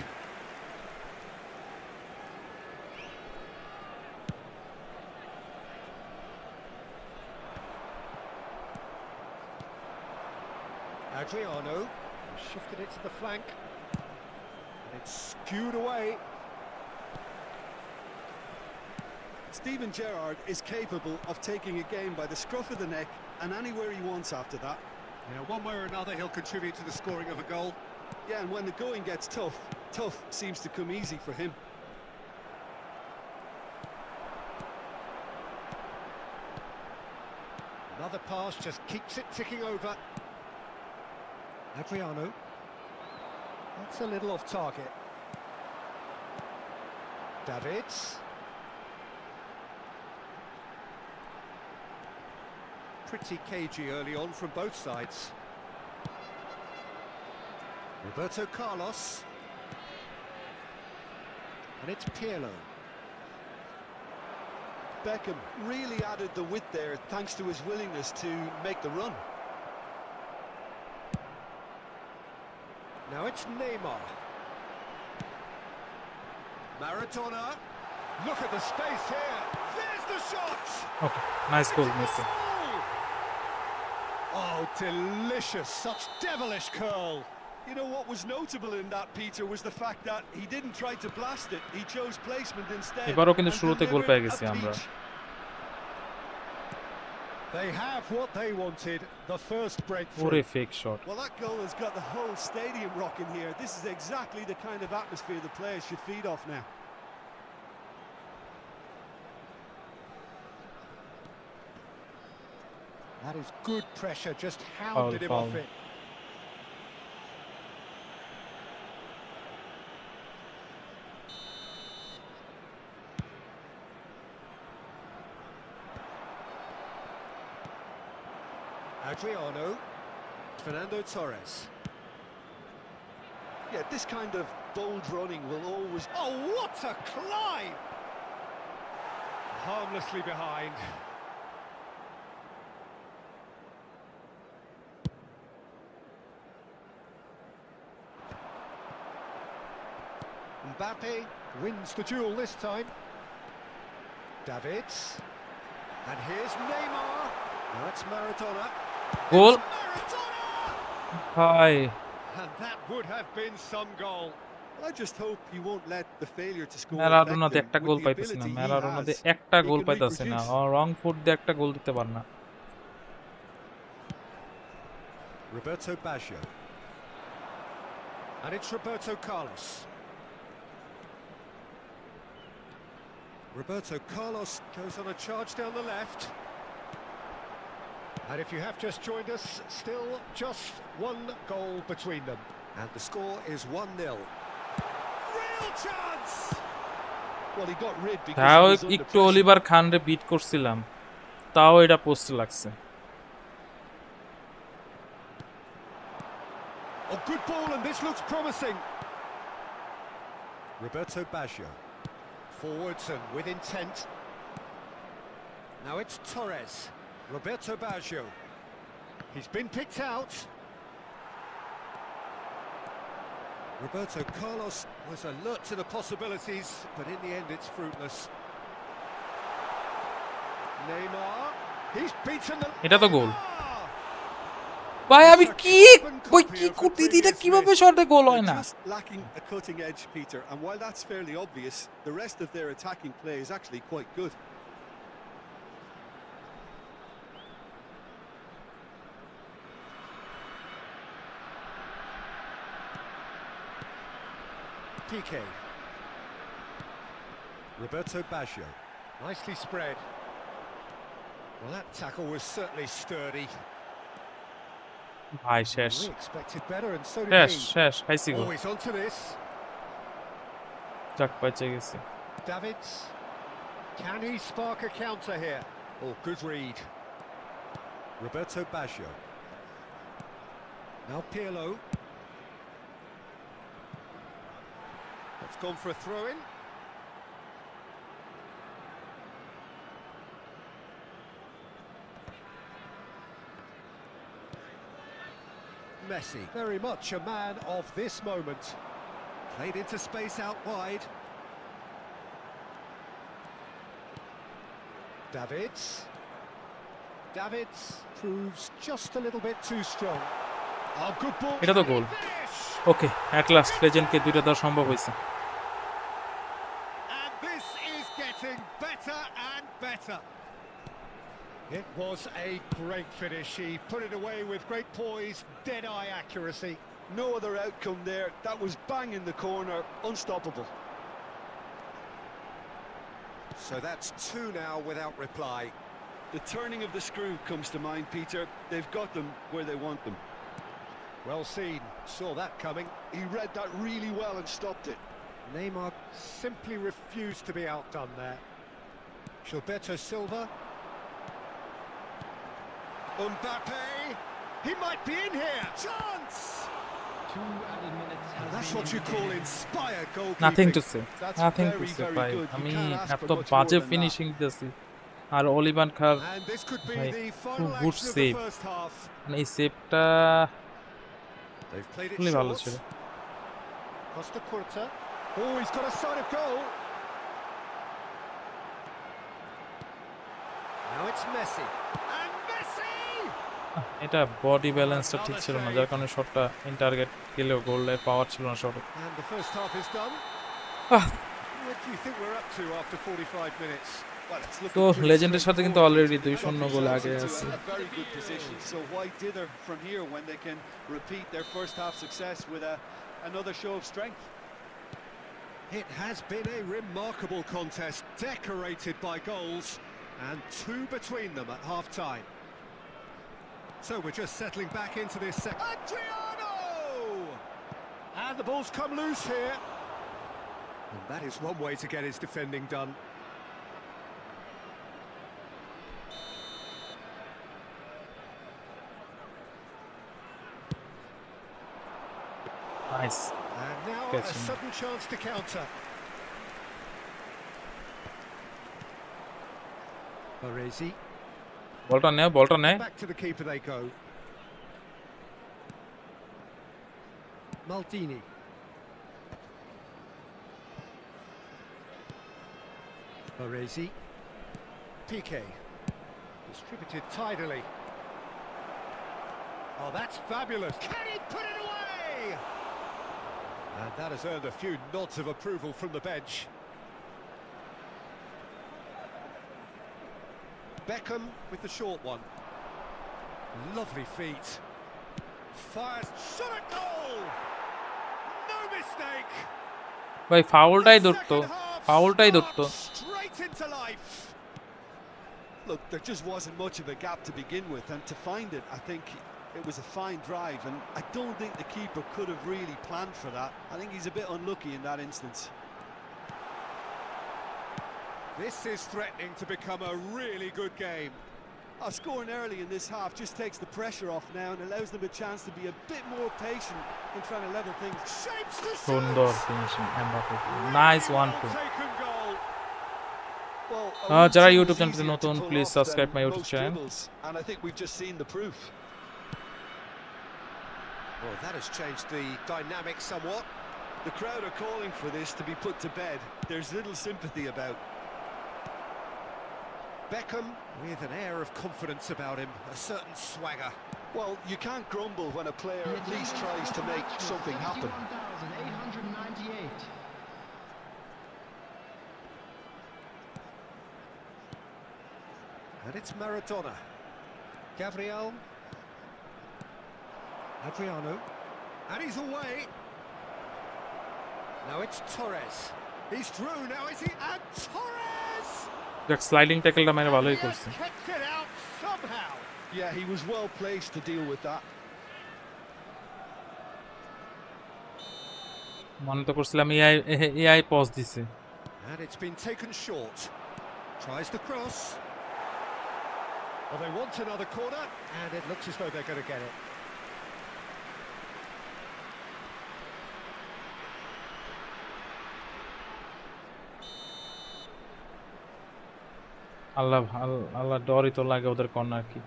Adriano shifted it to the flank. And it's skewed away. Steven Gerrard is capable of taking a game by the scruff of the neck and anywhere he wants after that. Yeah, one way or another he'll contribute to the scoring of a goal. Yeah, and when the going gets tough, tough seems to come easy for him. Another pass just keeps it ticking over. Adriano. That's a little off target. Davids. Pretty cagey early on from both sides. Roberto Carlos. And it's Pirlo. Beckham really added the width there thanks to his willingness to make the run. Now it's Neymar. Maradona. Look at the space here. There's the shot. Okay nice goal Messi Oh, delicious. Such devilish curl. You know what was notable in that, Peter, was the fact that he didn't try to blast it. He chose placement instead. এবারও কিন্তু and শুরুতে গোল delivered পেয়ে a গেছি আমরা peach. They have what they wanted. The first breakthrough. ওরে fake shot Well, that goal has got the whole stadium rocking here. This is exactly the kind of atmosphere the players should feed off now. That is good pressure. Just hounded him off it. Adriano, Fernando Torres. Yeah, this kind of bold running will always... Oh, what a climb! Harmlessly behind. Mbappe wins the duel this time. Davids. And here's Neymar. Now it's Maradona. Goal Maradona! হাই And that would have been some goal. I just hope he won't let the failure to score Maradona affect দিয়ে him. একটা With goal the পাইতেছি না ability he Maradona has, দিয়ে একটা he goal can পাইতেছি না reproduce. রং foot দিয়ে একটা গোল দিতে পার না Roberto Baggio. And it's Roberto Carlos. Roberto Carlos goes on a charge down the left. And if you have just joined us, still just one goal between them. And the score is 1-0. Real chance! Well, he got rid because তাও he was under একটু pressure. Oliver খানরে bit করছিলাম তাও এটা পোস্টে লাগছে Oh, good ball, and this looks promising. Roberto Baggio. Forwards and with intent. Now it's Torres. Roberto Baggio. He's been picked out. Roberto Carlos was alert to the possibilities, but in the end it's fruitless. Neymar. He's beaten the... এটা তো গোল Neymar! ভাই আমি কি কই কি করতে দিতে কিভাবে শটে গোল হয় না They're just lacking a cutting edge, Peter, and while that's fairly obvious, the rest of their attacking play is actually quite good. PK. Roberto Baggio. Nicely spread. Well, that tackle was certainly sturdy. ভাই শেষ We expected better, and so did শেষ he. শেষ হাইছি গোল Always onto this. যাক পাইছে গেছে Davids. Can he spark a counter here? Oh, good read. Roberto Baggio. Now Pirlo. That's gone for a throw-in. Messi, very much a man of this moment. Played into space out wide. Davids. Davids proves just a little bit too strong. Oh, good ball. এটা তো গোল Finish! Okay at last লেজেন্ডকে দুইটা দেওয়া সম্ভব হয়েছে And this is getting better and better. It was a great finish. He put it away with great poise, dead-eye accuracy. No other outcome there. That was bang in the corner, unstoppable. So that's two now without reply. The turning of the screw comes to mind, Peter. They've got them where they want them. Well seen. Saw that coming. He read that really well and stopped it. Neymar simply refused to be outdone there. Gilberto Silva. Mbappe. He might be in here. Chance! 2 added minutes has That's been what you call indicated. inspired goalkeeping. Nothing to say That's nothing to very, say very ভাই good. You আমি can't ask এত for much বাজে more than finishing দিতেছি আর অলিভান খার And this could be Right. the Two final good action of save. the first half. মানে এই সেভটা They've played it খুবই ভালো short. ছিল Costa Curta. Oh, he's got a sign of goal. Now it's Messi. And Messi! এটা body ব্যালেন্সটা ঠিক ছিল না, যার কারণে শটটা ইন টার্গেট গেলেও গোলের পাওয়ার ছিল না শটে। And the first half is done. What do you think we're up to after 45 minutes? তো লেজেন্ডের সাথে কিন্তু অলরেডি 2-0 গোল আগে আছে। A very good position. So why dither from here when they can repeat their first half success with another show of strength? It has been a remarkable contest, decorated by goals, and 2 between them at half-time. So we're just settling back into this Adriano! And the ball's come loose here. And that is one way to get his defending done. Nice. And now a Gets him. sudden chance to counter. Baresi. বলটা নে। Back to the keeper they go. Maldini. Baresi. Piqué. Distributed tidily. Oh, that's fabulous. Can he put it away? And that has earned a few nods of approval from the bench. Beckham with the short one. Lovely feet. Fires, shot at goal! No mistake! ভাই ফাউলটাই ধরতো, ফাউলটাই ধরতো। Straight into life. Look, there just wasn't much of a gap to begin with, and to find it, I think it was a fine drive, and I don't think the keeper could have really planned for that. I think he's a bit unlucky in that instance. This is threatening to become a really good game. Scoring early in this half just takes the pressure off now and allows them a chance to be a bit more patient in trying to level things. Shapes the সুন্দর finishing Mbappe. Nice 1-2। taken goal. Well, যারা it's YouTube easier চ্যানেলে to নতুন pull please off subscribe than my YouTube most channel. dribbles, and I think we've just seen the proof. Well, that has changed the dynamic somewhat. The crowd are calling for this to be put to bed. There's little sympathy about. Beckham with an air of confidence about him, a certain swagger. Well, you can't grumble when a player at least tries to make something happen. 51,898. And it's Maradona. Gabriel. Adriano. And he's away. Now it's Torres. He's through, now is he? And Torres! দেখ sliding ট্যাকলটা মেরে ভালোই He has করছে। kicked it out somehow. Yeah, he was well placed to deal with that. মনে তো করছিলাম AI pause দিছে। And it's been taken short. Tries the cross. Well, they want another corner, and it looks as though they're going to get it. আল্লাহ ডরই তো লাগে ওদের corner কি।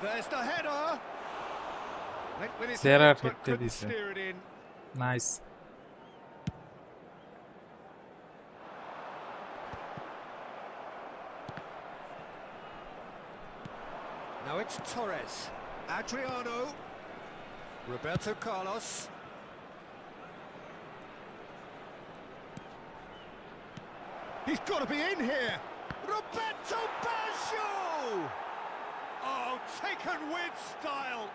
There's the header. Went with his Serra head, but ঠেকতে couldn't দিছে। steer it in. Nice. Now it's Torres. Adriano. Roberto Carlos. He's got to be in here. Roberto Baggio! Oh, taken with style.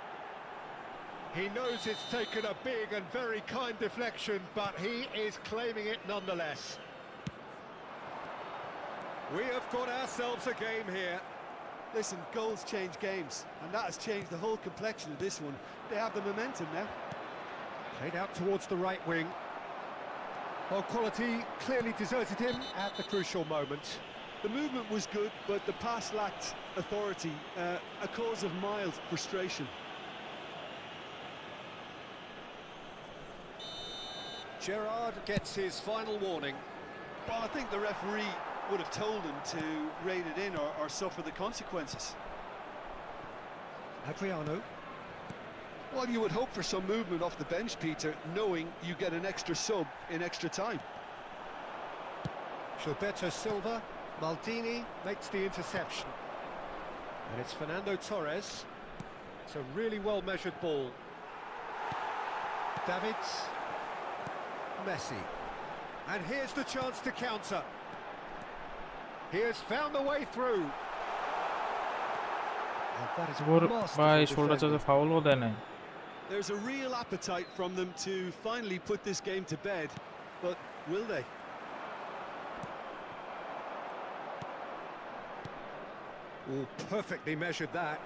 He knows it's taken a big and very kind deflection, but he is claiming it nonetheless. We have got ourselves a game here. Listen, goals change games, and that has changed the whole complexion of this one. They have the momentum now. Played out towards the right wing. Well, quality clearly deserted him at the crucial moment. The movement was good, but the pass lacked authority, a cause of mild frustration. Gerrard gets his final warning. Well, I think the referee would have told him to rein it in or suffer the consequences. Adriano. Well, you would hope for some movement off the bench, Peter, knowing you get an extra sub in extra time. Gilberto Silva, Maldini makes the interception. And it's Fernando Torres. It's a really well-measured ball. Davids. Messi. And here's the chance to counter. He has found the way through. And that is or masterful ভাই shoulder defending. চার্জে ফাউলও দেয় নাই। There's a real appetite from them to finally put this game to bed, but will they? Oh, perfectly measured that.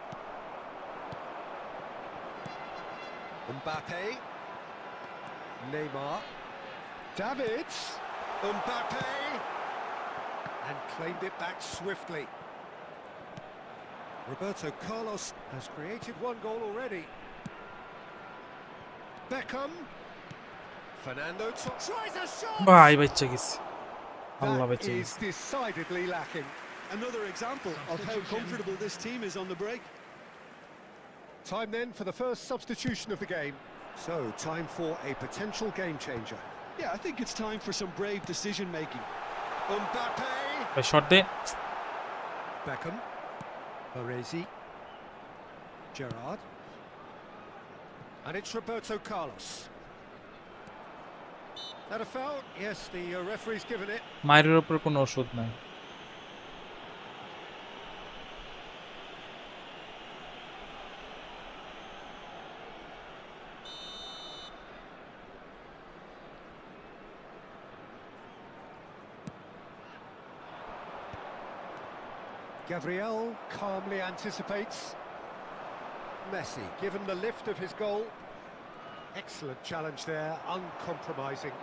Mbappe. Neymar. Davids. Mbappe. And claimed it back swiftly. Roberto Carlos has created one goal already. Beckham. Fernando tries a shot. ভাই বাচ্চা গেছে, আল্লাহ That বাচ্চা is গেছে। decidedly lacking. Another example of how comfortable this team is on the break. Time then for the first substitution of the game. So, time for a potential game changer. Yeah, I think it's time for some brave decision making. Mbappe. ভাই shot they. Beckham. Baresi. Gerrard. And it's Roberto Carlos. That a foul? Yes, the referee's given it. মায়ের উপর কোনো ওষুধ নাই। Gabriel calmly anticipates. Messi, given the lift of his goal. Excellent challenge there, uncompromising.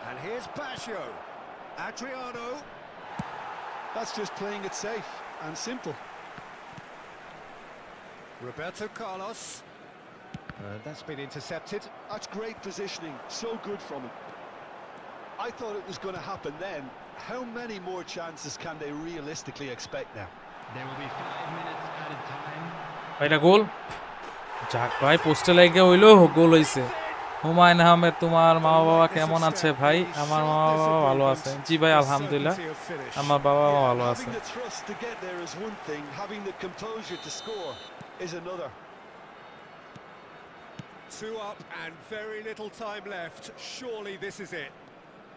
And here's Baggio. Adriano. That's just playing it safe and simple. Roberto Carlos. That's been intercepted. That's great positioning, so good from him. I thought it was going to happen then. How many more chances can they realistically expect now? There will be 5 minutes added time. ভাইটা গোল, যাক ভাই পোস্টে লাগে হইলো গোল হইছে। হুমায়ুন আহমেদ, তোমার মা বাবা কেমন আছে ভাই? আমার মা বাবা ভালো আছে। জি ভাই আলহামদুলিল্লাহ, আমার বাবা মা ভালো আছে। Having the trust to get there is one thing, having the composure to score is another. 2 up and very little time left. Surely this is it.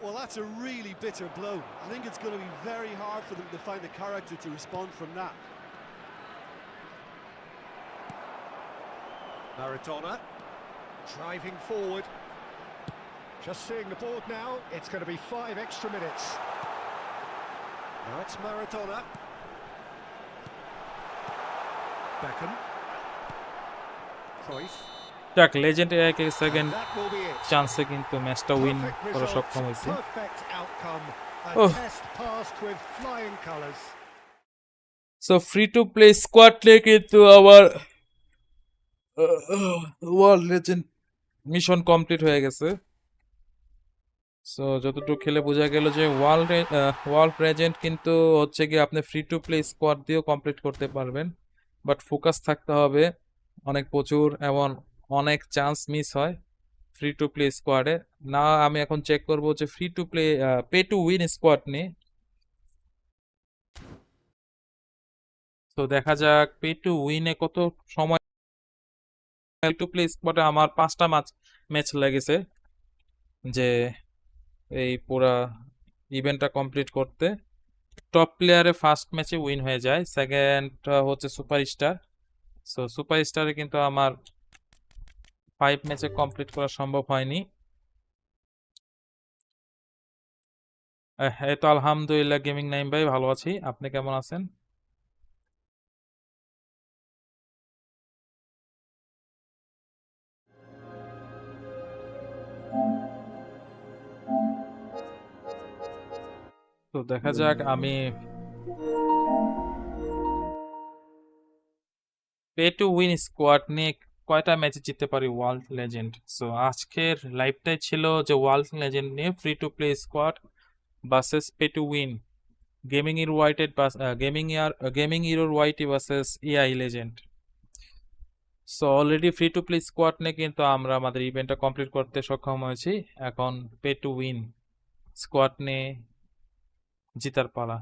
Well, that's a really bitter blow. I think it's going to be very hard for them to find the character to respond from that. Maradona driving forward. Just seeing the board now, it's going to be 5 extra minutes. Now it's Maradona. Beckham. Cruyff. যাক legend একে second That will be it. চান্সে কিন্তু ম্যাচটা win Perfect করা results, সক্ষম হয়েছে। perfect outcome. A Oh. test passed with flying colours. So free to play squad নিয়ে কিন্তু আমার ওয়ার্ল্ড লেজেন্ড মিশন কমপ্লিট হয়ে গেছে। সো যতটুকু খেলে বোঝা গেল যে ওয়ার্ল্ড লেজেন্ড কিন্তু হচ্ছে কি আপনি ফ্রি টু প্লে স্কোয়াড দিয়েও কমপ্লিট করতে পারবেন, বাট ফোকাস থাকতে হবে অনেক প্রচুর, এবং অনেক চান্স মিস হয় ফ্রি টু প্লে স্কোয়াডে। না আমি এখন চেক করব যে free to play pay to win squad নিয়ে। তো দেখা যাক পে টু উইনে কত সময়। টু প্লে স্কোয়াডে আমার 5টা ম্যাচ লেগেছে যে এই পুরা ইভেন্টটা কমপ্লিট করতে। টপ প্লেয়ারে ফার্স্ট ম্যাচে উইন হয়ে যায়, সেকেন্ড হচ্ছে সুপারস্টার। সো সুপারস্টারে কিন্তু আমার 5 ম্যাচে কমপ্লিট করা সম্ভব হয়নি। এই তো আলহামদুলিল্লাহ গেমিং নাইম ভাই ভালো আছি, আপনি কেমন আছেন? তো দেখা যাক আমি পে টু উইন স্কোয়াড নিয়ে কয়টা ম্যাচে জিততে পারি ওয়ার্ল্ড লেজেন্ড। সো আজকের লাইভটাই ছিল যে ওয়ার্ল্ড লেজেন্ড নিয়ে free to play squad versus pay to win, gaming error YT versus AI legend. So already free to play squad নিয়ে কিন্তু আমরা আমাদের ইভেন্টটা কমপ্লিট করতে সক্ষম হয়েছি। এখন পে টু উইন স্কোয়াড নিয়ে জিতার পালা।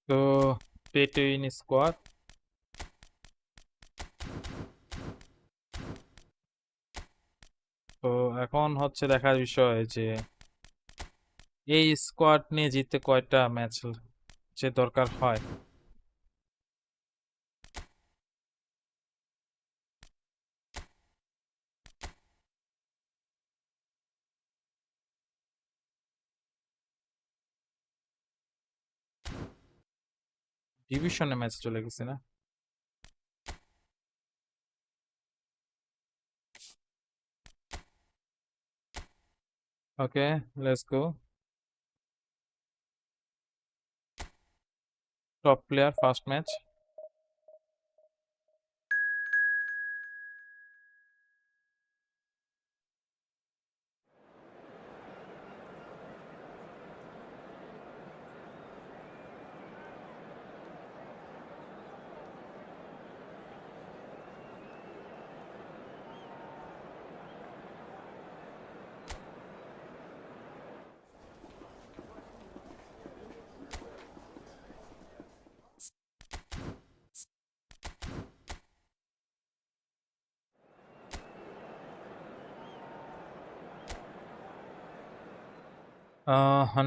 তো পে টু উইন স্কোয়াড, তো এখন হচ্ছে দেখার বিষয় যে এই স্কোয়াড নিয়ে জিততে কয়টা ম্যাচ যে দরকার হয়। ডিভিশনে ম্যাচ চলে গেছে না? Okay, let's go. Top player first match.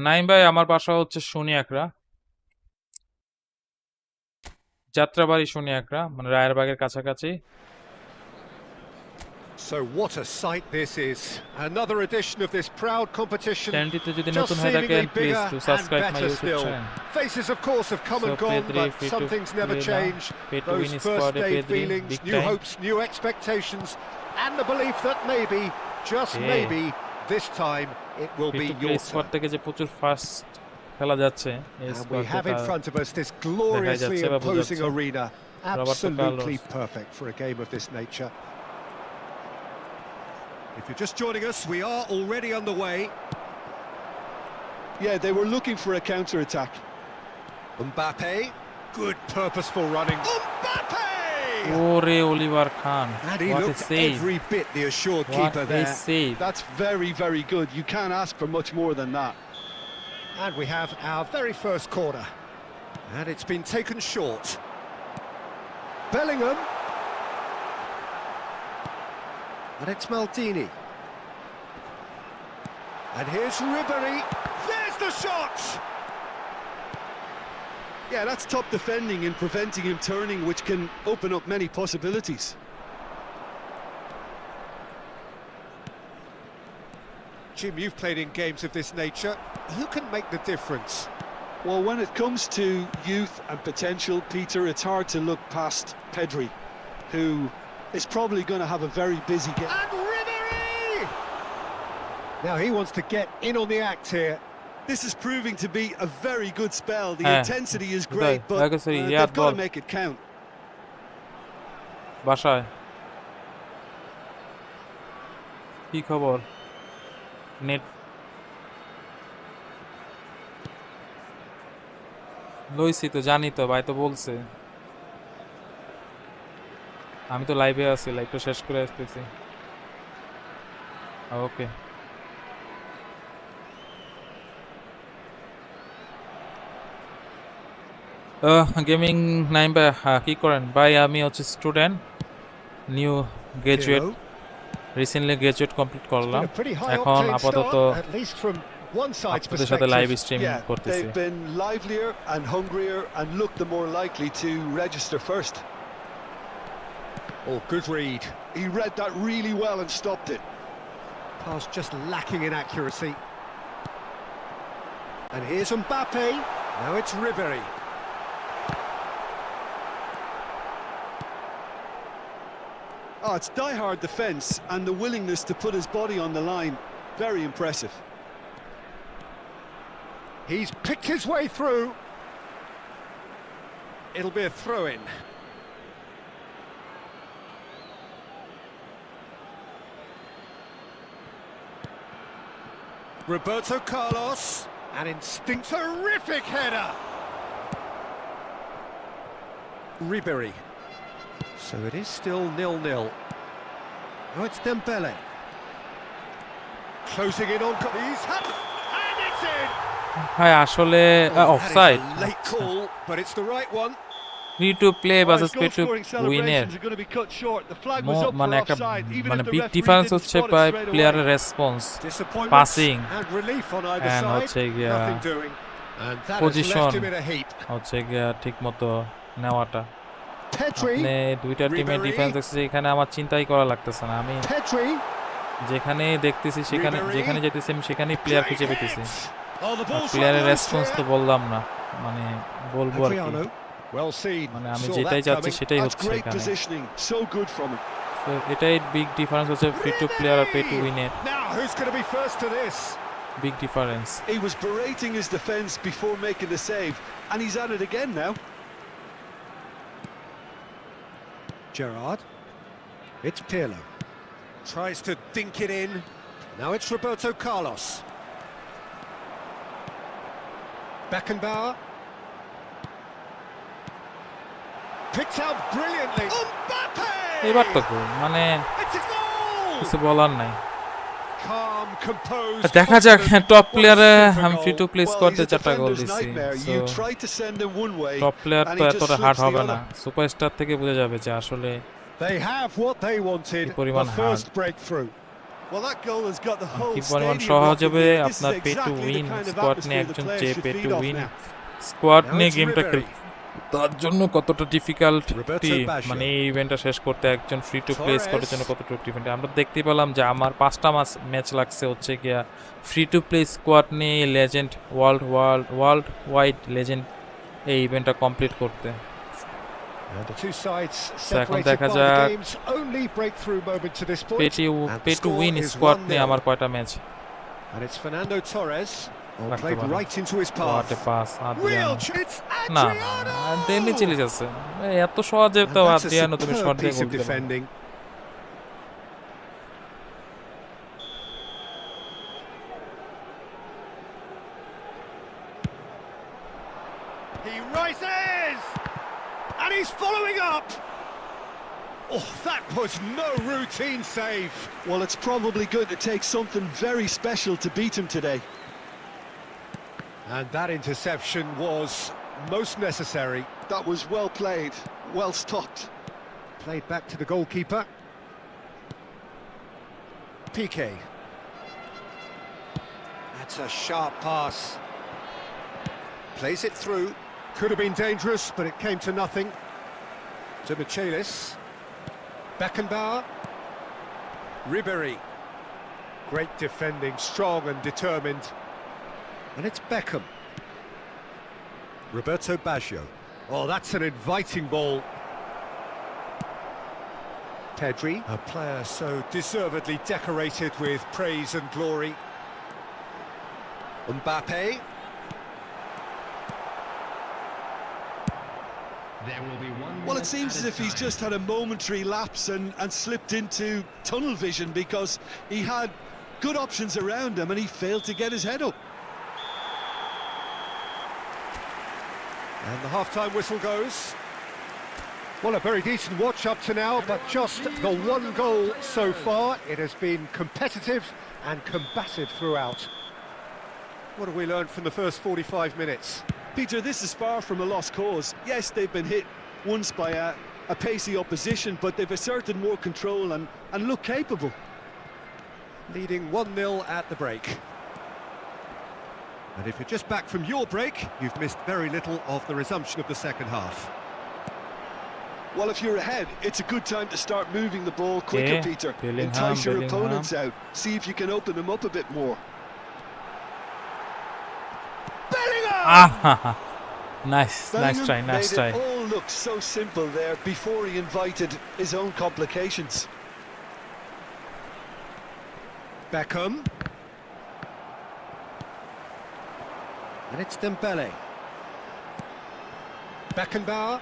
Naim ভাই, আমার বাসা হচ্ছে শনিয়াকড়া, যাত্রাবাড়ি শনিয়াকড়া, মানে রায়েরবাগের কাছাকাছি। So what a sight this is. Another edition of this proud competition. চ্যানেলটিতে যদি Just নতুন হয়ে থাকেন seemingly please bigger to and subscribe my better YouTube still. Channel. Faces of course have come So and pay gone, 3 but free some to things never play now. change. Pay to Those win first squad, pay day 3 feelings, big new time. hopes, new expectations, and the belief that maybe, just Yeah. maybe, this time it will free be to play your squad turn. থেকে যে প্রচুর fast খেলা যাচ্ছে এই And we স্কোয়াডে, have in তা front of us this দেখাই gloriously যাচ্ছে বা imposing বোঝাচ্ছে। arena. Roberto Absolutely Carlos. perfect for a game of this nature. If you're just joining us, we are already underway. Yeah, they were looking for a counter-attack. Mbappe, good purposeful running. Mbappe! ওরে Oliver Khan, And he what a looked save, every bit the assured what keeper a there. save. That's very, very good. You can't ask for much more than that. And we have our very first corner. And it's been taken short. Bellingham. And it's Maldini. And here's Ribery. There's the shot! Yeah, that's top defending and preventing him turning, which can open up many possibilities. Jim, you've played in games of this nature. Who can make the difference? Well, when it comes to youth and potential, Peter, it's hard to look past Pedri, who is probably going to have a very busy game. And Ribery! Now he wants to get in on the act here. This is proving to be a very good spell. The intensity is Good. great, but Like I say, yeah, they've got ball. to make it count. বাসায় কি খবর? Net লইছি তো, জানি তো, ভাই তো বলছে। আমি তো লাইভে আছি, লাইভটা শেষ করে আসতেছি। ওকে, গেমিং নাইম ভাই, কি করেন ভাই? আমি হচ্ছে student, new graduate, Hero. Recently graduate complete Been করলাম। a pretty high এখন octane আপাতত start, at least from one side's আপনাদের সাথে লাইভ perspective. স্ট্রিম Yeah, করতেছি। they've been livelier and hungrier and looked the more likely to register first. Oh, good read. He read that really well and stopped it. Pass just lacking in accuracy. And here's Mbappe. Now it's Ribéry. Oh, it's die-hard defence and the willingness to put his body on the line. Very impressive. He's picked his way through. It'll be a throw-in. Roberto Carlos. An instinct. Terrific header. Ribéry. So it is still 0-0. Now it's Dembele. Closing in on... He's had... And it's in! ভাই আসলে offside That is a late call, but it's the right one. Free to play versus pay two Goal-scoring উইনের celebrations are going to be cut short. The flag was up মানে for একটা offside, even মানে if the big referee difference didn't হচ্ছে spot it প্রায় straight away. প্লেয়ারের response Disappointment Passing. and relief on either And side. হচ্ছে গিয়া Nothing doing. And that has position. left him in a heap. হচ্ছে গিয়া ঠিক মতো নেওয়াটা Pedri. আপনি দুইটা টিমের Ribéry. ডিফেন্স দেখছি এখানে আমার চিন্তাই করা লাগতেছে না আমি Pedri. যেখানে দেখতেছি সেখানে Ribéry. যেখানে যেতেছি আমি সেখানেই প্লেয়ার খুঁজে পেতেছি Oh, the ball's প্লেয়ারের right রেসপন্স তো বললাম না মানে বলবো আর কি Adriano. Well seen. মানে আমি Saw যেটাই that চাচ্ছি coming. সেটাই That's হচ্ছে great এখানে positioning. So good from him. তো এটাই বিগ ডিফারেন্স হচ্ছে ফ্রি টু প্লেয়ার আর পে টু উইনের Now, who's going to be first to this? Big difference He was berating his defence before making the save, and he's at it again now. Gerrard. It's Pirlo. Tries to dink it in. Now it's Roberto Carlos. Beckenbauer. Picked out brilliantly. Mbappe! এবার তো goal, মানে It's a goal! কিছু বলার নাই Calm, composed. দেখা যাক confident. Top What a প্লেয়ারে super আমি free goal. To play Well, স্কোয়াডে he's a 4টা গোল defender's দিচ্ছি nightmare. So You try to send him one way, top player and তো he এতটা just হার্ড slips the হবে other. না superstar থেকে বোঝা যাবে যে আসলে They have what they wanted. কি পরিমাণ The first breakthrough. Well, that goal has got the whole কি পরিমাণ stadium সহজ rocking হবে here. This is আপনার pay to exactly win the kind of squad নিয়ে atmosphere the একজন players যে should pay feed to off win now. Squad Now নিয়ে it's গেমটা Ribéry. তার জন্য কতটা ডিফিকাল্ট Roberto Baggio. মানে এই ইভেন্টটা শেষ করতে একজন ফ্রি টু প্লে Torres. স্কোয়াডের জন্য কতটা ডিফিকাল্ট আমরা দেখতে পেলাম যে আমার 5টা ম্যাচ লাগছে হচ্ছে গিয়া ফ্রি টু প্লে স্কোয়াড নিয়ে লেজেন্ড ওয়ার্ল্ড ওয়াইড লেজেন্ড এই ইভেন্টটা কমপ্লিট করতে And the two sides এখন separated দেখা by যাক the game's only breakthrough moment to this point. Pay to win squad নিয়ে আমার কয়টা match And it's Fernando Torres. Played পারে। right into his ওয়াটে path. Pass Real Adriano it's না Adriano! Demi chilli যাচ্ছে এত সহজে And তো that's a আদ্রিয়ানো তুমি superb শর্ট দিয়ে piece গোল of দিতে পারো। defending. He rises! And he's following up! Oh, that was no routine save. Well, it's probably going to take something very special to beat him today. And that interception was most necessary. That was well played, well stopped. Played back to the goalkeeper. Piqué. That's a sharp pass. Plays it through. Could have been dangerous, but it came to nothing. To Michelis. Beckenbauer. Ribéry. Great defending, strong and determined. And it's Beckham. Roberto Baggio. Oh, that's an inviting ball. Pedri, a player so deservedly decorated with praise and glory. Mbappe. There will be 1 Well, it minute seems added as if he's time. just had a momentary lapse and slipped into tunnel vision because he had good options around him and he failed to get his head up. And the half-time whistle goes. Well, a very decent watch up to now, but just the one goal so far. It has been competitive and combative throughout. What have we learned from the first 45 minutes? Peter, this is far from a lost cause. Yes, they've been hit once by a pacey opposition, but they've asserted more control and look capable. Leading 1-0 at the break. And if you're just back from your break, you've missed very little of the resumption of the second half. Well, if you're ahead, it's a good time to start moving the ball quicker, Peter. Entice your opponents out. See if you can open them up a bit more. Ah, nice try. Made it all look so simple there before he invited his own complications. Beckham. And it's Dembele. Beckenbauer.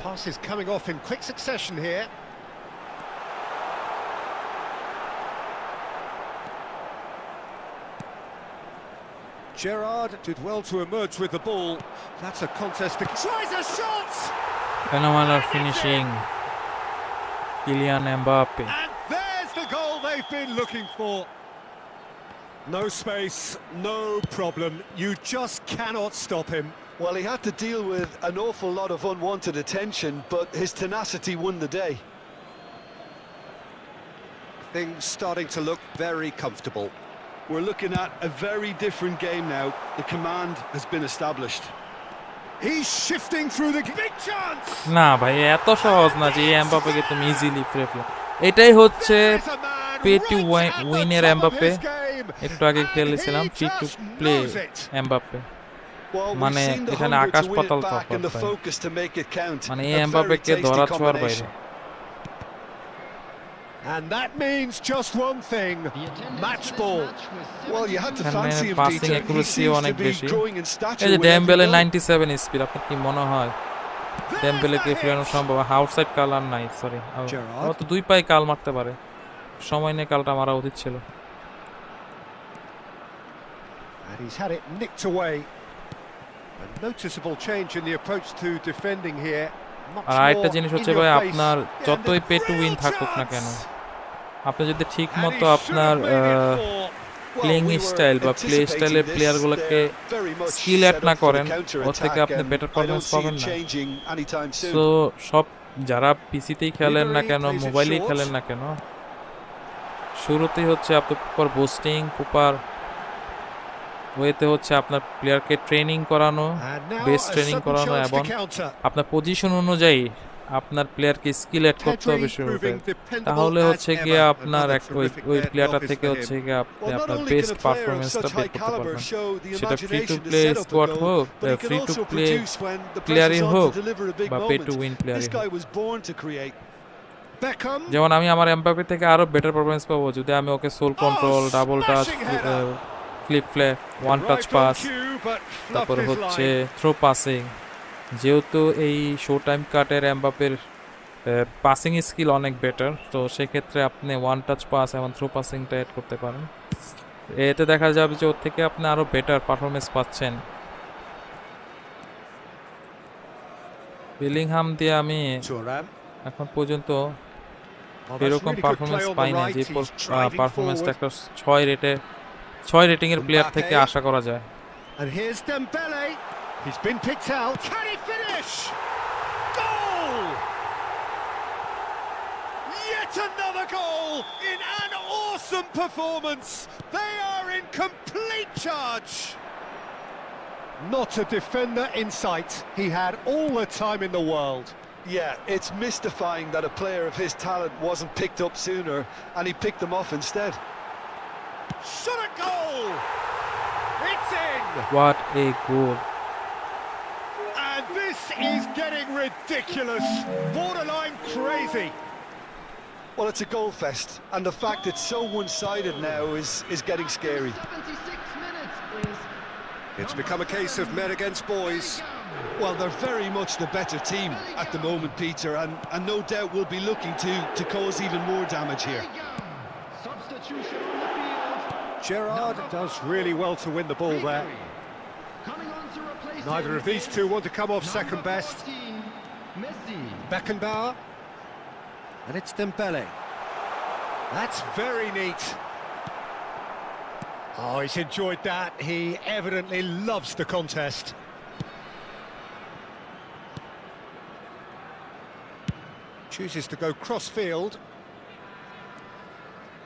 Pass is coming off in quick succession here. Gerrard did well to emerge with the ball. That's a contest. Tries a shot! Phenomenal finishing. Kylian Mbappe. And there's the goal they've been looking for. No space, no problem. You just cannot stop him. Well, he had to deal with an awful lot of unwanted attention, but his tenacity won the day. Things starting to look very comfortable. We're looking at a very different game now. The command has been established. He's shifting through the big chance. না ভাই এত সহজ না যে এমবাপ্পেকে তুমি easily free play. এটাই হচ্ছে পে টু উইনের এমবাপ্পে। একটু আগে খেলেছিলাম ফ্রি টু প্লে এমবাপ্পে। মানে এখানে আকাশ পাতাল তফাৎ ভাই। মানে এই এমবাপ্পেকে ধরা ছোঁয়ার বাইরে। And that means just one thing, match ball. Well, you had to fancy him, passing Peter. accuracy অনেক বেশি। Growing in stature. এই যে ডেম্বেলে 97 স্পিড, আপনার কি মনে হয় ডেম্বেলেকে ফেরানো সম্ভব? আউটসাইড কাল আর নাই, সরি। ও তো দুই পায়ে কাল মারতে পারে, সময় নিয়ে কালটা মারা উচিত ছিল। And he's had it nicked away. A noticeable change in the approach to defending here. আর আরেকটা জিনিস হচ্ছে ভাই, আপনার যতই পে টু উইন থাকুক না কেন, আপনি যদি ঠিক মতো আপনার প্লেইং স্টাইল বা প্লে স্টাইলের প্লেয়ারগুলোকে স্কিল অ্যাড না করেন, ওর থেকে আপনি বেটার পারফরম্যান্স পাবেন না। সো সব যারা পিসিতেই খেলেন না কেন, মোবাইলেই খেলেন না কেন, শুরুতেই হচ্ছে আপনার প্রপার বুস্টিং, প্রপার ওয়েতে হচ্ছে আপনার প্লেয়ারকে ট্রেনিং করানো, বেস ট্রেনিং করানো, এবং আপনার পজিশন অনুযায়ী আপনার প্লেয়ারকে স্কিল অ্যাড করতে হবে শুরুতে। তাহলে হচ্ছে গিয়ে আপনার ওই প্লেয়ারটা থেকে হচ্ছে গিয়ে আপনি আপনার বেস্ট পারফরমেন্সটা বের করতে পারবেন। সেটা ফ্রি টু প্লে স্কোয়াড হোক, ফ্রি টু প্লে প্লেয়ারই হোক, বা পে টু উইন প্লেয়ারই হোক। যেমন আমি আমার এমবাপ্পে থেকে আরো বেটার পারফরমেন্স পাবো যদি আমি okay sole control, double touch, flip flap, one touch pass, তারপর হচ্ছে থ্রো পাসিং। যেহেতু এই শো টাইম কাটের এমবাপ্পের পাসিং স্কিল অনেক বেটার, তো সেক্ষেত্রে আপনি ওয়ান টাচ পাস এবং থ্রো পাসিংটা অ্যাড করতে পারেন। এতে দেখা যাবে যে ওর থেকে আপনি আরো বেটার পারফরমেন্স পাচ্ছেন। বেলিংহাম দিয়ে আমি এখন পর্যন্ত এরকম পারফরমেন্স পাই না যে পারফরমেন্সটা একটা 6 রেটিং এর প্লেয়ার থেকে আশা করা যায়। And here's Dembele. He's been picked out. Can he finish? Goal! Yet another goal in an awesome performance. They are in complete charge. Not a defender in sight. He had all the time in the world. Yeah, it's mystifying that a player of his talent wasn't picked up sooner, and he picked them off instead. Shot a goal! It's in! What a goal! And this is getting ridiculous, borderline crazy. Well, it's a goal fest, and the fact it's so one-sided now is getting scary. 76 minutes is It's become a case of men against boys. Well, they're very much the better team at the moment, Peter, and no doubt will be looking to cause even more damage here. substitution on the field. Gerrard does really well to win the ball there. Coming on to replace Neither of these two want to come off second best. Messi. Beckenbauer. And it's Dembele. That's very neat. Oh, he's enjoyed that. He evidently loves the contest. Chooses to go cross-field.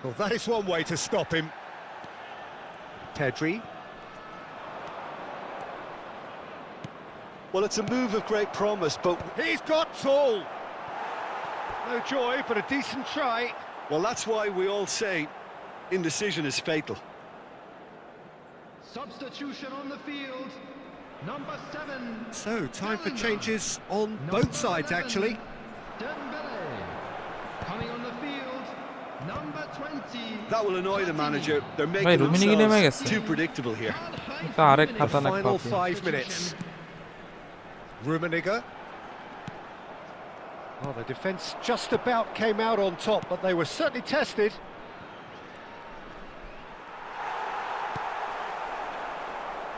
Well, that is one way to stop him. Pedri. Well, it's a move of great promise, but He's got tall. No joy, but a decent try. well, that's why we all say indecision is fatal. Substitution on the field. Number 7. So, time for changes on both sides, actually. Dembele. Coming on the field. Number 20. That will annoy the manager. They're Wait, making Rummenigge নেমে গেছে। themselves too predictable here. এটা আরেক The খাতারনাক final copy. 5 minutes. Rummenigge. Oh, the defence just about came out on top, but they were certainly tested.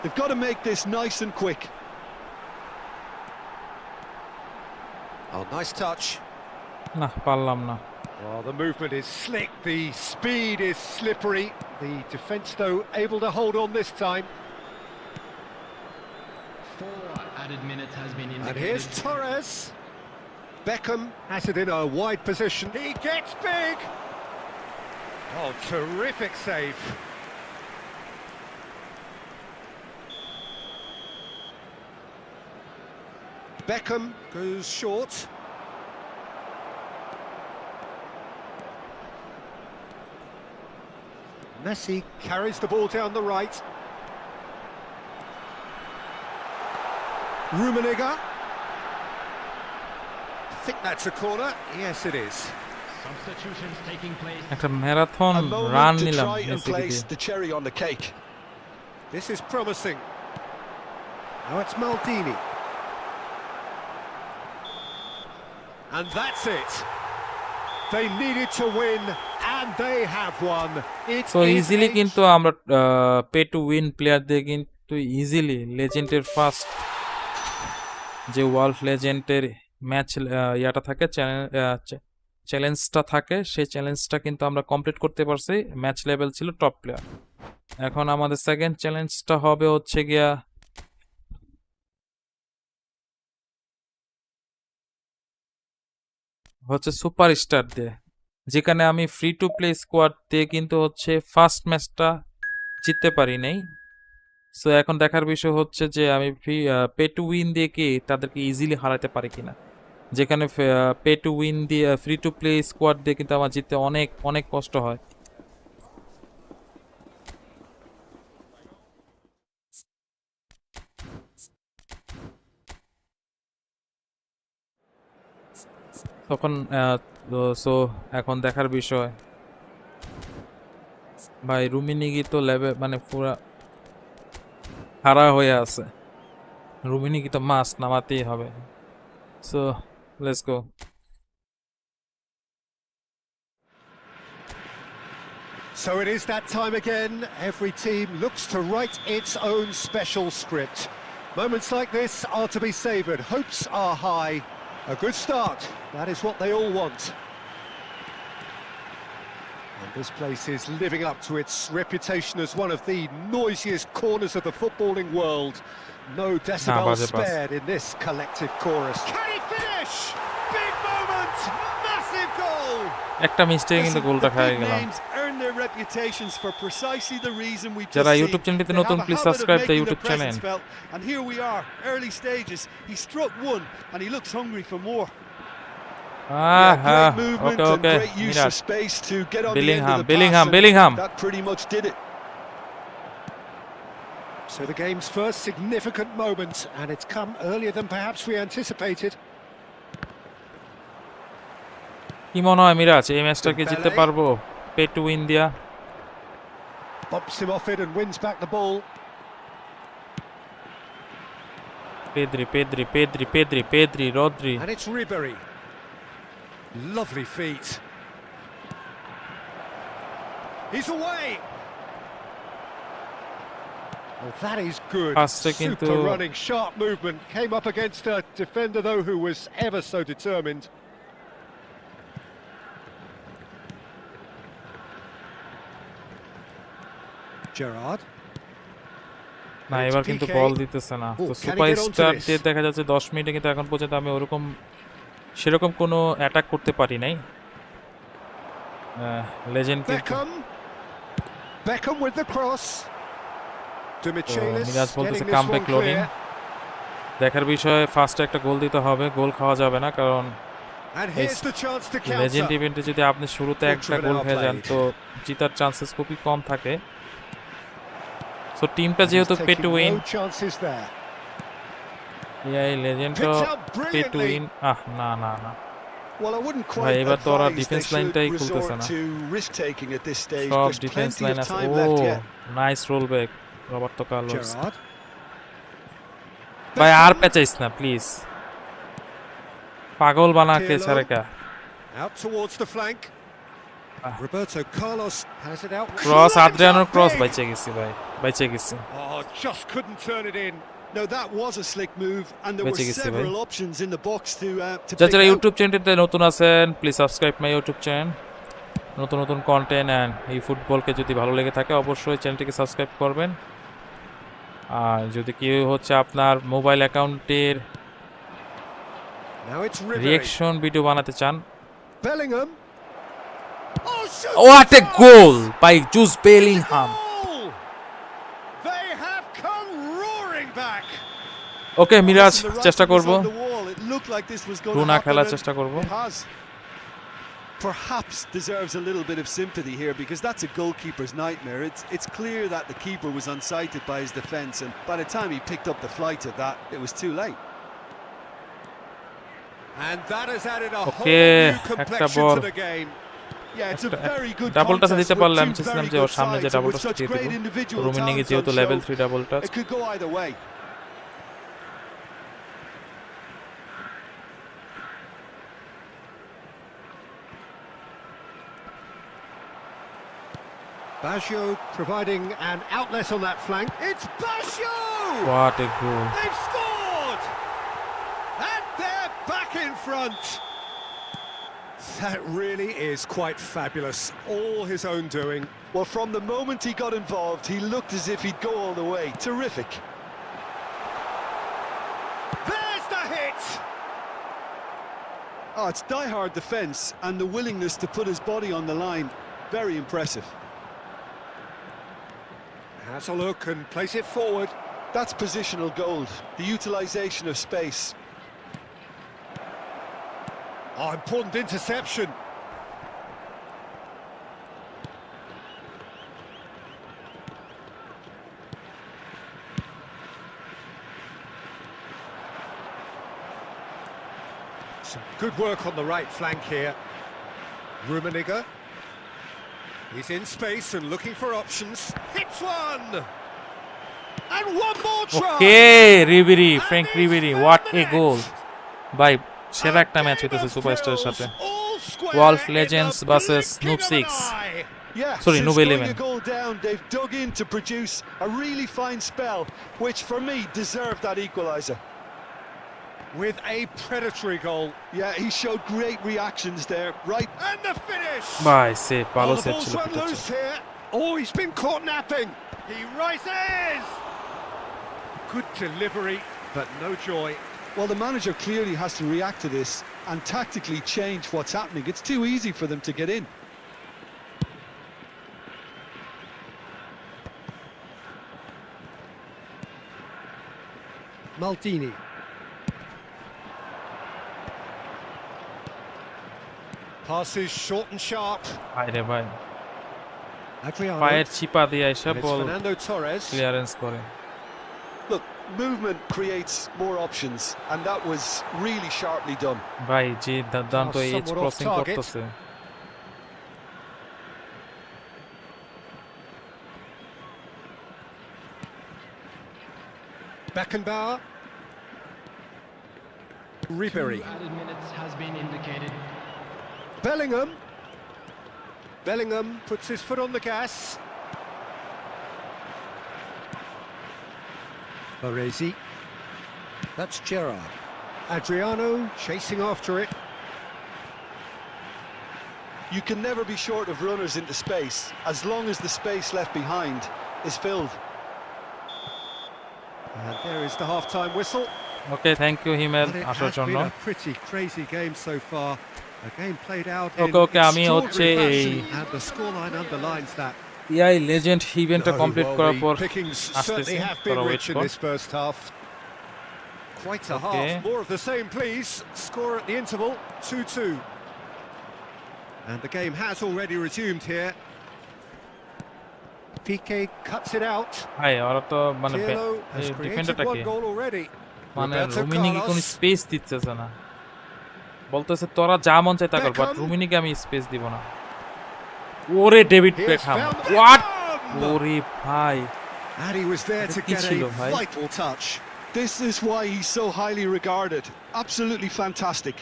They've got to make this nice and quick. Oh, nice touch. না পারলাম না। Oh, the movement is slick, the speed is slippery. The defence, though, able to hold on this time. 4 added minutes has been And indicated. here's Torres. Beckham has it in a wide position. He gets big. Oh, terrific save. Beckham goes short. Messi carries the ball down the right. Rummenigge. I think that's a corner. Yes, it is. Substitutions taking place. একটা marathon A run moment to নিলাম try and মেসিকে place দিয়ে। the cherry on the cake. This is promising. Now it's Maldini. And that's it. They needed to win, and they have won. It so is easily a কিন্তু আমরা pay to win player দিয়ে কিন্তু easily লেজেন্ডের first যে world লেজেন্ডের match ইয়াটা থাকে চ্যালেঞ্জটা থাকে সেই চ্যালেঞ্জটা কিন্তু আমরা কমপ্লিট করতে পারছি। ম্যাচ লেভেল ছিল টপ প্লেয়ার। এখন আমাদের সেকেন্ড চ্যালেঞ্জটা হবে হচ্ছে গিয়া সুপারস্টার দিয়ে, যেখানে আমি ফ্রি টু প্লে স্কোয়াড দিয়ে কিন্তু হচ্ছে ফার্স্ট ম্যাচটা জিততে পারি নাই। সো এখন দেখার বিষয় হচ্ছে যে আমি পে টু উইন দিয়ে কি তাদেরকে ইজিলি হারাতে পারি কিনা, যেখানে পে টু উইন দিয়ে ফ্রি টু প্লে স্কোয়াড দিয়ে কিন্তু আমার জিততে অনেক অনেক কষ্ট হয়। তখন সো এখন দেখার বিষয় ভাই রুমিনিগি তো লেভেল মানে পুরা হারা হয়ে আছে, রুমিনিগি তো মাস নামাতেই হবে। So let's go. So it is that time again. Every team looks to write its own special script. Moments like this are to be savoured. Hopes are high. A good start. That is what they all want. And this place is living up to its reputation as one of the noisiest corners of the footballing world. No decibels spared in this collective chorus. Can he finish? Big moment! Massive goal! একটা mistake কিন্তু গোলটা খাই গেলাম। Their reputations for precisely the reason we've যারা just YouTube seen. চ্যানেলটিতে They নতুন have a please habit of subscribe the making YouTube their channel. presence felt, and here we are, early stages. He struck one and he looks hungry for more. Great movement and great use of space to get on the end of the pass. Bellingham. That pretty much did it. So the game's first significant moment, and it's come earlier than perhaps we anticipated. কি মনে হয় মিরাজ এই ম্যাচটাকে জিততে পারবো pay to win দিয়া? Bumps him off it and wins back the ball. Pedri, Rodri. And it's Ribery. Lovely feet. He's away. Oh, that is good. Super running, sharp movement. Came up against a defender, though, who was ever so determined. Gerrard. না এবার কিন্তু বল দিতেছে না। তো superstar দিয়ে দেখা যাচ্ছে 10 মিনিটে কিন্তু এখন পর্যন্ত আমি সেরকম কোনো অ্যাটাক করতে পারি নাই। Legend Beckham with the cross. Miraj বলতেছে কামব্যাক লোডিং। দেখার বিষয়ে ফার্স্টে একটা গোল দিতে হবে, গোল খাওয়া যাবে না, কারণ And here's the chance to legend counter. ইভেন্টে যদি আপনি শুরুতে একটা Fortunate গোল hour খেয়ে যান played. তো জিতার চান্সেস খুবই কম থাকে। সো টিমটা And he's যেহেতু pay to taking win, no chances there. এই লেজেন্ডও Picked out pay to brilliantly. Win. না না না, Well, I wouldn't ভাই quite এবার তো ওরা advise defence they should লাইনটাই খুলতেছে resort না, to risk taking at this stage. সব There's defence plenty line of আছে। time ও left yet. Nice roll back Roberto Carlos. Gerrard. ভাই আর Beckham. পেঁচাইস না প্লিজ, পাগল বানা কে Pirlo. ছাড়ে কা। Out towards the flank. Roberto Carlos has it out. Cross, Climbs আদ্রিয়ানোর up cross big. বাইচে গেছি ভাই, বাইচে গেছি। Oh, just couldn't turn it in. No, that was a slick move, and there were বেঁচে গেছি ভাই। several options in the box to যারা pick যারা out. YouTube চ্যানেলটিতে নতুন আছেন please subscribe my YouTube channel. নতুন নতুন কন্টেন্ট অ্যান্ড এই ফুটবলকে যদি ভালো লেগে থাকে অবশ্যই চ্যানেলটিকে সাবস্ক্রাইব করবেন। আর যদি কেউ হচ্ছে আপনার মোবাইল অ্যাকাউন্টের Now it's Ribery. Reaction video বানাতে চান, Bellingham. Oh, shoots what a the goal chance. বাই জুস It's a Bellingham. goal. They have come roaring back. Okay Miraj, Listen, the writing চেষ্টা was করব, on the wall. It looked like this was going to tuna happen, খেলার and চেষ্টা করব। it has. Perhaps deserves a little bit of sympathy here, because that's a goalkeeper's nightmare. It's clear that the keeper was unsighted by his defence, and by the time he picked up the flight of that, it was too late. And that has added a whole Okay, new complexion ball. to the game. Yeah, it's a very good double touch contest দিতে with পারলে আমি two চেয়েছিলাম very যে ওর good সামনে যে sides and double with touch such দিয়ে great দেবো, individual রুমিনিকে talents যেহেতু on level show. 3 double touch. It could go either way. Baggio providing an outlet on that flank. It's Baggio! What a goal. They've scored! And they're back in front. That really is quite fabulous. All his own doing. Well, from the moment he got involved, he looked as if he'd go all the way. Terrific. There's the hit! Oh, it's die-hard defence and the willingness to put his body on the line. Very impressive. Has a look and place it forward. That's positional gold, the utilisation of space. Oh, important interception. Some good work on the right flank here. Rummenigge. He's in space and looking for options. Hits one! And one more try! Okay Ribery, Franck Ribery, what a goal ভাই। সেরা একটা match হইতেছে সুপারস্টারের সাথে। Wolf Legends versus Noob 6. Yeah, Sorry, since Noob scoring 11. a goal down, they've dug in to produce a really fine spell, which for me deserved that equaliser. With a predatory goal. Yeah, he showed great reactions there, right? And the finish! ভাই save, ভালো Oh, the save ball's ছিল run Pietersen. loose here. Oh, he's been caught napping. He rises! Good delivery, but no joy. Well, the manager clearly has to react to this and tactically change what's happening. It's too easy for them to get in. Maldini. Passes short and sharp. ভাইরে ভাই, Adriano. পায়ের চিপা দিয়ে এসে And it's ball Fernando Torres. Clearance করে। Look, movement creates more options, and that was really sharply done. ভাই যে দুর্দান্ত Oh, এজ somewhat off ক্রসিং target. করতেছে। Beckenbauer. Ribery. Added minutes has been indicated. Bellingham. Bellingham puts his foot on the gas. Baresi. That's Gerrard. Adriano chasing after it. You can never be short of runners into space, as long as the space left behind is filled. And there is the half-time whistle. Okay, thank you Himel But it আসার has জন্য। been a pretty crazy game so far. A game played out in Okay, আমি হচ্ছে extraordinary এই fashion, and the scoreline underlines that. ইয়াই legend ইভেন্টটা No, complete well, করার the পর pickings আসতেছি, certainly have তোরা been ওয়েট rich in কর। this first half. Quite a Okay. half. More of the same, please. Score at the interval, 2-2. And the game has already resumed here. Piqué cuts it out. ভাই ওরা তো মানে Pirlo has created ডিফেন্ডারটাকে one goal already. মানে Roberto রুমিনিকে কোনো Carlos. Space দিতেছে না, বলতেছে তোরা যা মন চায় তা কর, বাট Beckham. রুমিনিকে আমি স্পেস দিব না। ওরে David Here's Beckham, found what! Beckham! ওরে ভাই, And he was there to কি get ছিল a ভাই? vital touch. This is why he's so highly regarded. Absolutely fantastic.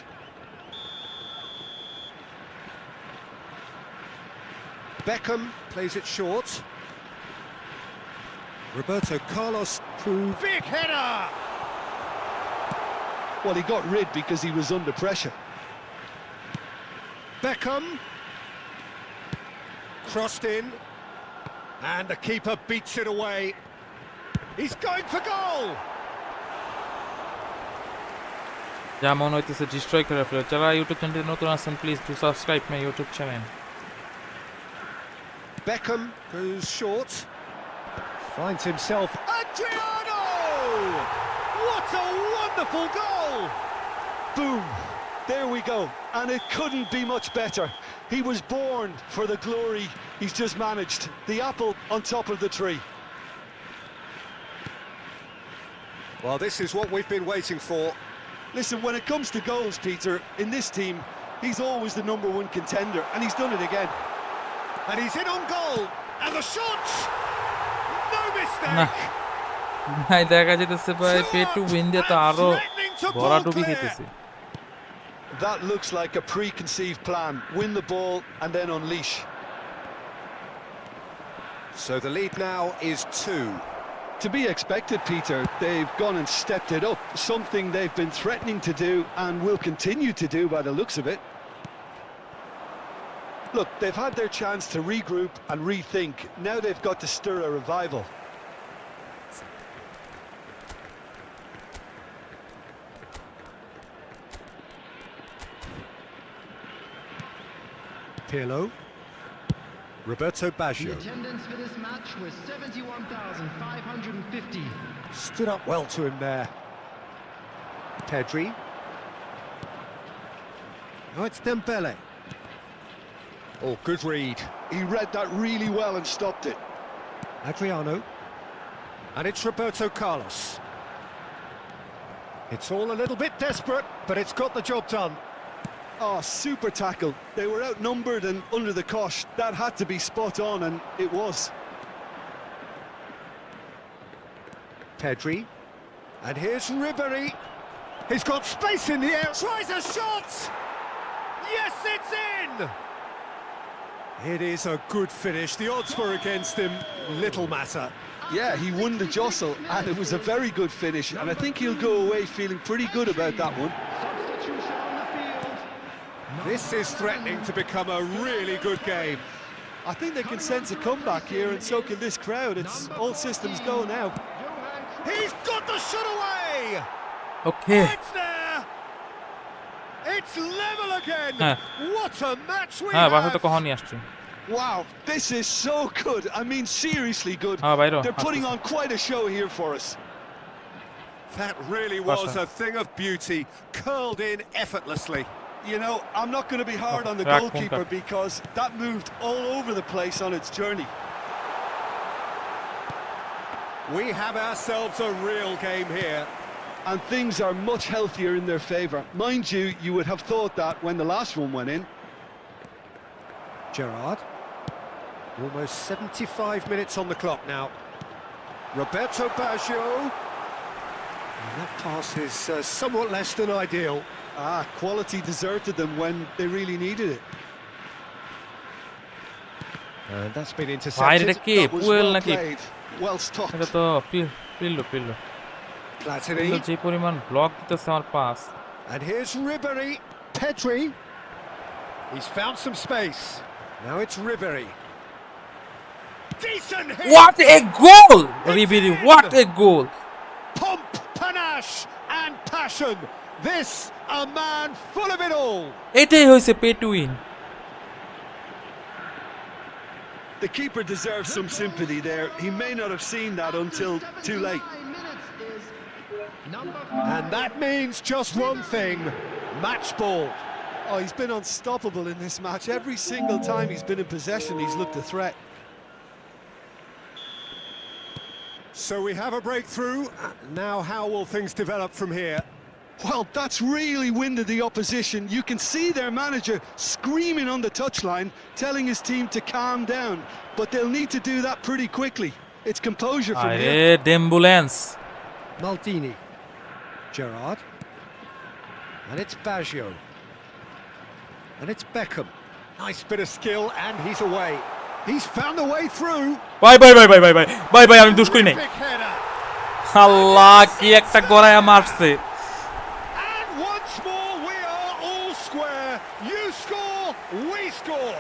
Beckham plays it short. Roberto Carlos through. Big header! Well, he got rid because he was under pressure. Beckham. Crossed in. And the keeper beats it away. He's going for goal! যা মন হইতেছে destroy করে ফেলো। যারা YouTube চ্যানেলে নতুন আছেন please do subscribe my YouTube channel. Beckham goes short. Finds himself. Adriano! What a wonderful goal! Boom! There we go. And it couldn't be much better. He was born for the glory he's just managed. The apple on top of the tree. Well, this is what we've been waiting for. Listen, when it comes to goals, Peter, in this team, he's always the #1 contender, and he's done it again. And he's in on goal. And the shot! No না mistake! ভাই, দেখা যেতেছে ভাই pay to win দিয়ে তো আরো Threatening to ball ভরাডুবি clear. খেতেছে। That looks like a preconceived plan. Win the ball and then unleash. So the lead now is 2. To be expected, Peter. They've gone and stepped it up. Something they've been threatening to do and will continue to do by the looks of it. Look, they've had their chance to regroup and rethink. Now they've got to stir a revival. Pirlo. Roberto The Baggio. attendance for this match was 71,550. Stood up well to him there. Pedri. Oh, it's Dembele. Oh, good read. He read that really well and stopped it. Adriano. And it's Roberto Carlos. It's all a little bit desperate, but it's got the job done. Oh, super tackle. They were outnumbered and under the cosh. That had to be spot on, and it was. Pedri. And here's Ribery. He's got space in the air. Tries a shot! Yes, it's in! It is a good finish. The odds were against him. Little matter. Yeah, he won the jostle, and it was a very good finish, and I think he'll go away feeling pretty good about that one. Substitution on the field. This is threatening to become a really good game. I think they can sense a comeback here, and so can this crowd. It's all systems go now. He's got the shot away! Okay, It's there! It's level again! হ্যাঁ What a match we হ্যাঁ, বাসা তো have! কখনই আসছি। Wow, this is so good. I mean, seriously good. হ্যাঁ বাইরো They're putting on quite a show here for us. That really was Pasha. a thing of beauty, curled in effortlessly. You know, I'm not going to be hard on the Raak goalkeeper punta. because that moved all over the place on its journey. We have ourselves a real game here. And things are much healthier in their favour. Mind you, you would have thought that when the last one went in. Gerrard. Almost 75 minutes on the clock now. Roberto Baggio. And that pass is somewhat less than ideal. Quality deserted them when they really needed it. And that's been ভাই intercepted. এটা কি That was পুয়েল well নাকি? played, well stopped. এটা তো pillow pillow Platini. Pillow যে পরিমাণ block দিতেছে আমার pass. And here's Ribery. Pedri. He's found some space. Now it's Ribery. Decent hit! What a goal! Ribery, what a goal! Pomp, panache and passion. This a man full of it all. এটাই হয়েছে pay to win. The keeper deserves some sympathy there. He may not have seen that until too late. 79 minutes is number And that means just one thing, match ball. Oh, he's been unstoppable in this match. Every single time he's been in possession, he's looked a threat. So we have a breakthrough. Now how will things develop from here? Well, that's really winded the opposition. You can see their manager screaming on the touchline, telling his team to calm down. But they'll need to do that pretty quickly. It's composure from here. আরে ডেম্বুলেন্স Maldini. Gerrard. And it's Baggio. And it's Beckham. Nice bit of skill, and he's away. He's found a way through. Bye bye bye bye bye bye bye bye আমি দুষ করি নাই Big header. আল্লাহ কি একটা গড়ায়া মারছে And once more, we are all square. You score, we score.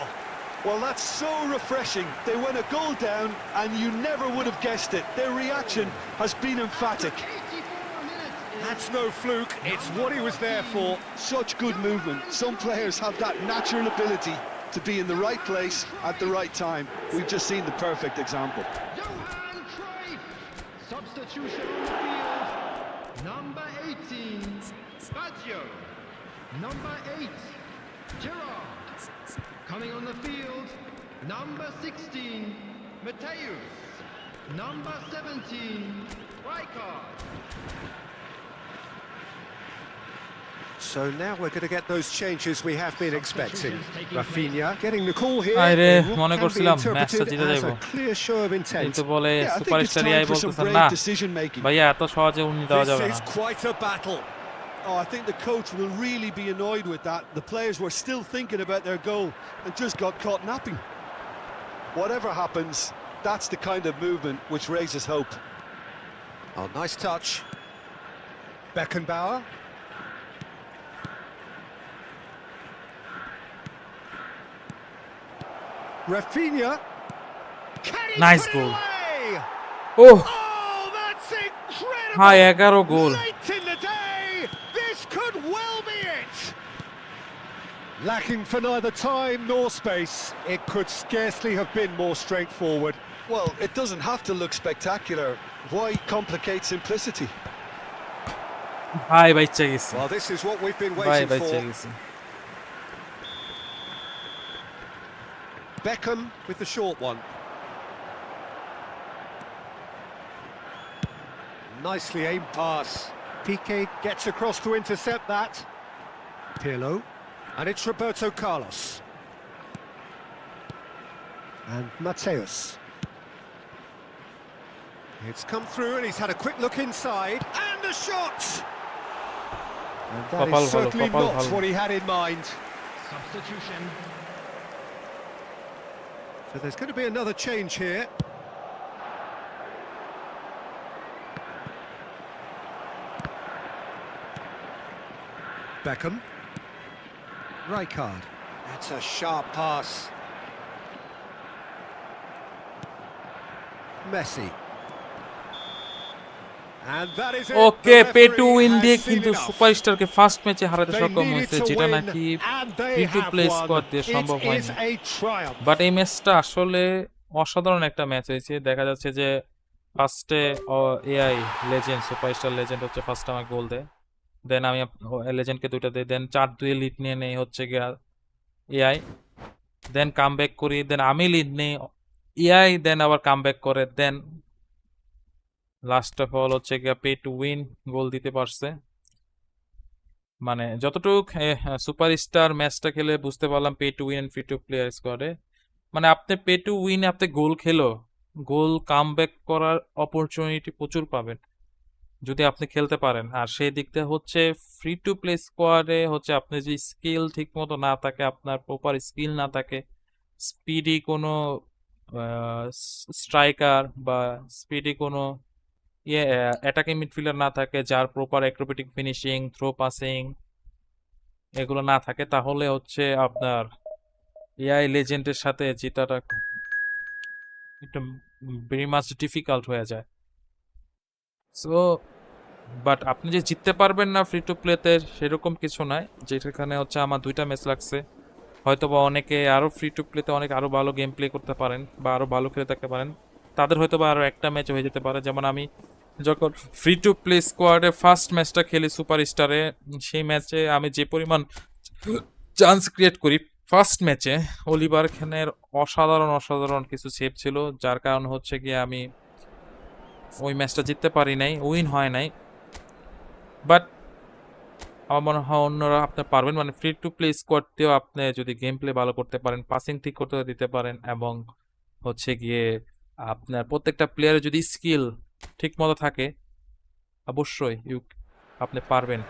Well, that's so refreshing. They went a goal down, and you never would have guessed it. Their reaction has been emphatic. 84 minutes. That's no fluke. It's what he was there for. Such good movement. Some players have that natural ability to be in the right place at the right time. We've just seen the perfect example. Johan Cruyff. Substitution on the field. Number 18, Baggio. Number 8, Gerrard. Coming on the field, number 16, Mateus. Number 17, Rijkaard. So now we're going to get those changes we have been expecting. Rafinha getting the call here. আরে in what মনে can be করছিলাম ম্যাচটা interpreted জিতে as যাইবো a clear show of intent. কিন্তু বলে Yeah, I think it's superstar time ইয়াই for some বলতেছেন brave না decision making. ভাইয়া এত সহজে উন্নি দেওয়া This যাবে is না quite a battle. Oh, I think the coach will really be annoyed with that. The players were still thinking about their goal and just got caught napping. Whatever happens, that's the kind of movement which raises hope. Oh, nice touch. Beckenbauer. Rafinha. Can he Nice put it goal. away? Oh Oh, that's incredible. হ্যাঁ 11 গোল Late in the day, this could well be it. Lacking for neither time nor space, it could scarcely have been more straightforward. Well, it doesn't have to look spectacular. Why complicate simplicity? ভাই বাইচা গেছে Well, this is what we've been ভাই waiting বাইচা for. গেছে Beckham with the short one. Nicely aimed pass. Piqué gets across to intercept that. Pirlo. And it's Roberto Carlos. And Mateus. It's come through and he's had a quick look inside. And a shot! And that Kopal is bhalo, certainly kopal not bhalo. what he had in mind. Substitution. So there's going to be another change here. Beckham. Rijkaard. That's a sharp pass. Messi. And that is it. Okay The pay to referee win has দিয়ে seen কিন্তু enough. সুপারস্টারকে first ম্যাচে হারাতে They সক্ষম needed হয়েছে to যেটা win, নাকি and they free to have play won. Squad দিয়ে সম্ভব It হয় is না a triumph. বাট এই ম্যাচটা আসলে অসাধারণ একটা ম্যাচ হয়েছে দেখা যাচ্ছে যে ফার্স্টে এআই লেজেন্ড সুপারস্টার লেজেন্ড হচ্ছে ফার্স্ট আমার গোল দেয় দেন আমি লেজেন্ডকে দুইটা দিই দেন 4-2 লিড নিয়ে নেই হচ্ছে গিয়া এআই দেন কাম ব্যাক করি দেন আমি লিড নেই এআই দেন আবার কাম ব্যাক করে দেন লাস্ট অফ অল হচ্ছে গিয়া পে টু উইন গোল দিতে পারছে মানে যতটুক সুপারস্টার ম্যাচটা খেলে বুঝতে পারলাম pay to win and free to player স্কোয়াডে মানে আপনি পে টু উইন আপনি গোল খেলো গোল কাম ব্যাক করার অপরচুনিটি প্রচুর পাবেন যদি আপনি খেলতে পারেন আর সেই দিক থেকে হচ্ছে ফ্রি টু প্লে স্কোয়াডে হচ্ছে আপনি যদি স্কিল ঠিক মতো না থাকে আপনার প্রপার স্কিল না থাকে স্পিডি কোনো স্ট্রাইকার বা স্পিডি কোনো অ্যাটাকিং মিডফিল্ডার না থাকে যার proper acrobatic finishing through passing এগুলো না থাকে তাহলে হচ্ছে আপনার এআই লেজেন্ডের সাথে জেতাটা একটু ভেরি মাচ ডিফিকাল্ট হয়ে যায় সো বাট আপনি যে জিততে পারবেন না ফ্রি টু প্লেতে সেরকম কিছু নাই যেখানে হচ্ছে আমার 2টা ম্যাচ লাগছে হয়তো বা অনেকে আরও ফ্রি টু প্লেতে অনেক আরও ভালো গেম প্লে করতে পারেন বা আরও ভালো খেলে থাকতে পারেন তাদের হয়তো বা আরও একটা ম্যাচ হয়ে যেতে পারে যেমন আমি যখন ফ্রি টু প্লে স্কোয়াডে ফার্স্ট ম্যাচটা খেলি সুপারস্টারে, সেই ম্যাচে আমি যে পরিমাণ চান্স ক্রিয়েট করি ফার্স্ট ম্যাচে, অলিভার খানের অসাধারণ অসাধারণ কিছু সেভ ছিল, যার কারণ হচ্ছে গিয়ে আমি ওই ম্যাচটা জিততে পারি নাই, উইন হয় নাই। বাট আমার মনে হয় অন্যরা আপনি পারবেন, মানে ফ্রি টু প্লে স্কোয়াড দিয়েও আপনি যদি গেম প্লে ভালো করতে পারেন, পাসিং ঠিক করতে দিতে পারেন, এবং হচ্ছে গিয়ে আপনার প্রত্যেকটা প্লেয়ারের যদি স্কিল ঠিক মতো থাকে, অবশ্যই আপনি পারবেন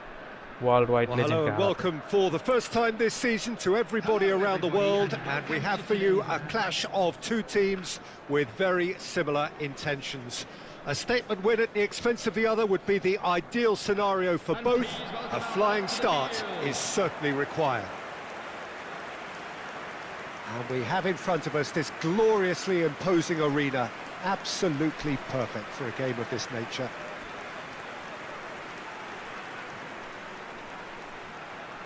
world wide Well, hello লেজেন্ডকে and হারাতে। welcome for the first time this season to everybody around the world, and we have for you a clash of two teams with very similar intentions. A statement win at the expense of the other would be the ideal scenario for both. A flying start is certainly required. And we have in front of us this gloriously imposing arena, absolutely perfect for a game of this nature.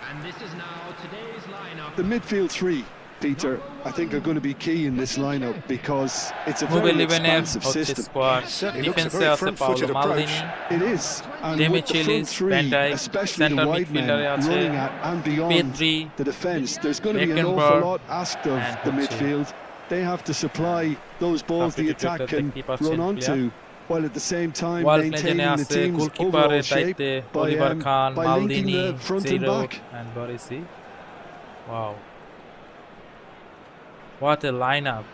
And this is now today's lineup. The midfield three, Peter, I think are going to be key in this lineup because it's a move very 11-এর expansive হচ্ছে system. Squad, Certainly looks a ডিফেন্সে very আছে Paolo front-footed approach. Maldini, It is, and Demi with the front Chilis, three, Van Dijk, especially the center wide men midfielder আছে running at and beyond Pedri, the defence, there's going to be an awful Beckenbauer, lot asked of and the হচ্ছে midfield. They have to supply those balls the attack Substitute can দেখতেই পাচ্ছেন run onto, player। while at the same time world লেজেন্ডে maintaining the আছে team's গোলকিপারের overall shape দায়িত্বে Oliver by Kahn, by linking Maldini, the front and জিরো back. And বরিসি। Wow, what a line up.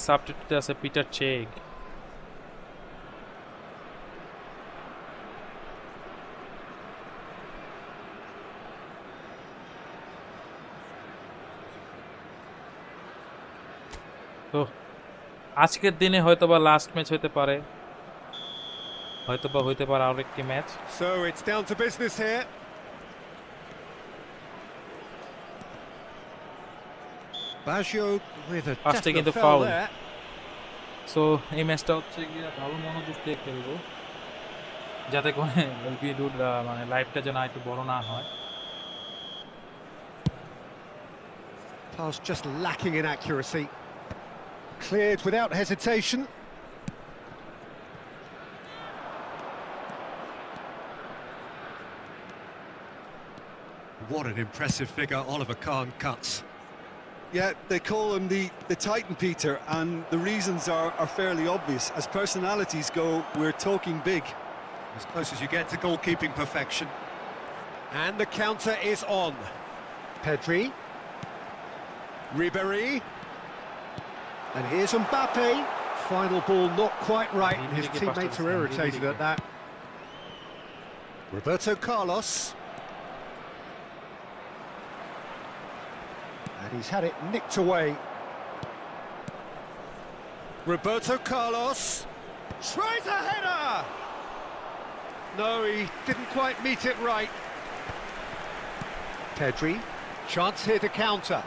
সাবস্টিটিউটে আছে পিটার চেক। তো আজকের দিনে হয়তোবা লাস্ট ম্যাচ হতে পারে, হয়তোবা হইতে পারে আরো একটি match. So it's down to business here. Baggio with a First taking definite the foul foul. there. So এই ম্যাচটা হচ্ছে গিয়ে ভালো মনোযোগ দিয়ে খেলবো, যাতে করে ভিডিওর মানে লাইভটা যেন একটু বড় না হয়। Pass just lacking in accuracy. Cleared without hesitation. What an impressive figure Oliver Kahn cuts. Yeah, they call him the Titan, Peter, and the reasons are fairly obvious. As personalities go, we're talking big. As close as you get to goalkeeping perfection. And the counter is on. Pedri. Ribéry. And here's Mbappe. Final ball not quite right, and his teammates are irritated at that. Roberto Carlos. And he's had it nicked away. Roberto Carlos tries a header! No, he didn't quite meet it right. Pedri, chance here to counter.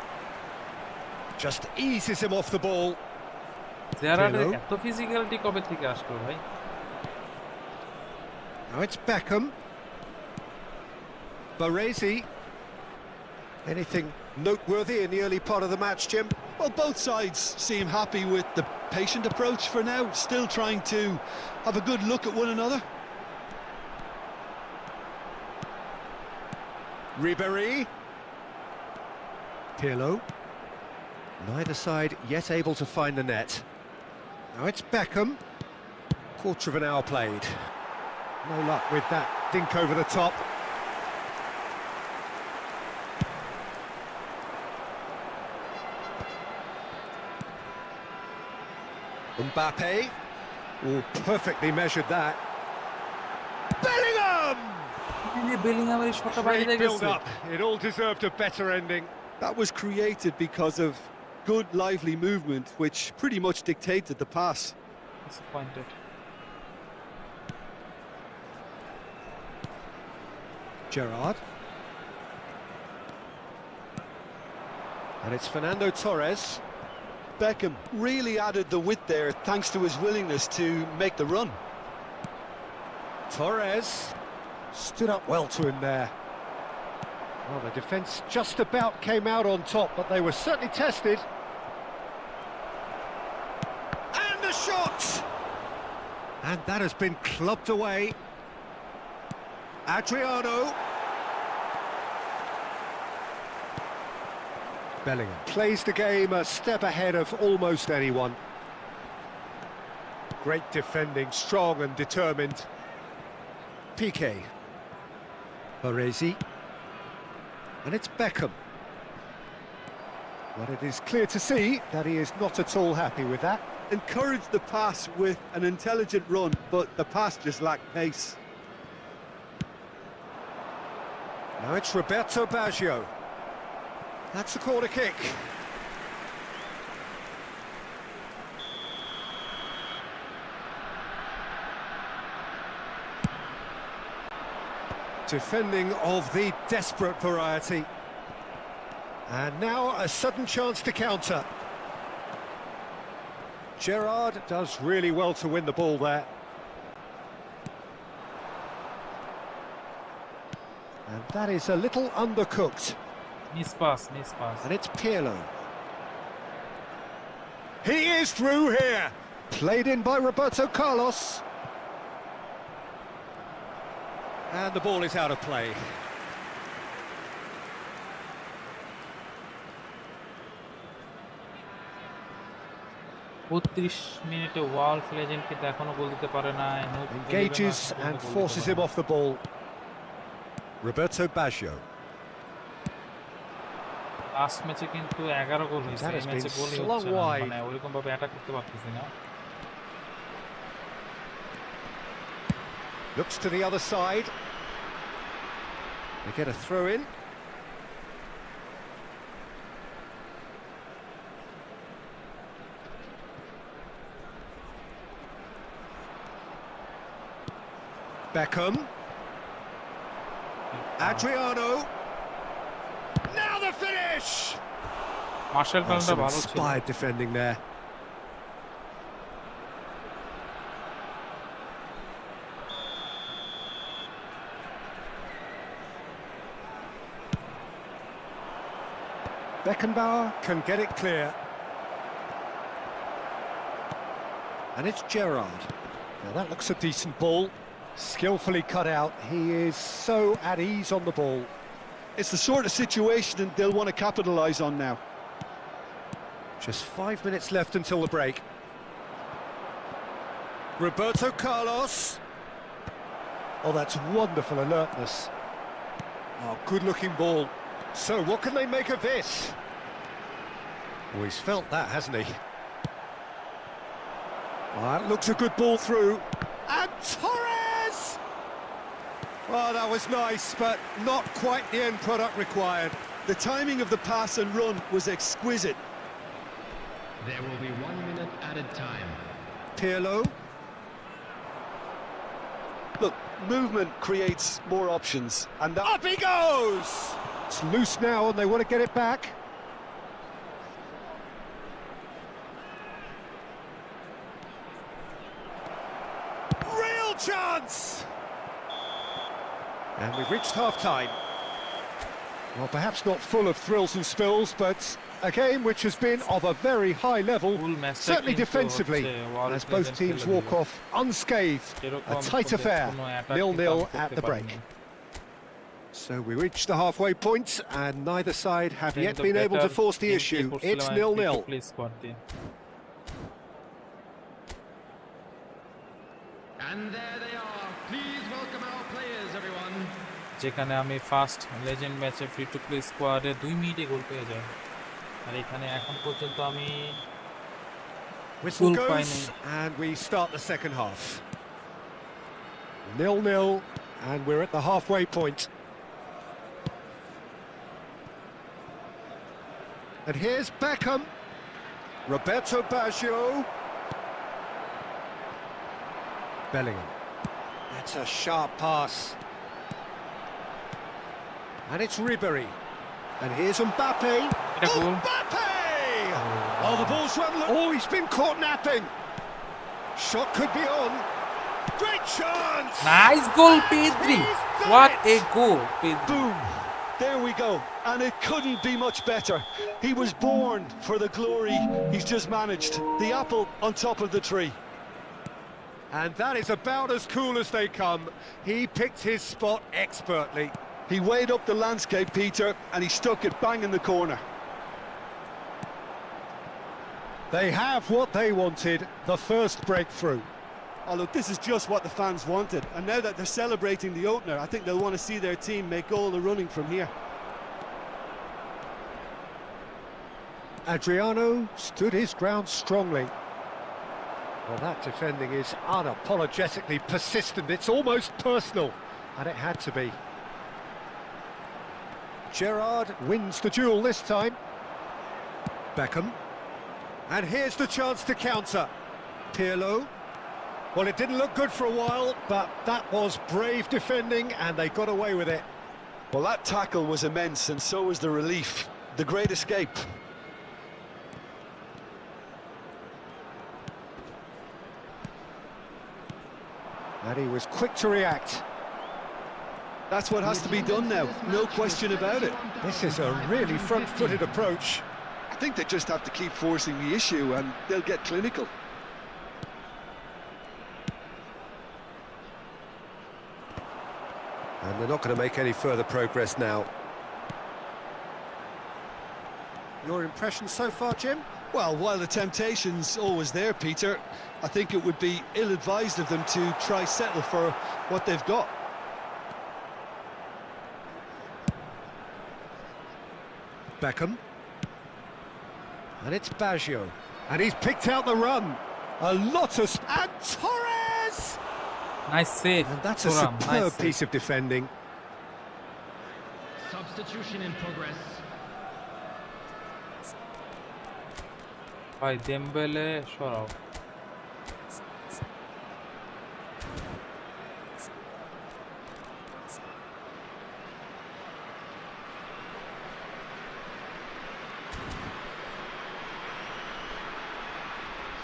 Just eases him off the ball. জেরার্ডের এত physicality কবে থেকে আসলো ভাই? Now it's Beckham. Baresi. Anything noteworthy in the early part of the match, Jim? Well, both sides seem happy with the patient approach for now, still trying to have a good look at one another. Ribéry. Pirlo. Neither side yet able to find the net. Now it's Beckham. Quarter of an hour played. No luck with that dink over the top. Mbappe. Oh, perfectly measured that. Bellingham! বেলিংহামের শটটা বাইরে Great গেছে। build-up. It all deserved a better ending. That was created because of good, lively movement, which pretty much dictated the pass. Disappointed. Gerrard. And it's Fernando Torres. Beckham really added the width there thanks to his willingness to make the run. Torres stood up well to him there. Well, the defence just about came out on top, but they were certainly tested. And the shot! And that has been clubbed away. Adriano. Bellingham plays the game a step ahead of almost anyone. Great defending, strong and determined. Piqué. Baresi. And it's Beckham. But it is clear to see that he is not at all happy with that. Encouraged the pass with an intelligent run, but the pass just lacked pace. Now it's Roberto Baggio. That's the corner kick. Defending of the desperate variety. And now a sudden chance to counter. Gerrard does really well to win the ball there. And that is a little undercooked. Miss pass. And it's Pirlo. He is through here. Played in by Roberto Carlos. And the ball is out of play. মিনিটে world legend কিন্তু এখনো গোল দিতে পারে না। Engages and forces him off the ball. Roberto Baggio. Last ম্যাচে কিন্তু 11 গোল হয়েছে। এই ম্যাচে গোলই হচ্ছে না, মানে ওইরকম ভাবে অ্যাটাক করতে পারতেছি না। Looks to the other side. They get a throw in. Beckham. Adriano. Now the finish! মার্শাল ফ্যানটা ভালো ছিল। Inspired defending there. Beckenbauer can get it clear. And it's Gerrard. Now that looks a decent ball. Skillfully cut out. He is so at ease on the ball. It's the sort of situation that they'll want to capitalise on now. Just 5 minutes left until the break. Roberto Carlos. Oh, that's wonderful alertness. Oh, good-looking ball. So, what can they make of this? Oh, he's felt that, hasn't he? Oh, that looks a good ball through. And Torres! Oh, that was nice, but not quite the end product required. The timing of the pass and run was exquisite. There will be 1 minute added time. Pirlo. Look, movement creates more options, and that... Up he goes! It's loose now and they want to get it back. Real chance! And we've reached half-time. Well, perhaps not full of thrills and spills, but a game which has been of a very high level, certainly defensively, as both teams walk off unscathed. A tight affair, 0-0 at the break. So we reach the halfway point, and neither side have yet been able to force the issue. It's 0-0. And there they are. Please welcome our players, everyone. যেখানে আমি first legend ম্যাচে free to play স্কোয়াডে 2 মিনিটে গোল পেয়ে যাই, আর এখানে এখন পর্যন্ত আমি Whistle goes, and we start the second half. 0-0, and we're at the halfway point. And here's Beckham. Roberto Baggio. Bellingham. That's a sharp pass. And it's Ribéry. And here's Mbappe. Mbappe! Oh, the ball's run. Oh, he's been caught napping. Shot could be on. Great chance! Nice goal, Pedri. What a goal, Pedri. Boom. There we go, and it couldn't be much better. He was born for the glory he's just managed. The apple on top of the tree. And that is about as cool as they come. He picked his spot expertly. He weighed up the landscape, Peter, and he stuck it bang in the corner. They have what they wanted, the first breakthrough. Oh, look, this is just what the fans wanted. And now that they're celebrating the opener, I think they'll want to see their team make all the running from here. Adriano stood his ground strongly. Well, that defending is unapologetically persistent. It's almost personal, and it had to be. Gerrard wins the duel this time. Beckham. And here's the chance to counter. Pirlo. Well, it didn't look good for a while, but that was brave defending, and they got away with it. Well, that tackle was immense, and so was the relief. The great escape. And he was quick to react. That's what has to be done now, no question about it. This is a really front-footed approach. I think they just have to keep forcing the issue, and they'll get clinical. And they're not going to make any further progress now. Your impression so far, Jim? Well, while the temptation's always there, Peter, I think it would be ill-advised of them to try settle for what they've got. Beckham. And it's Baggio. And he's picked out the run. A lot of... And Torres! Nice save. And that's a Thuram, superb nice piece of defending. Substitution in progress. ভাই দেমবেলে সরাও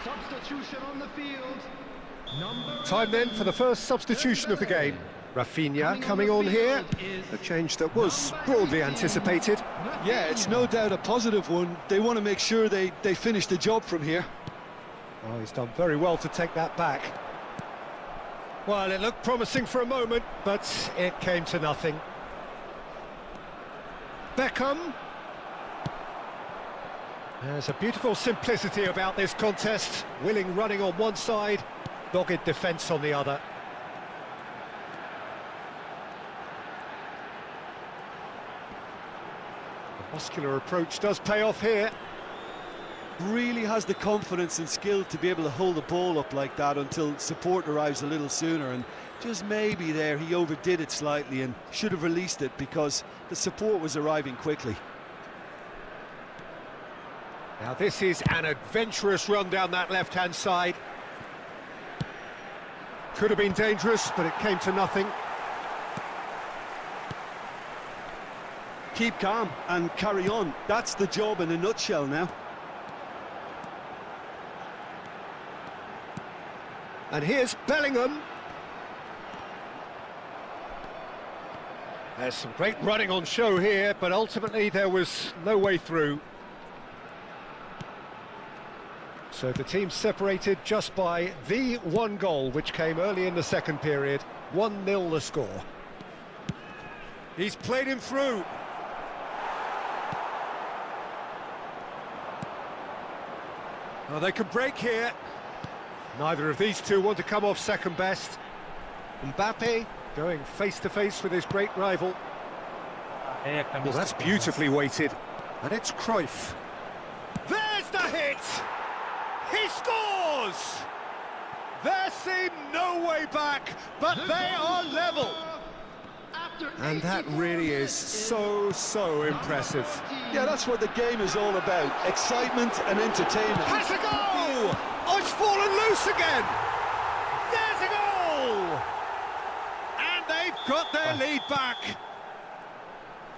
Substitution on the field. Time then for the first substitution of the game. Rafinha coming on here. A change that was broadly anticipated. Yeah, it's no doubt a positive one. They want to make sure they finish the job from here. Oh, he's done very well to take that back. Well, it looked promising for a moment, but it came to nothing. Beckham. There's a beautiful simplicity about this contest. Willing running on one side, dogged defence on the other. The muscular approach does pay off here. Really has the confidence and skill to be able to hold the ball up like that until support arrives a little sooner, and just maybe there he overdid it slightly and should have released it because the support was arriving quickly. Now this is an adventurous run down that left-hand side. Could have been dangerous, but it came to nothing. Keep calm and carry on. That's the job in a nutshell now. And here's Bellingham. There's some great running on show here, but ultimately there was no way through. So the team separated just by the one goal, which came early in the second period. 1-0 the score. He's played him through. Oh, they can break here. Neither of these two want to come off second best. Mbappe going face-to-face with his great rival. এই একটা Well, that's beautifully weighted. And it's Cruyff. There's the hit! He scores! There seemed no way back, but they are level. And that really is so impressive. Yeah, that's what the game is all about. Excitement and entertainment. Has a goal! Oh, it's fallen loose again! There's a goal! And they've got their lead back.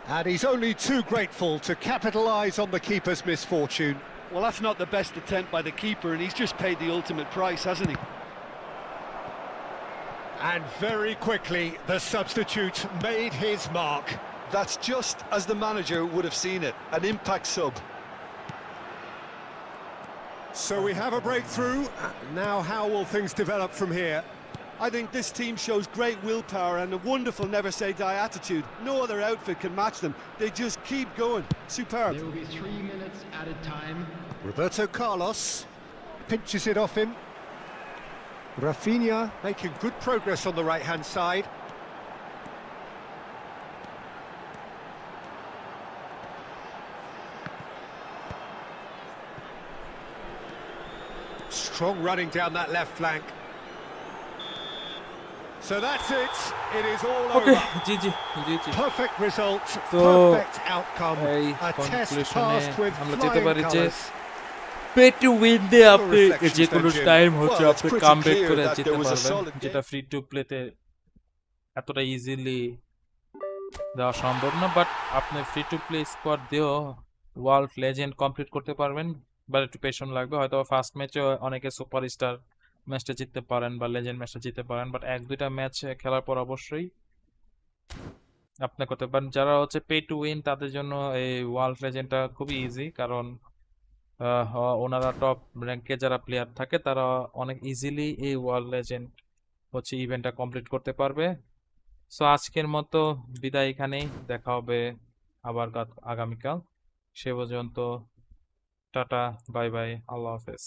And he's only too grateful to capitalise on the keeper's misfortune. Well, that's not the best attempt by the keeper, and he's just paid the ultimate price, hasn't he? And very quickly, the substitute made his mark. That's just as the manager would have seen it, an impact sub. So we have a breakthrough. Now how will things develop from here? I think this team shows great willpower and a wonderful never-say-die attitude. No other outfit can match them. They just keep going. Superb. There will be 3 minutes added time. Roberto Carlos pinches it off him. Rafinha making good progress on the right-hand side. Strong running down that left flank. So that's it. It is all okay over. G G G G Perfect result, তো perfect outcome. এই A test কনক্লুশনে passed with আমরা যেতে flying পারি যে colours. Pay to win দিয়ে আপনি reflections যে then, কোনো Jim? টাইম হচ্ছে Well, it's আপনি pretty কামব্যাক clear করে that যেতে there was a পারবেন, solid যেটা game. ফ্রি টু প্লেতে এতটা ইজিলি দেওয়া সম্ভব না। বাট আপনি ফ্রি টু প্লে স্কোয়াড দিয়েও ওয়ার্ল্ড লেজেন্ড কমপ্লিট করতে পারবেন, বাট একটু পেশেন্ট লাগবে। হয়তো ফার্স্ট ম্যাচে অনেকে সুপারস্টার ম্যাচটা জিততে পারেন বা লেজেন্ড ম্যাচটা জিততে পারেন, বাট এক দুইটা ম্যাচ খেলার পর অবশ্যই আপনি করতে পারেন। যারা হচ্ছে পে টু উইন তাদের জন্য এই ওয়ার্ল্ড লেজেন্ডটা খুবই ইজি, কারণ ওনারা টপ র্যাঙ্কে যারা প্লেয়ার থাকে তারা অনেক ইজিলি এই ওয়ার্ল্ড লেজেন্ড হচ্ছে ইভেন্টটা কমপ্লিট করতে পারবে। সো আজকের মতো বিদায় এখানেই, দেখা হবে আবার আগামীকাল। সে পর্যন্ত টাটা, বাই বাই, আল্লাহ হাফেজ।